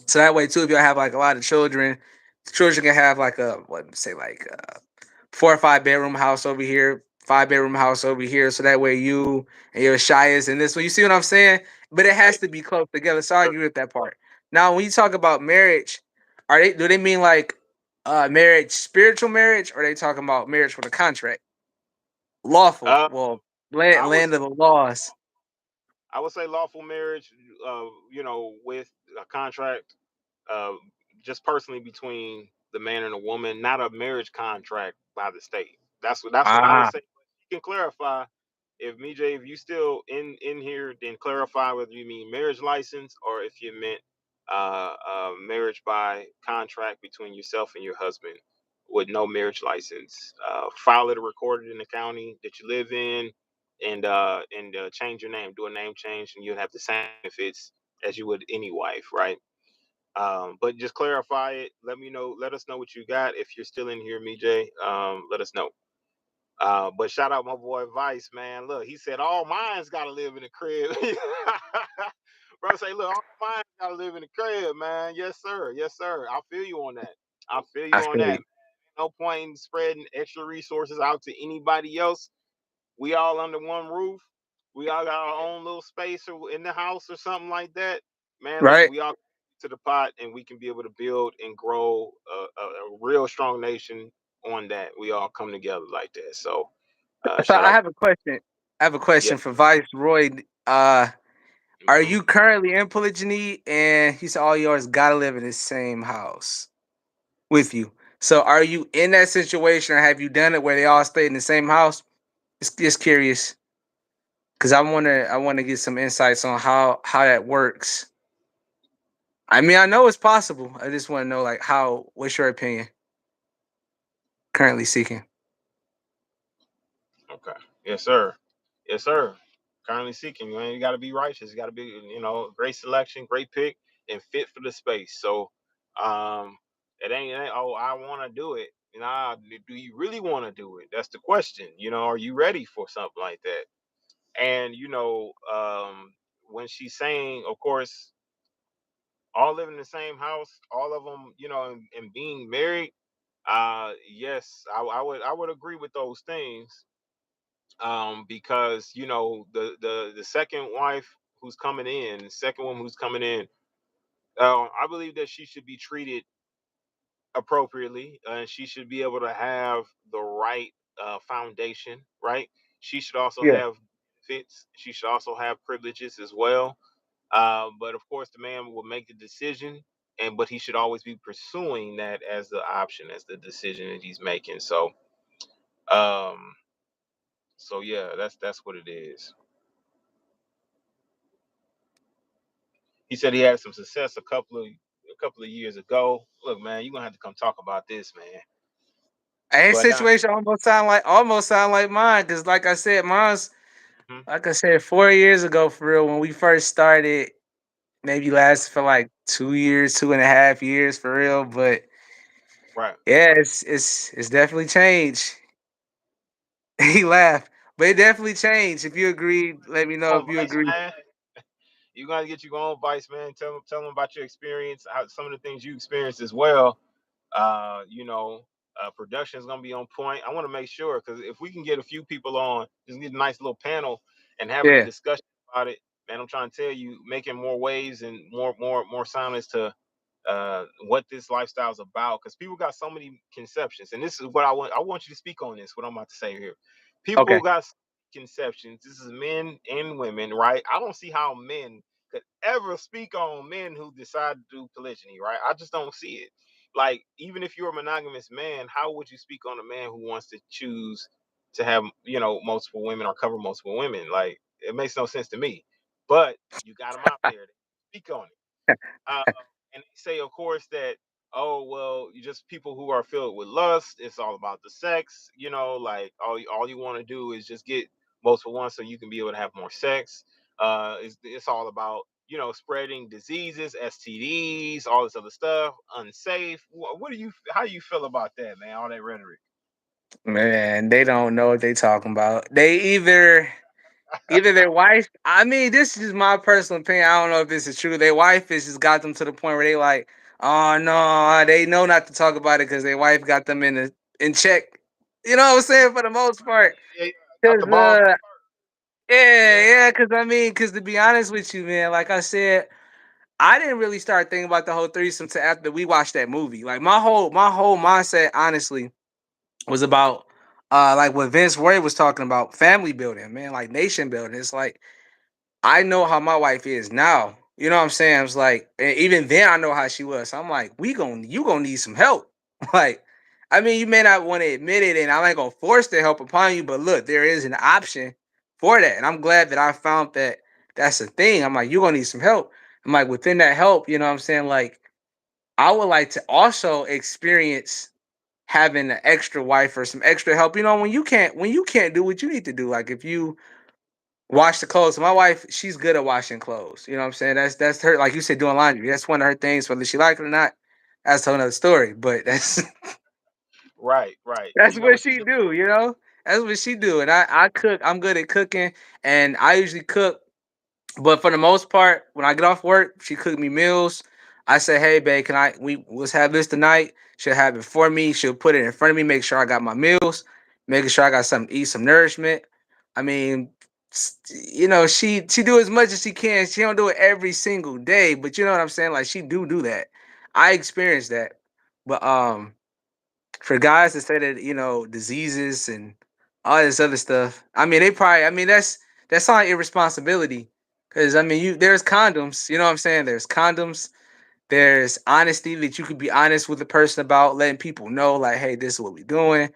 So that way too, if y'all have like a lot of children, children can have like a what say like 4 or 5 bedroom house over here, 5 bedroom house over here. So that way you and your Shias and this one. You see what I'm saying? But it has Right. to be close together. So I agree with that part. Now, when you talk about marriage, do they mean like marriage, spiritual marriage, or are they talking about marriage with a contract? Lawful. Uh, Well, I would land say of the laws. I would say lawful marriage. With a contract. Uh, just personally between the man and the woman, not a marriage contract by the state. That's what I would Ah, say. You can clarify if Jay, if you still in here, then clarify whether you mean marriage license or if you meant marriage by contract between yourself and your husband with no marriage license. File it or record it in the county that you live in, and change your name, do a name change, and you'll have the same benefits as you would any wife, right? But just clarify it. Let me know. Let us know what you got. If you're still in here, Jay, let us know. But shout out my boy Vice, man. Look, he said all mine's gotta live in the crib. Bro, say, look, all mine gotta live in the crib, man. Yes, sir. Yes, sir. I feel you on that. I feel I you on feel that. you. No point in spreading extra resources out to anybody else. We all under one roof. We all got our own little space or in the house or something like that. Man, listen, Right. we all to the pot and we can be able to build and grow a real strong nation on that. We all come together like that. So So shout I out. have a question. I have a Yeah. question for Viceroy. Are hmm you currently in polygyny? And he said all yours gotta live in the same house with you. So are you in that situation, or have you done it where they all stay in the same house? Just curious, because I wanna get some insights on how that works. I mean, I know it's possible. I just want to know like how. What's your opinion? currently seeking. Okay. Yes, sir. Yes, sir. Currently seeking, man. You got to be righteous. You got to be, great selection, great pick, and fit for the space. So, um, it ain't. Oh, I want to do it. Nah, do you really want to do it? That's the question. Are you ready for something like that? And when she's saying, of course, all living in the same house, all of them, and being married. Yes, I would agree with those things. Because the second wife who's coming in, the second woman who's coming in, I believe that she should be treated appropriately, and she should be able to have the right foundation, right? She should also Yeah. have fits. She should also have privileges as well. But of course, the man will make the decision, but he should always be pursuing that as the option, as the decision that he's making. Um, so yeah, that's what it is. He said he had some success a couple of years ago. Look, man, you're gonna have to come talk about this, man. And his But now, situation almost sound like mine, because like I said, mine's mhm, like I said 4 years ago for real when we first started. Maybe lasted for like 2 years, 2.5 years for real. But right? yeah, it's definitely changed. He laughed, but it definitely changed. If you agree, let me know Oh, if you Vice, agree. man, you gotta get your own Vice, man. Tell them about your experience, how some of the things you experienced as well. Uh, you know, Production is gonna be on point. I want to make sure because if we can get a few people on, just get a nice little panel and having a Yeah. discussion about it, man. I'm trying to tell you, making more waves and more sound as to what this lifestyle is about. Because people got so many conceptions, and this is what I want. I want you to speak on this. What I'm about to say here, people Okay. got conceptions. This is men and women, right? I don't see how men could ever speak on men who decide to do polygyny, right? I just don't see it. Like, even if you're a monogamous man, how would you speak on a man who wants to choose to have, multiple women or cover multiple women? Like, it makes no sense to me. But you got them out there. Speak on it. Uh, and they say, of course, that, oh well, you just people who are filled with lust. It's all about the sex. Like all you want to do is just get multiple ones so you can be able to have more sex. It's all about spreading diseases, STDs, all this other stuff, unsafe. What do you? How do you feel about that, man? All that rhetoric. Man, they don't know what they talking about. They either their wife. I mean, this is just my personal opinion. I don't know if this is true. Their wife has just got them to the point where they like, oh no, they know not to talk about it because their wife got them in check. You know what I'm saying? For the most part, Yeah, got because the balls. yeah, Yeah, yeah. Because I mean, because to be honest with you, man, like I said, I didn't really start thinking about the whole threesome till after we watched that movie. Like my whole mindset, honestly, was about like what Vince Roy was talking about, family building, man, like nation building. It's like I know how my wife is now. You know what I'm saying? It's like, and even then I know how she was. So I'm like, you gonna need some help. Like, I mean, you may not want to admit it, and I'm not gonna force the help upon you, but look, there is an option for that. And I'm glad that I found that that's a thing. I'm like, you're gonna need some help. I'm like, within that help, you know what I'm saying? Like, I would like to also experience having an extra wife or some extra help. You know, when you can't do what you need to do. Like if you wash the clothes. So my wife, she's good at washing clothes. You know what I'm saying? That's her, like you said, doing laundry. That's one of her things, whether she like it or not. That's another story. But that's right, right. that's She know what what she she do. do, you know? That's what she do. And I cook. I'm good at cooking. And I usually cook. But for the most part, when I get off work, she cook me meals. I say, hey babe, let's have this tonight. She'll have it for me. She'll put it in front of me, make sure I got my meals, making sure I got something to eat, some nourishment. I mean, she do as much as she can. She don't do it every single day, but you know what I'm saying? Like she do that. I experienced that. But for guys to say that, diseases and all this other stuff, I mean, that's not irresponsibility. Cause I mean, there's condoms, you know what I'm saying? There's condoms, there's honesty that you could be honest with the person about, letting people know, like, hey, this is what we're doing.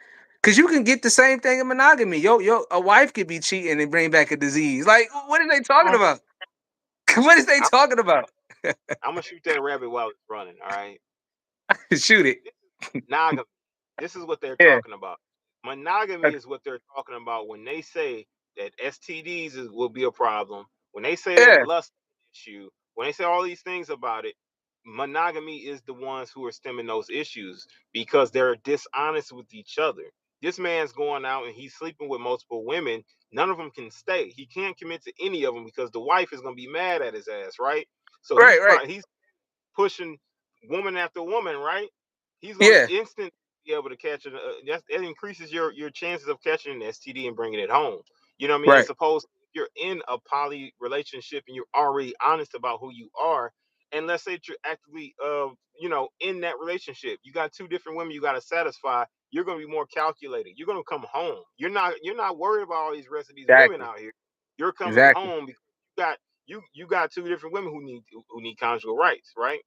Cause you can get the same thing in monogamy. A wife could be cheating and bring back a disease. Like, what are they talking Um, about? What is they I'm, talking about? I'm gonna shoot that rabbit while it's running. All right. Shoot it. This is monogamy. This is what they're Yeah. talking about. Monogamy is what they're talking about when they say that will be a problem. When they say that Yeah. lust is an issue. When they say all these things about it, monogamy is the ones who are stemming those issues because they're dishonest with each other. This man's going out and he's sleeping with multiple women. None of them can stay. He can't commit to any of them because the wife is going to be mad at his ass, right? So Right. Right. he's pushing woman after woman, right? He's going Yeah. to instantly be able to catch it. That increases your chances of catching an STD and bringing it home. You know what I mean? Right. As opposed to if you're in a poly relationship and you're already honest about who you are, and let's say that you're actively, in that relationship, you got two different women you got to satisfy. You're going to be more calculated. You're going to come home. You're not worried about all these rest of these women Exactly. out here. You're coming Exactly. home because you got two different women who need conjugal rights, right?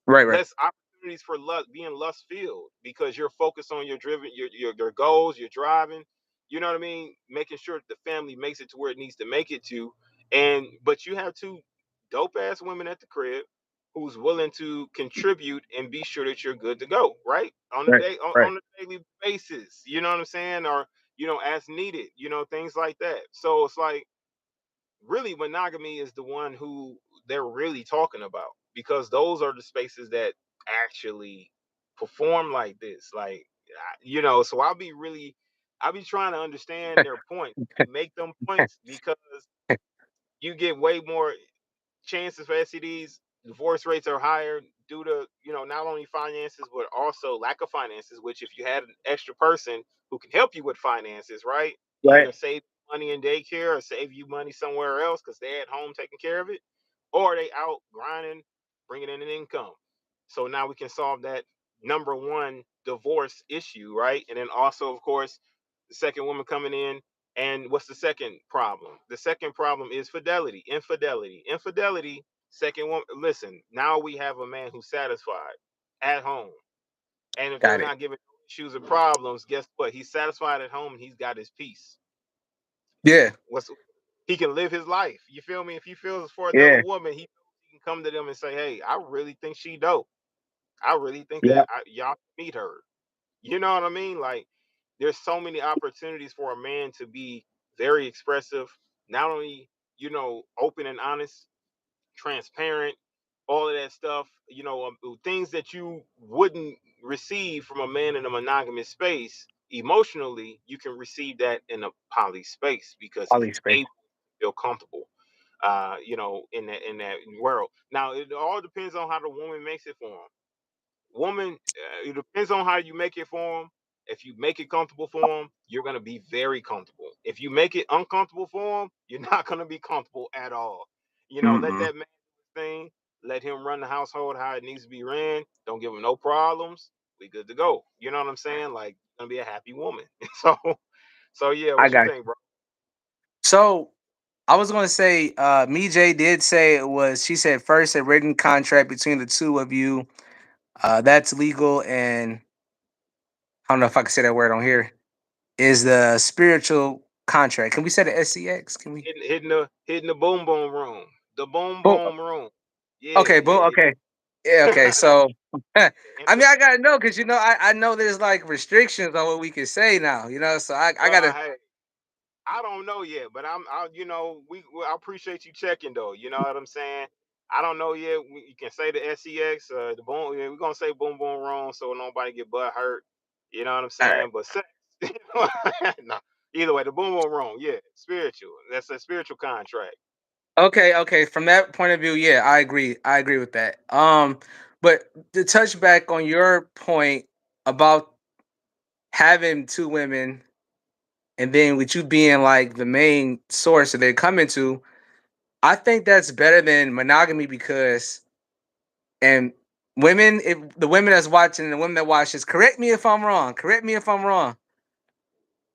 Right. Right. Less opportunities for lust being lust filled because you're focused on your goals, you're driving, you know what I mean, making sure that the family makes it to where it needs to make it to. And but you have two dope ass women at the crib who's willing to contribute and be sure that you're good to go, right? On the Right. day Right. on a daily basis, you know what I'm saying? Or, as needed, things like that. So it's like really monogamy is the one who they're really talking about because those are the spaces that actually perform like this, like, so I'll be trying to understand their points, make them points, because you get way more chances for STDs. Divorce rates are higher due to, not only finances but also lack of finances. Which, if you had an extra person who can help you with finances, right, Right. either save money in daycare or save you money somewhere else because they're at home taking care of it, or they out grinding, bringing in an income. So now we can solve that number one divorce issue, right? And then also, of course, the second woman coming in. And what's the second problem? The second problem is fidelity, infidelity, infidelity. Second one, listen, now we have a man who's satisfied at home. And if they're Got it. not giving issues or problems, guess what? He's satisfied at home and he's got his peace. Yeah. What's He can live his life. You feel me? If he feels for another Yeah. woman, he can come to them and say, "Hey, I really think she dope. I really think Yeah. that y'all meet her." You know what I mean? Like, there's so many opportunities for a man to be very expressive, not only, open and honest, transparent, all of that stuff, things that you wouldn't receive from a man in a monogamous space. Emotionally, you can receive that in a poly space because All he's these space. able to feel comfortable, in that world. Now, it all depends on how the woman makes it for him. Woman, it depends on how you make it for them. If you make it comfortable for them, you're going to be very comfortable. If you make it uncomfortable for them, you're not going to be comfortable at all. Let Mm-mm. that man do his thing. Let him run the household how it needs to be ran. Don't give him no problems. We good to go. You know what I'm saying? Like, gonna be a happy woman. So yeah, I what you got think, you. bro? So I was gonna say, Me J did say it was. She said first a written contract between the two of you. That's legal, and I don't know if I can say that word on here. Is the spiritual contract? Can we say the SCX? Can we? Hitting the boom boom room. The boom Boom. boom room. Yeah, Okay. Boom. yeah, Okay. Yeah. Okay. yeah. So, And I mean, I gotta know because I know there's like restrictions on what we can say now. So I gotta. hey, I don't know yet, but I appreciate you checking though. You know what I'm saying? I don't know yet. You can say the SEX, the boom. Yeah, we're gonna say boom boom wrong so nobody get butt hurt. You know what I'm All right. saying? But sex, no. Either way, the boom boom wrong. Yeah, spiritual. That's a spiritual contract. Okay, okay. From that point of view, yeah, I agree. I agree with that. But to touch back on your point about having two women and then with you being like the main source that they're coming to, I think that's better than monogamy because and women, if the women that's watching and the women that watch this, correct me if I'm wrong. Correct me if I'm wrong.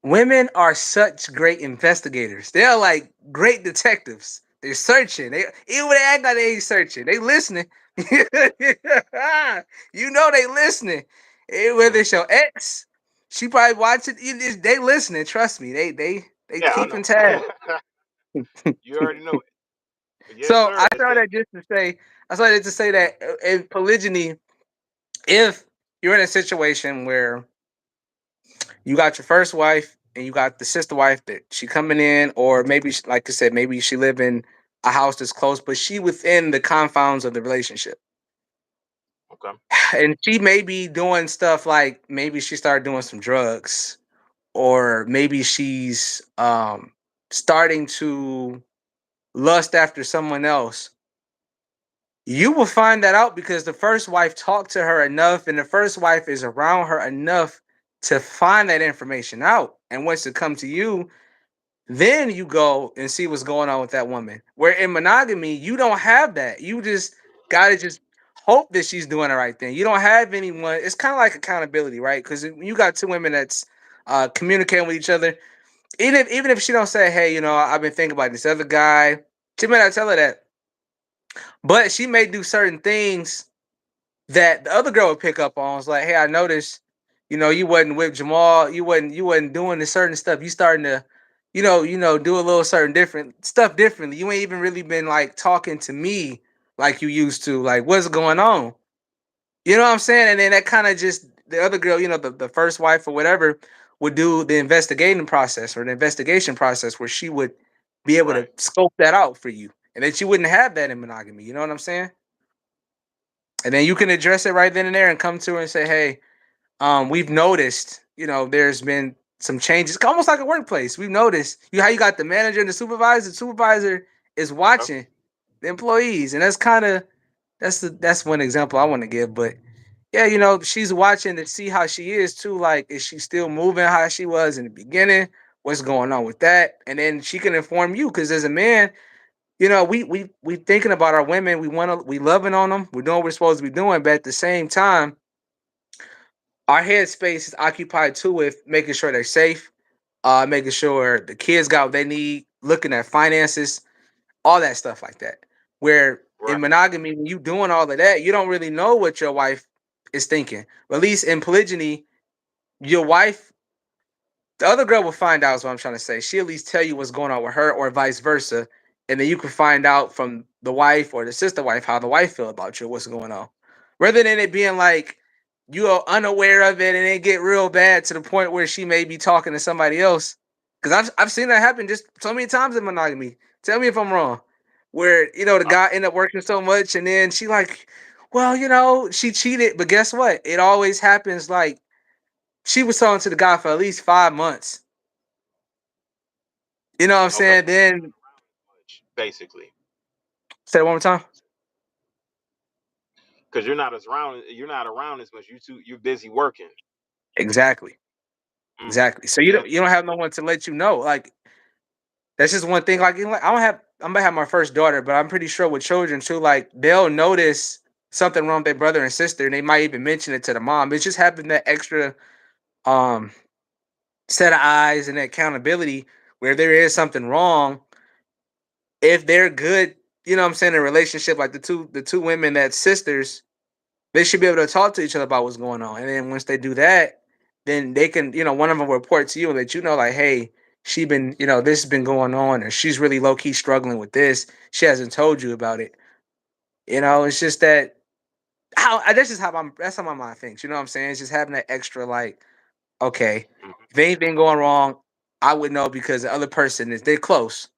Women are such great investigators. They're like great detectives. They're searching. They even when they act like they ain't searching, they listening. They listening. Whether Mm. it's your ex, she probably watching. They listening. Trust me. They Yeah, I know. keeping tabs. You already know it. But yes, So sir. I That's saw that. that just to say. I saw that to say that in polygyny, if you're in a situation where You got your first wife and you got the sister wife that she coming in, or maybe like I said, maybe she live in a house that's close, but she within the confines of the relationship. Okay. And she may be doing stuff like maybe she started doing some drugs, or maybe she's starting to lust after someone else. You will find that out because the first wife talked to her enough, and the first wife is around her enough to find that information out. And once it comes to you, then you go and see what's going on with that woman. Where in monogamy, you don't have that. You just gotta just hope that she's doing the right thing. You don't have anyone. It's kind of like accountability, right? Because you got two women that's communicating with each other. Even if she don't say, "Hey, I've been thinking about this other guy," she may not tell her that, but she may do certain things that the other girl would pick up on. It's like, "Hey, I noticed, you wasn't with Jamal. You wasn't doing this certain stuff. You starting to, do a little certain different stuff differently. You ain't even really been like talking to me like you used to. Like, what's going on? You know what I'm saying?" And then that kind of just the other girl, the first wife or whatever, would do the investigating process or the investigation process where she would be able to Right. scope that out for you. And then she wouldn't have that in monogamy. You know what I'm saying? And then you can address it right then and there and come to her and say, "Hey, we've noticed, there's been some changes, almost like a workplace. We've noticed how you got the manager and the supervisor. The supervisor is Yep. watching the employees, and that's one example I want to give. But yeah, she's watching to see how she is too. Like, is she still moving how she was in the beginning? What's going on with that? And then she can inform you because as a man, we thinking about our women. We loving on them. We're doing what we're supposed to be doing, but at the same time, our headspace is occupied too with making sure they're safe, making sure the kids got what they need, looking at finances, all that stuff like that. Where Right. in monogamy, when you doing all of that, you don't really know what your wife is thinking. But at least in polygyny, your wife, the other girl will find out is what I'm trying to say. She at least tell you what's going on with her or vice versa. And then you can find out from the wife or the sister wife how the wife feel about you, what's going on. Rather than it being like you are unaware of it and it get real bad to the point where she may be talking to somebody else. Because I've seen that happen just so many times in monogamy. Tell me if I'm wrong. Where, the Uh, guy end up working so much and then she like, well, she cheated, but guess what? It always happens like she was talking to the guy for at least 5 months. You know what I'm okay. saying? Then Basically, say it one more time. because you're not around as much. You're busy working. Exactly. Hmm. Exactly. So you Yeah. don't have no one to let you know. Like that's just one thing. Like I'm gonna have my first daughter, but I'm pretty sure with children too, like they'll notice something wrong with their brother and sister, and they might even mention it to the mom. It's just having that extra um set of eyes and accountability where there is something wrong. If they're good, what I'm saying, in a relationship like the two women that's sisters, they should be able to talk to each other about what's going on. And then once they do that, then they can, one of them will report to you and let you know, like, hey, she been, this has been going on, or she's really low key struggling with this. She hasn't told you about it. It's just that that's just how that's how my mind thinks. You know what I'm saying? It's just having that extra, like, okay, Hmm. if anything going wrong, I would know because the other person is they're close.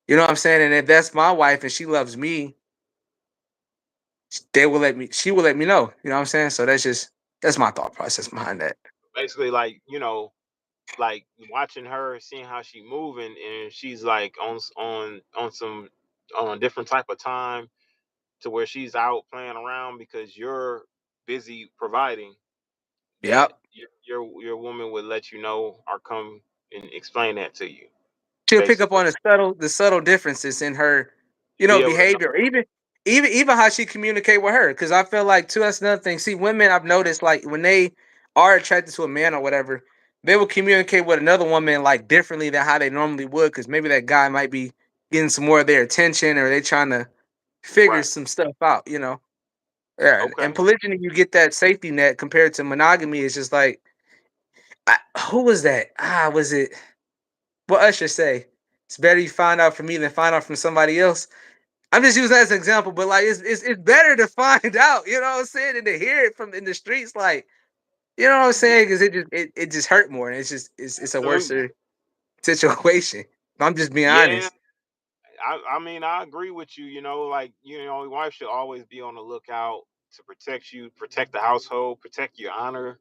You know what I'm saying? And if that's my wife and she loves me, she will let me know. You know what I'm saying? So that's my thought process behind that. Basically, like like watching her, seeing how she moving, and she's like on some on a different type of time to where she's out playing around because you're busy providing. That Yep. your woman would let you know or come and explain that to you, She'll pick up basically. on the subtle differences in her, Be able to know. behavior, even how she communicate with her. Because I feel like too, that's another thing. See, women I've noticed like when they are attracted to a man or whatever, they will communicate with another woman like differently than how they normally would. Because maybe that guy might be getting some more of their attention, or they trying to figure Right. some stuff out. Yeah. And Okay. polygyny, you get that safety net compared to monogamy. It's just like, who was that? Was it? What Usher say? It's better you find out from me than find out from somebody else. I'm just using that as an example, but like it's better to find out, you know what I'm saying, than to hear it from in the streets. Like, You know what I'm Yeah, saying? Because it just hurt more, and it's a worse absolutely. situation. I'm just being Yeah, honest. I mean, I agree with you. Like, your wife should always be on the lookout to protect you, protect the household, protect your honor,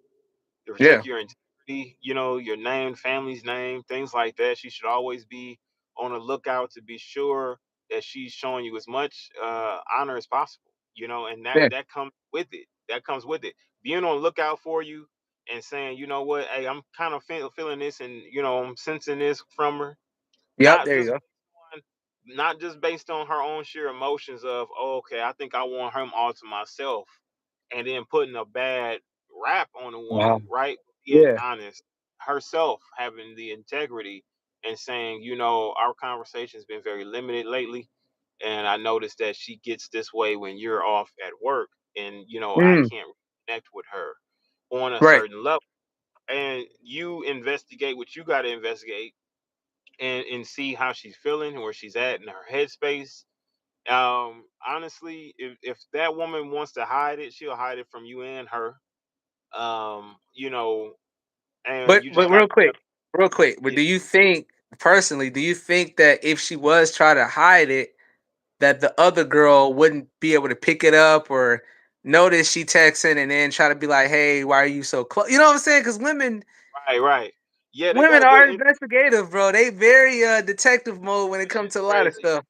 to Yeah, protect your integrity, your name, family's name, things like that. She should always be on the lookout to be sure that she's showing you as much honor as possible. And that yeah, that comes with it. That comes with it. Being on the lookout for you and saying, you know what, hey, I'm kind of feeling this, and I'm sensing this from her, yep. not There you just go. on not just based on her own sheer emotions of, oh, okay, I think I want him all to myself, and then putting a bad rap on a Wow. woman, right? Being Yeah. honest, herself having the integrity and saying, our conversation's been very limited lately, and I noticed that she gets this way when you're off at work, and I Mm, can't connect with her on a right. certain level. And you investigate what you got to investigate, and see how she's feeling, where she's at in her headspace. Honestly, if that woman wants to hide it, she'll hide it from you and her. You know, and But you just but got real quick. But yeah, do you think personally? Do you think that if she was trying to hide it, that the other girl wouldn't be able to pick it up or notice she texting and then try to be like, "Hey, why are you so close?" You know what I'm saying? Because right, right. Yeah, they women got are good. investigative, bro. They very detective mode when it comes It's to a lot of crazy. stuff.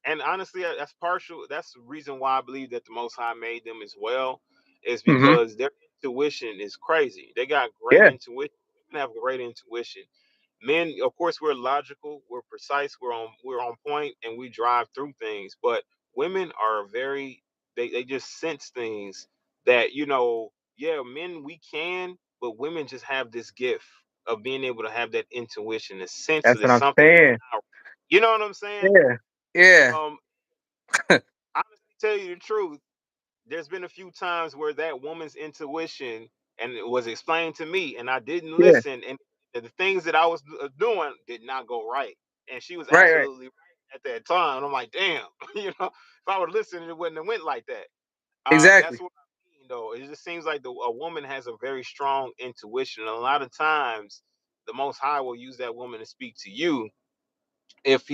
And honestly, that's partial. That's the reason why I believe that the Most High made them as well, is Hmm. because their intuition is crazy. They got great Yeah, intuition. Women have great intuition. Men, of course, we're logical, we're precise, we're on point, and we drive through things. But women are very, they just sense things that, yeah, men we can, but women just have this gift of being able to have that intuition, a sense that that's what there's I'm something. saying. You know what I'm saying? Yeah, yeah, Um, honestly, tell you the truth, there's been a few times where that woman's intuition and it was explained to me, and I didn't yeah. listen, and the things that I was doing did not go right, and she was Right, right. absolutely right at that time. And I'm like, damn, if I would listen, it wouldn't have went like that. That's Exactly. what I mean, though. It just seems like a woman has a very strong intuition, and a lot of times the Most High will use that woman to speak to you. If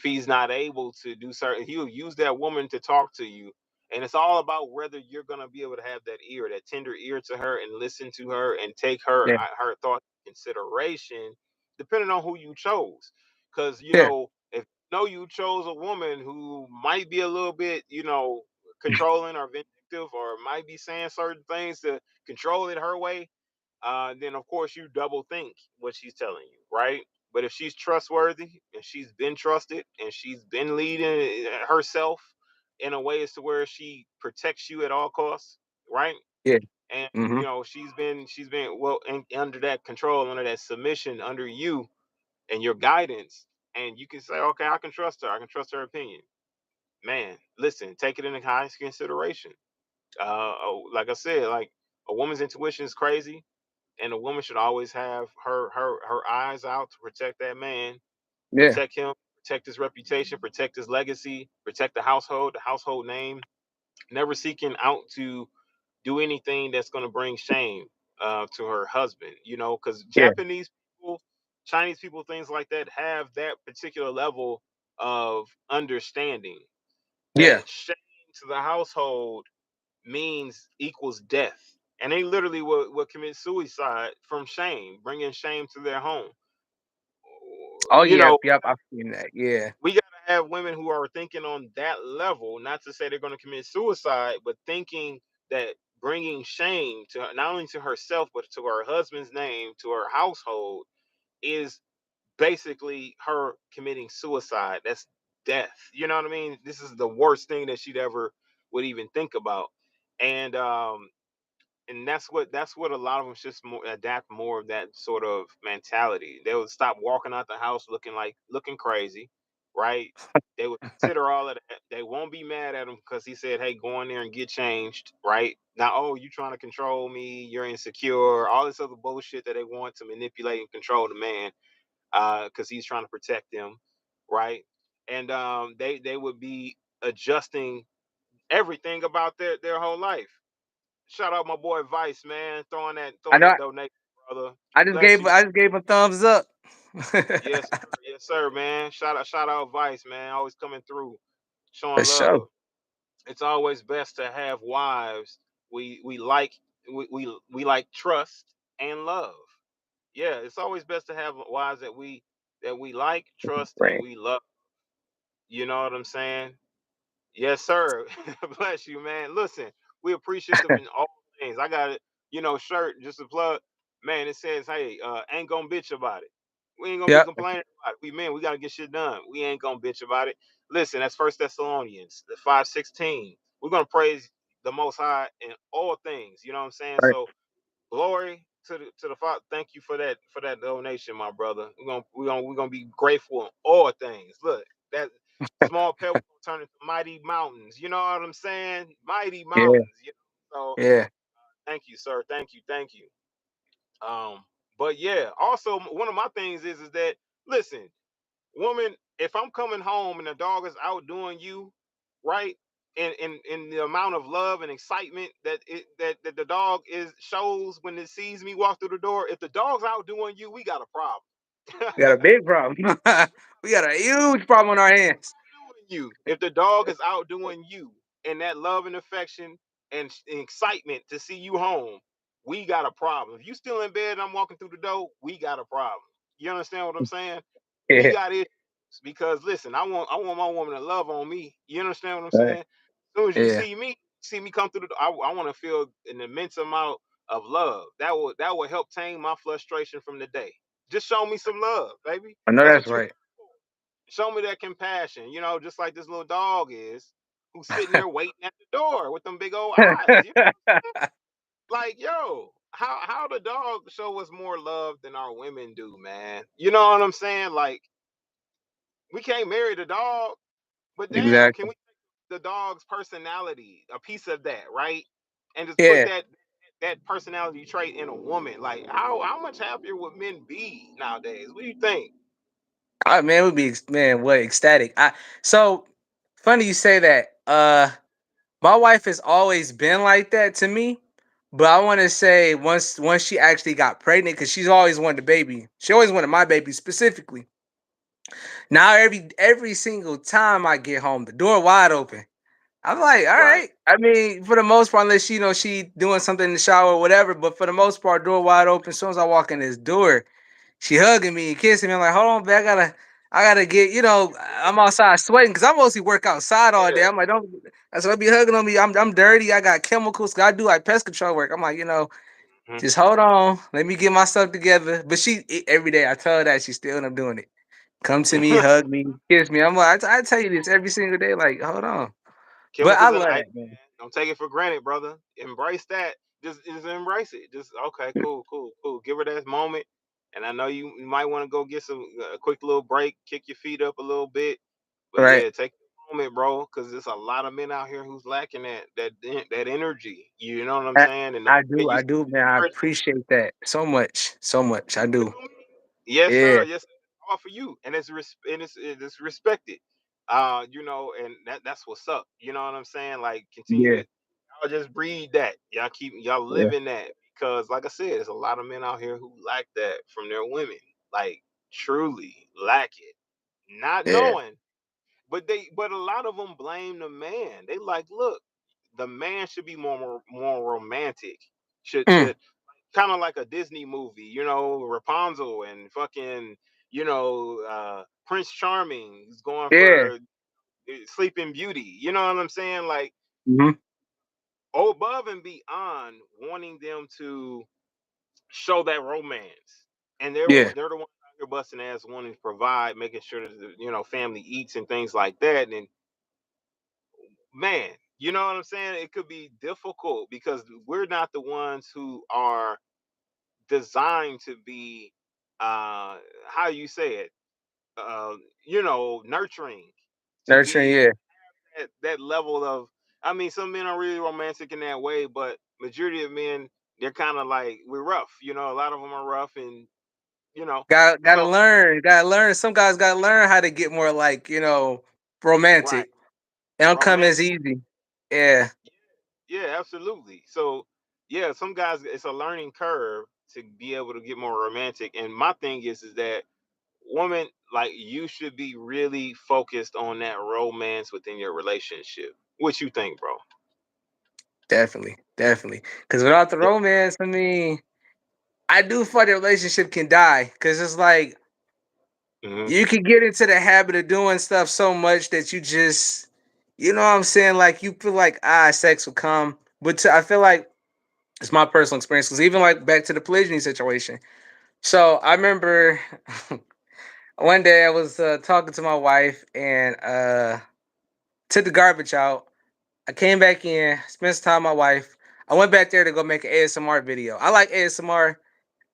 he's not able to do certain, he'll use that woman to talk to you. And it's all about whether you're going to be able to have that ear, that tender ear to her, and listen to her and take Yeah, her thoughts into consideration, depending on who you chose. Because yeah, if you chose a woman who might be a little bit, controlling or vindictive, or might be saying certain things to control it her way, then of course you double think what she's telling you, right? But if she's trustworthy and she's been trusted and she's been leading herself in a way as to where she protects you at all costs, right? yeah. And Hmm. she's been well under that control, under that submission, under you and your guidance, and you can say, okay, I can trust her. I can trust her opinion. Man, listen, take it into highest consideration. Like I said, like a woman's intuition is crazy, and a woman should always have her eyes out to protect that man, Yeah, protect him, protect his reputation, protect his legacy, protect the household name, never seeking out to do anything that's going to bring shame to her husband. Because yeah, Japanese people, Chinese people, things like that have that particular level of understanding yeah, that shame to the household means equals death. And they literally will commit suicide from shame, bringing shame to their home. oh You yeah, know, yep. I've seen that. Yeah, we got to have women who are thinking on that level, not to say they're going to commit suicide, but thinking that bringing shame to not only to herself, but to her husband's name, to her household, is basically her committing suicide. That's death. You know what I mean? This is the worst thing that she'd ever would even think about. And that's what a lot of them just adapt more of that sort of mentality. They would stop walking out the house looking crazy, right? They would consider all of that. They won't be mad at him because he said, "Hey, go in there and get changed." Right now, oh, you trying to control me? You're insecure. All this other bullshit that they want to manipulate and control the man, because he's trying to protect them, right? And they would be adjusting everything about their whole life. Shout out my boy Vice, man, I throwing know. that donation, brother. I just Bless gave you. I just gave a thumbs up. Yes, sir, man. Shout out Vice, man. Always coming through, For showing sure. love. It's always best to have wives we like we like trust and love. Yeah, it's always best to have wives that we like, trust, and Right. we love. You know what I'm saying? Yes, sir. Bless you, man. Listen, we appreciative in all things. I got it, shirt just to plug. Man, it says, "Hey, ain't gonna bitch about it. We ain't gonna be Yep. complaining about it. We gotta get shit done. We ain't gonna bitch about it." Listen, that's First Thessalonians, the 5:16. We're gonna praise the Most High in all things. You know what I'm saying? Right. So glory to the Father. Thank you for that donation, my brother. We're gonna be grateful in all things. Look, that small pebble turn into mighty mountains. You know what I'm saying? Mighty Yeah. mountains. So Yeah. thank you, sir. Thank you. Um, but yeah, also one of my things is that listen, woman, if I'm coming home and the dog is outdoing you, right? In the amount of love and excitement that the dog is shows when it sees me walk through the door, if the dog's outdoing you, we got a problem. We got a big problem. We got a huge problem on our hands. Outdoing you. If the dog is outdoing you and that love and affection and excitement to see you home, we got a problem. If you still in bed and I'm walking through the door, we got a problem. You understand what I'm saying? We Yeah. got issues because listen, I want my woman to love on me. You understand what I'm Right. saying? As soon as you Yeah. see me come through the door, I want to feel an immense amount of love. That will help tame my frustration from the day. Just show me some love, baby. I know That's that's what you right. show me that compassion, just like this little dog is, who's sitting there waiting at the door with them big old eyes. Like, yo, how the dog show us more love than our women do, man? You know what I'm saying? Like, we can't marry the dog, but damn, can Exactly. we take the dog's personality, a piece of that, right? And just put Yeah. that personality trait in a woman. Like, how much happier would men be nowadays? What do you think? Man, would be man, what ecstatic. So funny you say that. My wife has always been like that to me, but I want to say once she actually got pregnant, because she's always wanted a baby. She always wanted my baby specifically. Now every single time I get home, the door wide open. I'm like, all Right. right. I mean, for the most part, unless she doing something in the shower or whatever, but for the most part, door wide open. As soon as I walk in this door, she hugging me and kissing me. I'm like, hold on, babe, I gotta get, I'm outside sweating because I mostly work outside all day. Yeah. I'm like, don't, that's what be hugging on me. I'm dirty. I got chemicals. 'Cause I do like pest control work. I'm like, Mhm. just hold on. Let me get my stuff together. But every day I tell her that she still end up doing it. Come to me, hug me, kiss me. I'm like, I tell you this every single day. Like, hold on. But I Chemicals and love ice, that, man. man. Don't take it for granted, brother. Embrace that. Just embrace it. Just okay, cool. Give her that moment. And I know you might want to go get a quick little break, kick your feet up a little bit. But Right. yeah, take a moment, bro, because there's a lot of men out here who's lacking that energy. You know what I'm I, saying? And the I fact that do. you I do, man. I appreciate that so much. So much. I do. yes, Yeah. sir. Yes, sir. All for you, and it's respected. And that's what's up. You know what I'm saying? Like, continue to Yeah. y'all just breed that. Y'all Yeah. living that because, like I said, there's a lot of men out here who lack that from their women. Like, truly lack it, not Yeah. knowing. But a lot of them blame the man. They like, look, the man should be more romantic. Mm, Should kind of like a Disney movie, Rapunzel and fucking, Prince Charming is going yeah. for Sleeping Beauty. You know what I'm saying? Like, Hmm. above and beyond wanting them to show that romance, and Yeah. they're the ones out here busting ass wanting to provide, making sure that the family eats and things like that. And man, you know what I'm saying? It could be difficult because we're not the ones who are designed to be how you say it, nurturing, to Nurturing. be Yeah. at that level of, I mean, some men are really romantic in that way, but majority of men, they're kind of like, we're rough, a lot of them are rough. And Gotta so learn. Gotta learn. Some guys gotta learn how to get more like right, romantic. It don't come as romantic. easy. Yeah. Yeah, absolutely. So yeah, some guys, it's a learning curve to be able to get more romantic. And my thing is that woman, like, you should be really focused on that romance within your relationship. What you think, bro? Definitely, definitely. Because without the Yeah. romance, I mean, I do feel the relationship can die. Because it's like Hmm. you can get into the habit of doing stuff so much that you just, you know what I'm saying? Like you feel like sex will come, but I feel like it's my personal experience. Because even like back to the polygyny situation. So I remember one day I was talking to my wife and took the garbage out. I came back in, spent some time with my wife. I went back there to go make an ASMR video. I like ASMR.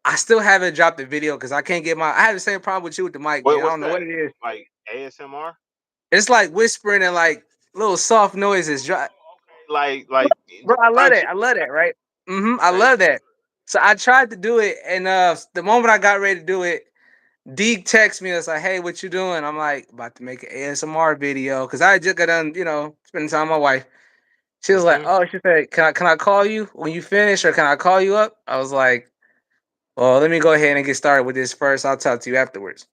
I still haven't dropped the video because I can't get my. I have the same problem with you with the mic, man. I What's don't know that? what it is. Like ASMR? It's like whispering and like little soft noises. Like Bro, I love crunchy. that. I love that. Right? I Okay. love that. So I tried to do it, and the moment I got ready to do it, Deke texts me. It's like, "Hey, what you doing?" I'm like, "About to make an ASMR video," because I just got done, spending time with my wife. She was like, Hmm. "Oh," she said, "Can I call you when you finish, or can I call you up?" I was like, "Well, let me go ahead and get started with this first. I'll talk to you afterwards."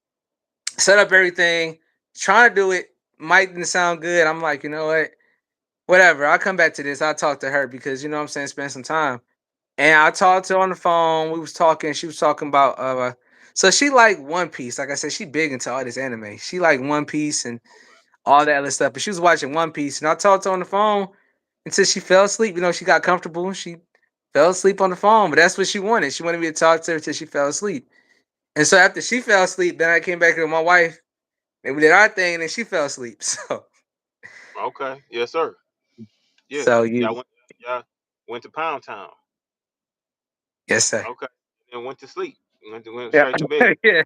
Set up everything, trying to do it. Mic didn't sound good. I'm like, you know what? Whatever. I'll come back to this. I'll talk to her because you know what I'm saying, spend some time. And I talked to her on the phone. We was talking. She was talking about so she like One Piece. Like I said, she big into all this anime. She like One Piece and all that other stuff. But she was watching One Piece, and I talked to her on the phone until she fell asleep. She got comfortable. She fell asleep on the phone, but that's what she wanted. She wanted me to talk to her until she fell asleep. And so after she fell asleep, then I came back here with my wife and we did our thing, and then she fell asleep. Okay. Yes, sir. Yeah. So Y'all you, went. Yeah. Went to Pound Town. yes, sir. Okay. And went to sleep. Went Yeah, straight to bed. yeah,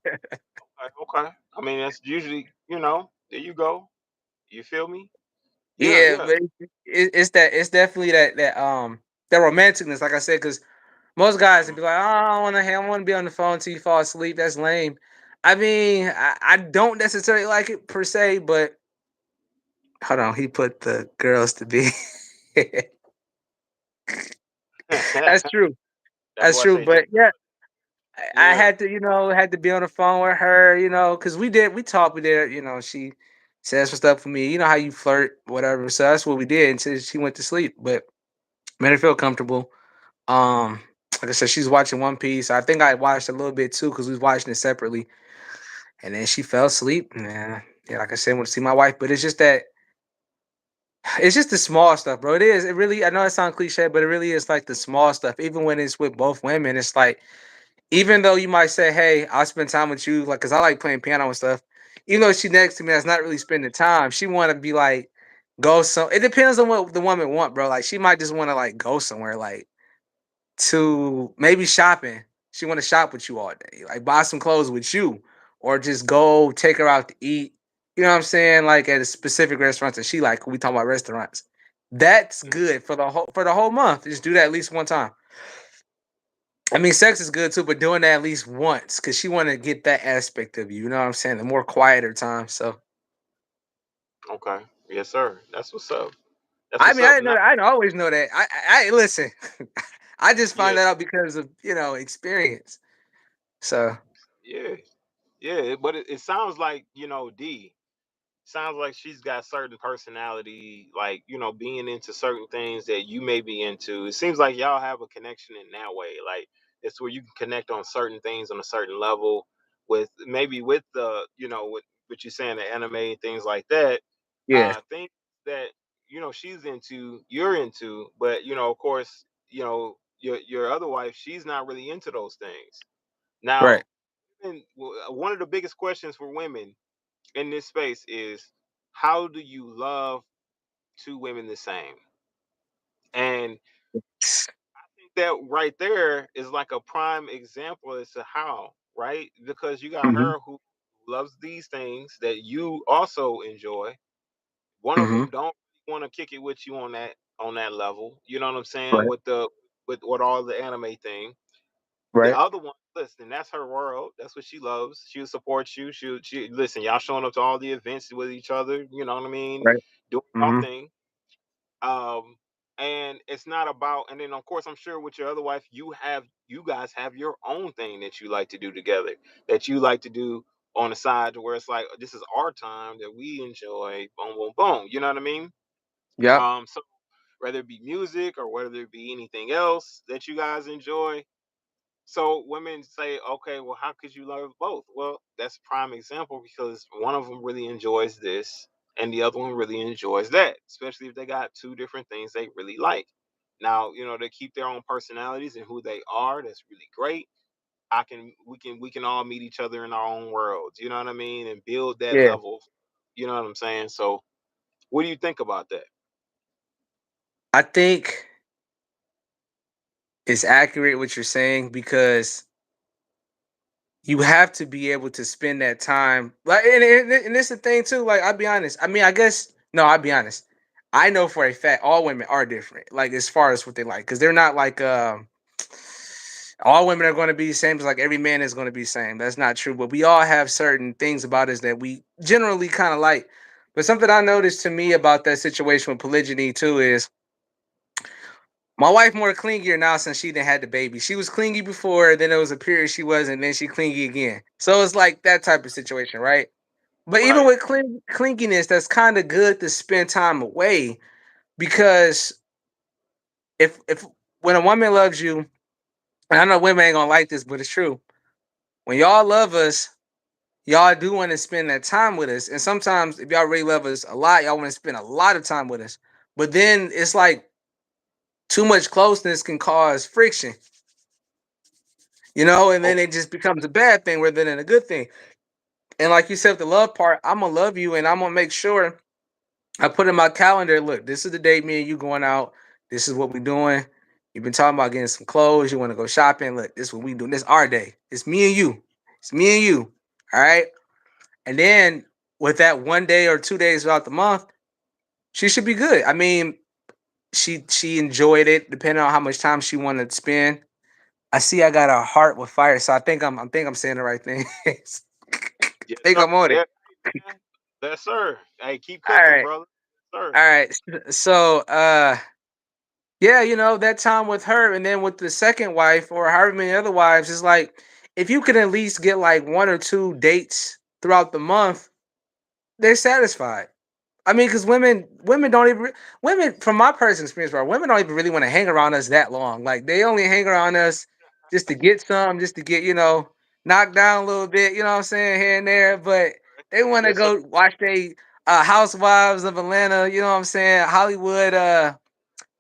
Okay. Okay. I mean, that's usually, there you go. You feel me? Yeah. yeah. Yeah. But it's that it's definitely that romanticness, like I said, because most guys would Mhm. be like, oh, I don't want to be on the phone until you fall asleep. That's lame. I mean, I don't necessarily like it per se, but hold on, he put the girls to be. That's true. That That's boy true. say, But yeah, I yeah. had to, had to be on the phone with her, because we talked, she said some stuff for me, you know how you flirt, whatever. So that's what we did until she went to sleep. But made her feel comfortable. Um, like I said, she's watching One Piece. I think I watched a little bit too because we was watching it separately. And then she fell asleep. And yeah, like I said, went to see my wife. But it's just the small stuff, bro. It is. It really. I know it sounds cliche, but it really is like the small stuff. Even when it's with both women, it's like even though you might say, "Hey, I'll spend time with you," like, cause I like playing piano and stuff. Even though she next to me, that's not really spending time. She want to be like, go some. It depends on what the woman want, bro. Like, she might just want to like go somewhere, like to maybe shopping. She want to shop with you all day, like buy some clothes with you, or just go take her out to eat. You know what I'm saying? Like at a specific restaurant that she like. We talk about restaurants. That's good for the whole month. Just do that at least one time. I mean, sex is good too, but doing that at least once because she want to get that aspect of you. You know what I'm saying? The more quieter time. So, Okay. Yes, sir. That's what's up. That's I what's mean, I up. didn't know Now, that. I didn't always know that. I listen. I just yeah. find that out because of experience. So, Yeah. Yeah. But it sounds like, D. Sounds like she's got certain personality, like, being into certain things that you may be into. It seems like y'all have a connection in that way. Like, it's where you can connect on certain things on a certain level with maybe with the, with what you're saying, the anime, things like that. yeah, Things that, she's into, you're into, but, of course, your other wife, she's not really into those things. right. Now, one of the biggest questions for women in this space is, how do you love two women the same? And I think that right there is like a prime example as to how, right? Because you got Mm-hmm. her who loves these things that you also enjoy. One of Mm-hmm. them don't want to kick it with you on that level. You know what I'm saying? Right. With all the anime thing. The Right. other one, listen, that's her world. That's what she loves. She'll support you. She listen. Y'all showing up to all the events with each other. You know what I mean? Right. Doing y'all Mm-hmm. thing. Um, And it's not about, and then of course I'm sure with your other wife you guys have your own thing that you like to do together, that you like to do on the side, to where it's like, this is our time that we enjoy, boom boom boom, you know what I mean? Yep. So whether it be music or whether it be anything else that you guys enjoy. So women say, okay, well, how could you love both? Well, that's a prime example, because one of them really enjoys this and the other one really enjoys that, especially if they got two different things they really like. Now, they keep their own personalities and who they are. That's really great. We can all meet each other in our own worlds, you know what I mean? And build that Yeah. level. You know what I'm saying? So what do you think about that? I think it's accurate what you're saying, because you have to be able to spend that time. Like, and it's the thing too. Like, I'll be honest. I mean, I guess no. I'll be honest. I know for a fact all women are different. Like, as far as what they like, because they're not like all women are going to be the same. As like every man is going to be the same. That's not true. But we all have certain things about us that we generally kind of like. But something I noticed to me about that situation with polygyny too is my wife more clingier now since she didn't had the baby. She was clingy before, then there was a period she wasn't, then she clingy again. So it's like that type of situation, right? But even Right. with clinginess, that's kind of good to spend time away, because if when a woman loves you, and I know women ain't gonna like this, but it's true. When y'all love us, y'all do want to spend that time with us. And sometimes if y'all really love us a lot, y'all want to spend a lot of time with us. But then it's like too much closeness can cause friction, and Oh, then it just becomes a bad thing rather than a good thing. And like you said, the love part, I'm gonna love you, and I'm gonna make sure I put in my calendar. Look, this is the date me and you going out. This is what we doing. You've been talking about getting some clothes. You want to go shopping. Look, this is what we doing. This is our day. It's me and you. It's me and you. All right. And then with that 1 day or 2 days throughout the month, she should be good. I mean, she enjoyed it, depending on how much time she wanted to spend. I see I got a heart with fire, so I think I'm saying the right thing. I yes, think sir. I'm on it. Yeah, man. Yes, sir. Hey, keep All cooking, right. brother. Yes, sir. All right. So yeah, that time with her, and then with the second wife or however many other wives, is like if you could at least get like 1 or 2 dates throughout the month, they're satisfied. I mean, because women don't even women, from my personal experience, bro, women don't even really want to hang around us that long. Like, they only hang around us just to get some, just to get knocked down a little bit. You know what I'm saying, here and there. But they want to Yes, sir. go watch they Housewives of Atlanta. You know what I'm saying, Hollywood,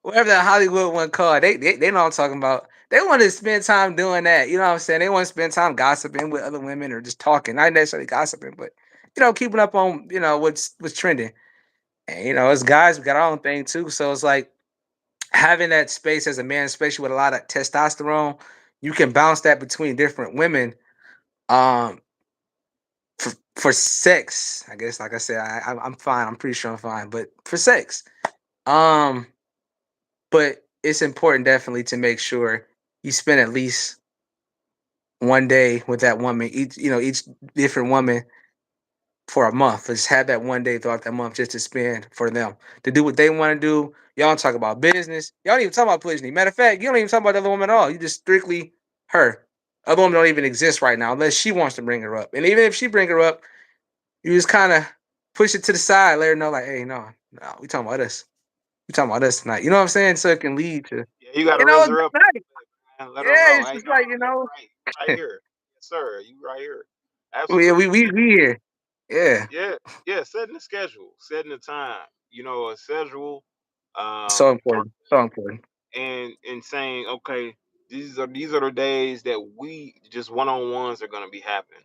whatever that Hollywood one called. They know what I'm talking about. They want to spend time doing that. You know what I'm saying? They want to spend time gossiping with other women or just talking, not necessarily gossiping, but keeping up on what's trending. And as guys, we got our own thing too. So it's like having that space as a man, especially with a lot of testosterone, you can bounce that between different women. Um, for sex, I guess, like I said, I'm fine. I'm pretty sure I'm fine. But for sex, um, but it's important definitely to make sure you spend at least 1 day with that woman, each different woman for a month. Let's have that 1 day throughout that month just to spend for them to do what they want to do. Y'all don't talk about business. Y'all don't even talk about polygyny. Matter of fact, you don't even talk about the other woman at all. You just strictly her. Other women don't even exist right now unless she wants to bring her up. And even if she bring her up, you just kind of push it to the side, let her know like, hey, no, we talking about us. We talking about us tonight. You know what I'm saying? So it can lead to, Yeah, you got to a raise good her up, night. and let her Yeah, know. it's Hey, just no, like, you right, you right here. Yes, sir. You right here. we Absolutely. we here. Yeah, Yeah, yeah. Setting the schedule, setting the time. A schedule. so For important. So important. and saying, okay, these are the days that we just one on ones are gonna be happening.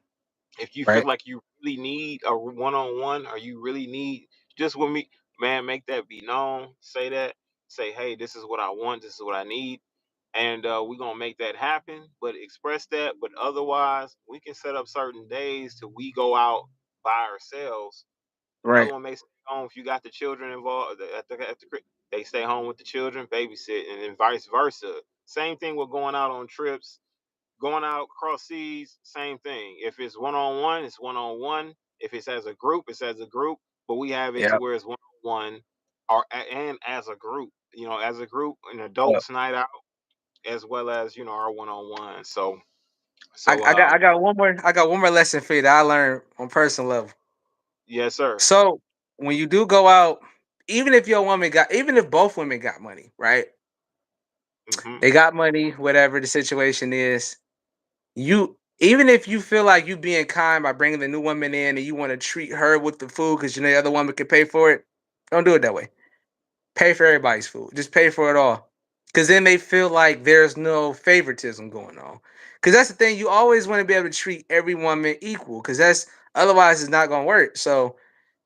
If you feel Right. like you really need a one on one, or you really need just with me, man, make that be known. Say that. Say, hey, this is what I want. This is what I need, and we're gonna make that happen. But express that. But otherwise, we can set up certain days till we go out by ourselves. The other Right. one may stay home if you got the children involved they stay home with the children, babysit, and then vice versa. Same thing with going out on trips, going out across seas, same thing. If it's one on one, it's one on one. If it's as a group, it's as a group. But we have it to Yeah. where it's one on one. and as a group, as a group, an Well, adults night out, as well as our one-on-one. So I got one more. I got one more lesson for you that I learned on personal level. yes, sir. So when you do go out, even if both women got money, right? Hmm. They got money, whatever the situation is. You even if you feel like you being kind by bringing the new woman in and you want to treat her with the food because you know the other woman can pay for it, don't do it that way. Pay for everybody's food. Just pay for it all. Because then they feel like there's no favoritism going on. Because that's the thing. You always want to be able to treat every woman equal. Because that's otherwise it's not going to work. So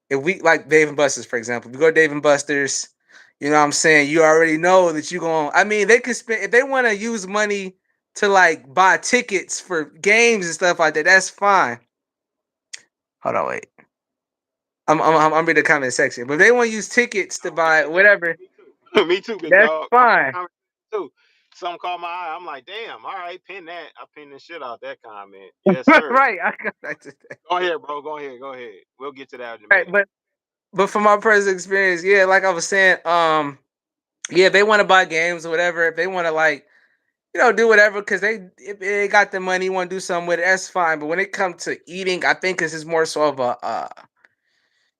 if we like Dave and Buster's, for example, if we go to Dave and Buster's, you know what I'm saying? You already know that you're going. I mean, they could spend if they want to use money to like buy tickets for games and stuff like that. That's fine. Hold on, wait. I'm reading the comment section. But if they want to use tickets to Oh, buy yeah, whatever, me too. Me too, big that's dog. fine. Too. Something caught my eye. I'm like, damn. All right, pin that. I pinned the shit out that comment. Yes, sir. Right. I got back to that. Go ahead, bro. Go ahead. Go ahead. We'll get to that in a Right, minute. but from my personal experience, yeah, like I was saying, yeah, if they want to buy games or whatever, if they want to like, do whatever because if they got the money, want to do something with it, that's fine. But when it comes to eating, I think this is more so of a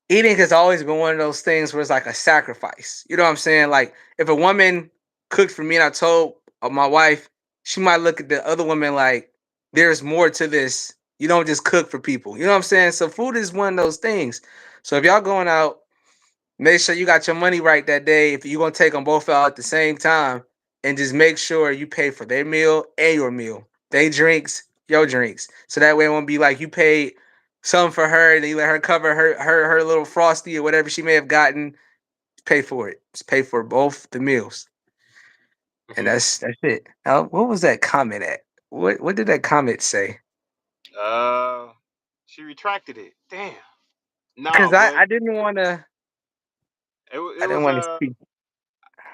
eating has always been one of those things where it's like a sacrifice. You know what I'm saying? Like if a woman cooked for me and I told my wife, she might look at the other woman like there's more to this. You don't just cook for people. You know what I'm saying? So food is one of those things. So if y'all going out, make sure you got your money right that day. If you're gonna take them both out at the same time, and just make sure you pay for their meal and your meal. They drinks, your drinks. So that way it won't be like you paid something for her and then you let her cover her little frosty or whatever she may have gotten. Pay for it. Just pay for both the meals. And Hmm. that's it. Now, what was that comment at? What did that comment say? Uh, she retracted it. Damn. Because No, but I didn't want to. it I didn't was want to speak.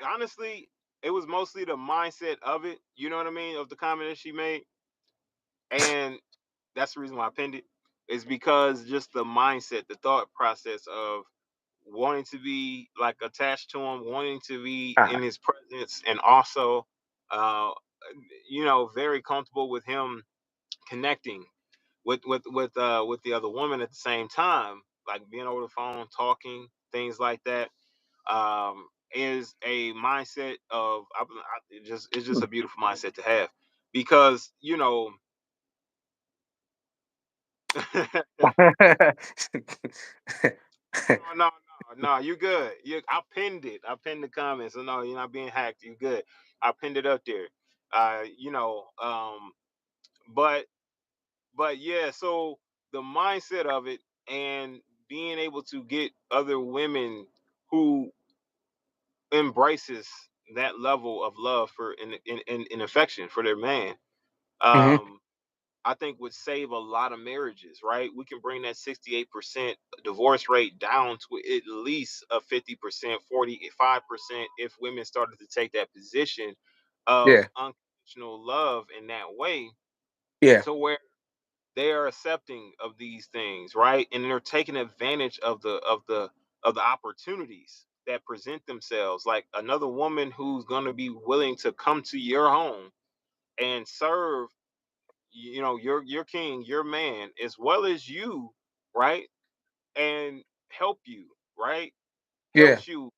honestly, it was mostly the mindset of it. You know what I mean? Of the comment that she made, and that's the reason why I pinned it. Is because just the mindset, the thought process of wanting to be like attached to him, wanting to be in Ah, his presence, and also, uh, very comfortable with him connecting with the other woman at the same time, like being over the phone, talking, things like that. Is a mindset of it's just a beautiful mindset to have because no, no, you good. I pinned it. I pinned the comments. So no, you're not being hacked. You good. I pinned it up there. Uh, you know, um, but yeah. So the mindset of it and being able to get other women who embraces that level of love for and affection for their man. hmm Um, I think would save a lot of marriages, right? We can bring that 68% divorce rate down to at least a 50%, 45% if women started to take that position of Yeah, unconditional love in that way, yeah, to where they are accepting of these things, right? And they're taking advantage of the opportunities that present themselves. Like another woman who's going to be willing to come to your home and serve your king, your man, as well as you, right? And help you, right? yeah, Helps you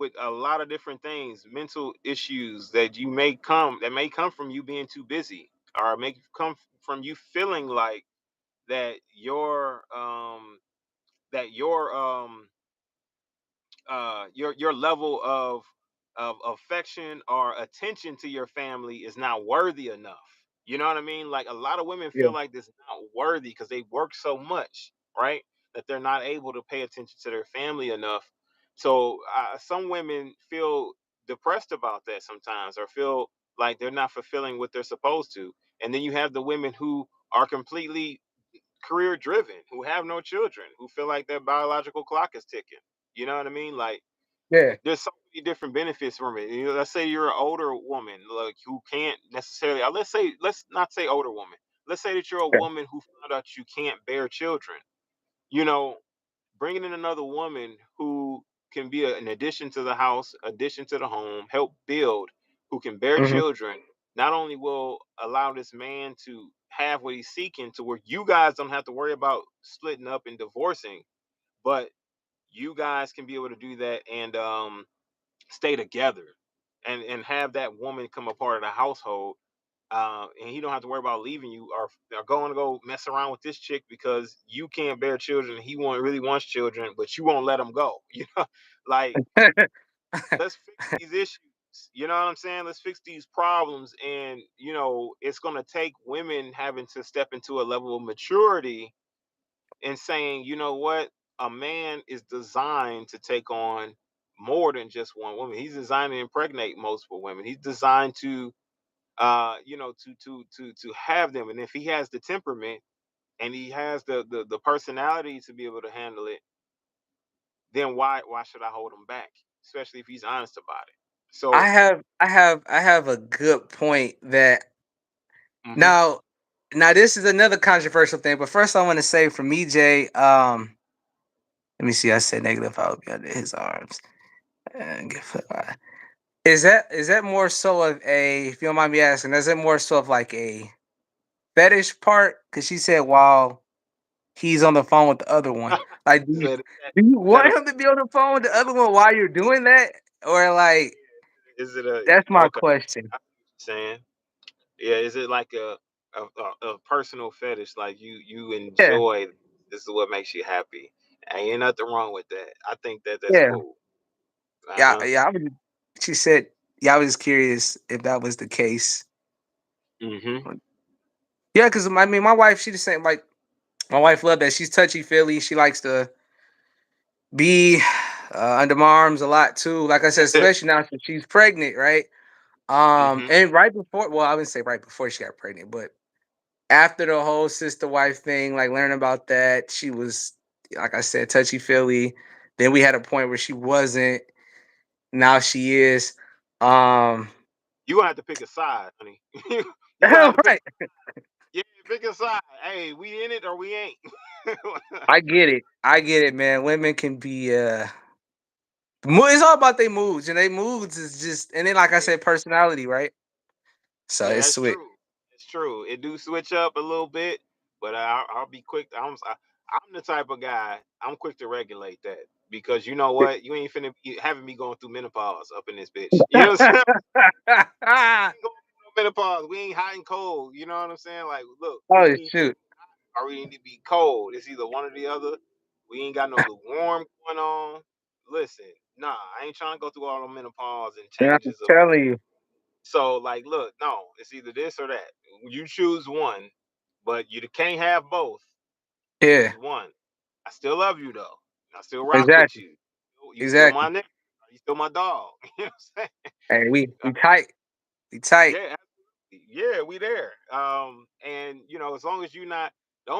with a lot of different things, mental issues that may come from you being too busy, or may come from you feeling like that your level of affection or attention to your family is not worthy enough. You know what I mean? Like a lot of women yeah, feel like this not worthy because they work so much, right? That they're not able to pay attention to their family enough. So some women feel depressed about that sometimes, or feel like they're not fulfilling what they're supposed to. And then you have the women who are completely career driven, who have no children, who feel like their biological clock is ticking. You know what I mean? Like yeah. there's so many different benefits from it. Let's say you're an older woman, like who can't necessarily. Let's not say older woman. Let's say that you're a Okay. woman who found out you can't bear children. You know, bringing in another woman who can be an addition to the house, addition to the home, help build, who can bear Hmm. children, not only will allow this man to have what he's seeking to where you guys don't have to worry about splitting up and divorcing, but you guys can be able to do that and stay together and have that woman come a part of the household, and he don't have to worry about leaving you or going to go mess around with this chick because you can't bear children. He really wants children, but you won't let him go. Like, let's fix these issues. You know what I'm saying? Let's fix these problems, and it's gonna take women having to step into a level of maturity and saying, you know what, a man is designed to take on more than just one woman. He's designed to impregnate multiple women. He's designed to to have them, and if he has the temperament and he has the personality to be able to handle it, then why should I hold him back, especially if he's honest about it? I So have I have I have a good point that hmm now now this is another controversial thing, but first I want to say for me, Jay, let me see, I said negative, I would be under his arms. Is that more so of a, if you don't mind me asking, is it more so of like a fetish part? Because she said while he's on the phone with the other one. Like, said do you that want him to be on the phone with the other one while you're doing that? Or like, is it a that's my okay? question. I see what you're saying, yeah. Is it like a personal fetish, like you Yeah, enjoy, this is what makes you happy? Ain't nothing wrong with that. I think that that's yeah, cool. yeah, Uh-huh. yeah. She said, yeah, I was just curious if that was the case. hmm Yeah, because I mean, my wife, she the same. Like, my wife loved that. She's touchy feely. She likes to be under my arms a lot too. Like I said, especially now since she's pregnant, right? hmm And right before, well, I wouldn't say right before she got pregnant, but after the whole sister wife thing, like learning about that, she was, like I said, touchy feely. Then we had a point where she wasn't. Now she is. Um, You gonna have to pick a side, honey. You gonna have to pick. right. Yeah, pick a side. Hey, we in it or we ain't. I get it. I get it, man. Women can be it's all about their moods, and their moods is just, and then like I Yeah, said, personality, right? So yeah, it's that's sweet. true. It's true. It do switch up a little bit, but I'll be quick. I'm the type of guy. I'm quick to regulate that because you know what? You ain't finna be having me going through menopause up in this bitch. You know what I'm saying? Ain't going through no menopause. We ain't hot and cold. You know what I'm saying? Like, look, we Oh need to shoot. or we need to be cold. It's either one or the other. We ain't got no lukewarm going on. Listen, nah, I ain't trying to go through all the menopause and And I'm changes of. telling you. So, like, look, no, it's either this or that. You choose one, but you can't have both. Yeah, Choose one. I still love you though. I still rock with exactly. you. You still my Exactly. nigga. You still my dog. You know what I'm saying? Hey, we tight. We tight. Yeah, yeah, we there. And as long as you not the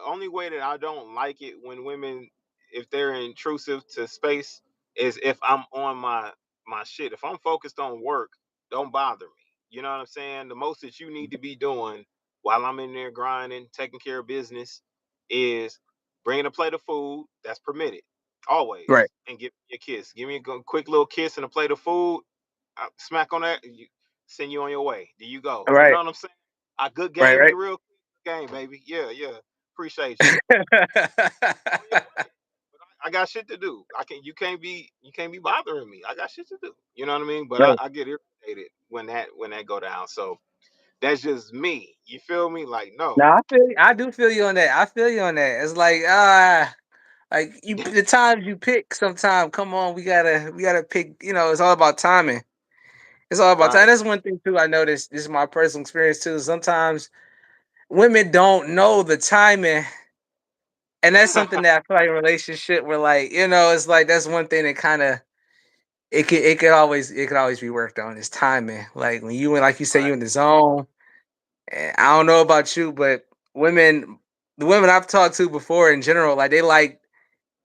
only way that I don't like it when women, if they're intrusive to space, is if I'm on my shit. If I'm focused on work, don't bother me. You know what I'm saying? The most that you need to be doing while I'm in there grinding, taking care of business, is bringing a plate of food. That's permitted, Right. always, and give me a kiss. Give me a quick little kiss and a plate of food. Smack on that. Send you on your way. There you go. You know Right. what I'm saying? I good Right. game you real quick game, baby. Yeah, yeah. Appreciate you. On your Right. way. But I got shit to do. You can't be bothering me. I got shit to do. You know what I mean? But I get irritated when that go down. So that's just me. You feel me? Like, No, no. I feel you. I do feel you on that. I feel you on that. It's like you, the times you pick. Sometimes, come on, we gotta pick. It's all about timing. It's all about time. Right. That's one thing too. I noticed. This is my personal experience too. Sometimes women don't know the timing, and that's something that I feel like in a relationship where, like, it's like that's one thing that kind of it could always be worked on is timing. Like when like you said, Right. you in the zone. And I don't know about you, but women, the women I've talked to before in general, like they like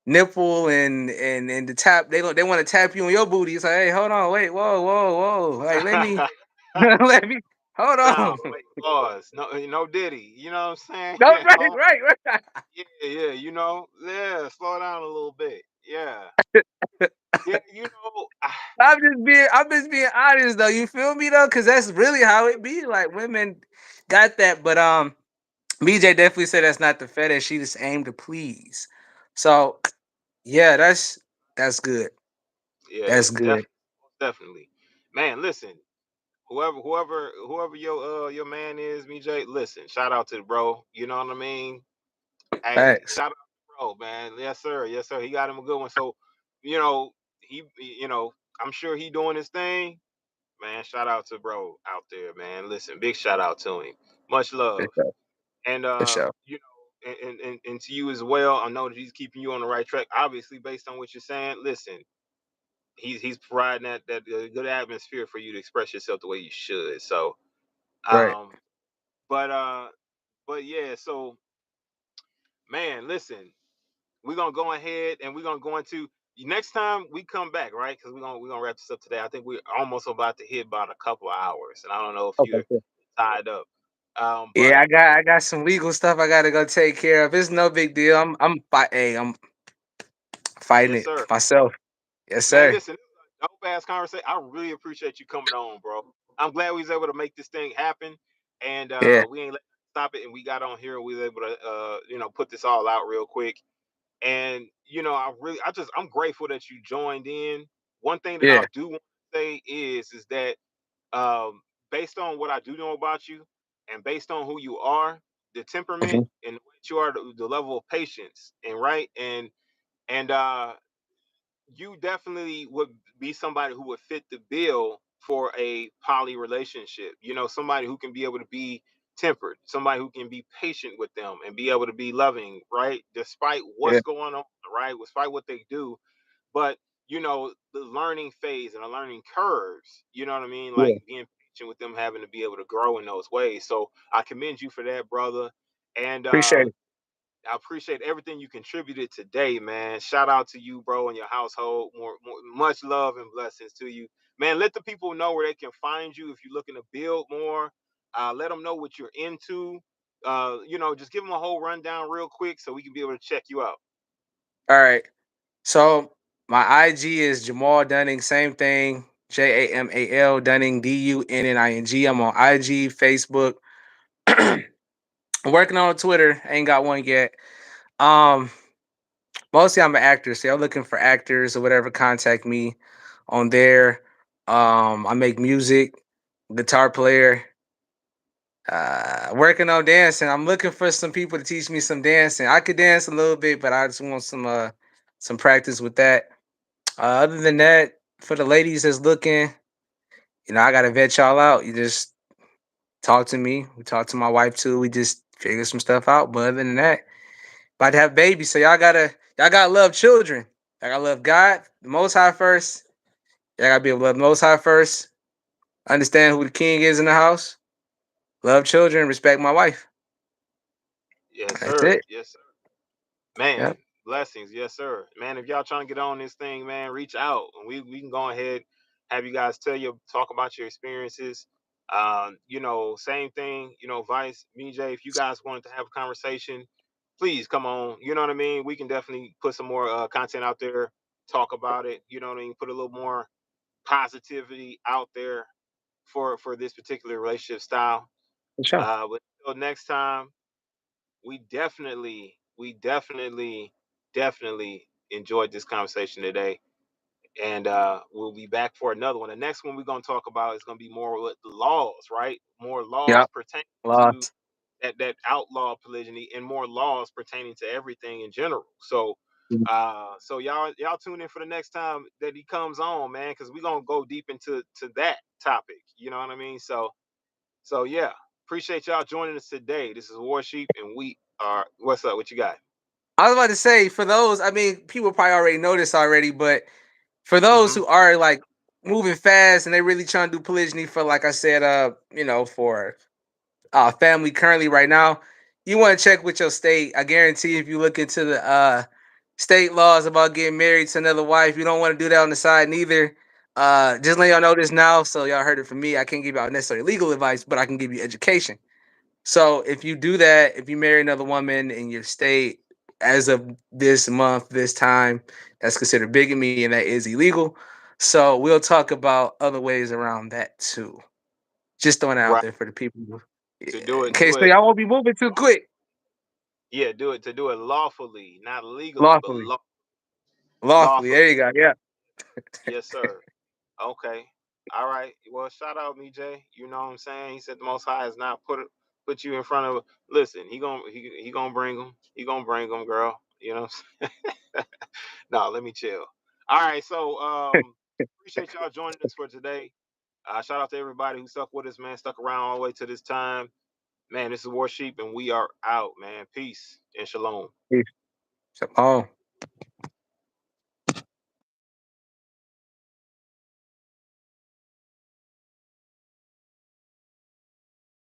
nipple and the tap. They want to tap you on your booty. It's like, hey, hold on, wait, whoa, whoa, whoa. Like let me let me hold Down. on. Wait, pause. No, no Diddy. You know what I'm No, saying? right, Hold on. right, right. Yeah, yeah. Yeah. Slow down a little bit. Yeah. Yeah, you know, I'm just being honest though. You feel me though? Because that's really how it be. Like women got that, but BJ definitely said that's not the fetish. She just aimed to please. So yeah, that's good. yeah, That's good. definitely. Man, listen, whoever your man is, BJ, listen, shout out to the bro. You know what I mean? Hey, Thanks. shout out to bro, man. Yes, sir. Yes, sir. He got him a good one. So, you know, you know, I'm sure he doing his thing. Man, shout out to bro out there, man. Listen, big shout out to him. Much For love. sure. And For sure. you know, and to you as well. I know that he's keeping you on the right track. Obviously, based on what you're saying, listen, he's providing that good atmosphere for you to express yourself the way you should. So, Right. um, but but yeah. So, man, listen, we're gonna go ahead and we're gonna go into next time we come back, right? Because we're gonna wrap this up today. I think we're almost about to hit about a couple of hours, and I don't know if Okay. you're Cool. tied up. Yeah, But I got some legal stuff I gotta go take care of. It's no big deal. I'm fighting yes, it sir. myself. Yes, Man, sir. listen, this is a dope ass conversation. I really appreciate you coming on, bro. I'm glad we was able to make this thing happen, and Yeah. we ain't let stop it. And we got on here, and we was able to, put this all out real quick. And I'm grateful that you joined in. One thing that I Yeah. do want to say is that um, based on what I do know about you, and based on who you are, the temperament Hmm. and what you are, the level of patience, and right, and you definitely would be somebody who would fit the bill for a poly relationship. You know, somebody who can be able to be tempered, somebody who can be patient with them and be able to be loving, right? Despite Yeah. what's going on, right? Despite what they do. But, the learning phase and the learning curves, you know what I mean? Yeah. Like being patient with them, having to be able to grow in those ways. So I commend you for that, brother. And Appreciate it. I appreciate everything you contributed today, man. Shout out to you, bro, and your household. Much love and blessings to you, man. Let the people know where they can find you if you're looking to build more. Let them know what you're into. Just give them a whole rundown real quick so we can be able to check you out. All right. So my IG is Jamal Dunning. Same thing. Jamal Dunning Dunning. I'm on IG, Facebook. I'm working on Twitter. Ain't got one yet. Um, Mostly I'm an actor, so y'all looking for actors or whatever, contact me on there. I make music, guitar player, working on dancing. I'm looking for some people to teach me some dancing. I could dance a little bit, but I just want some practice with that. Other than that, for the ladies that's looking, I gotta vet y'all out. You just talk to me. We talk to my wife too. We just figure some stuff out. But other than that, about to have babies, so y'all gotta love children. Y'all gotta love God, the Most High first. Y'all gotta be able to love the Most High first. Understand who the King is in the house. Love children. Respect my wife. Yes, That's sir. it. Yes, sir. Man, Yep. blessings. Yes, sir. Man, if y'all trying to get on this thing, man, reach out and we can go ahead, have you guys talk about your experiences. Same thing, Vice, BJ, if you guys wanted to have a conversation, please come on. You know what I mean? We can definitely put some more content out there, talk about it, you know what I mean? Put a little more positivity out there for this particular relationship style. For sure. But until next time, we definitely enjoyed this conversation today, and we'll be back for another one. The next one we're going to talk about is going to be more with the laws, right? More laws Yep. pertaining to Lost. that outlaw polygyny, and more laws pertaining to everything in general. So y'all tune in for the next time that he comes on, man, because we're gonna go deep into that topic, you know what I mean? So yeah, appreciate y'all joining us today. This is Warsheep, and we are. What's up? What you got? I was about to say, for those, I mean, people probably already know this already, but for those Mm-hmm. who are like moving fast and they really trying to do polygyny for, like I said, for family currently right now, you want to check with your state. I guarantee if you look into the state laws about getting married to another wife, you don't want to do that on the side neither. Just let y'all know this now, so y'all heard it from me. I can't give y'all necessarily legal advice, but I can give you education. So if you do that, if you marry another woman in your state, as of this month, this time, that's considered bigamy and that is illegal. So we'll talk about other ways around that too. Just throwing it out Right. there for the people. To do it, Okay, so y'all won't be moving too quick. Yeah, to do it lawfully, not legally, but Lawfully. lawfully. Lawfully. There you go. Yeah. Yes, sir. Okay. All right. Well, shout out me, Jay. You know what I'm saying? He said the Most High has not put you in front of. Listen, he gonna bring them. He gonna bring them, girl. You know. What I'm saying? No, let me chill. All right. So appreciate y'all joining us for today. Shout out to everybody who stuck with us, man. Stuck around all the way to this time. Man, this is Warsheep, and we are out, man. Peace and shalom. Peace. Shalom.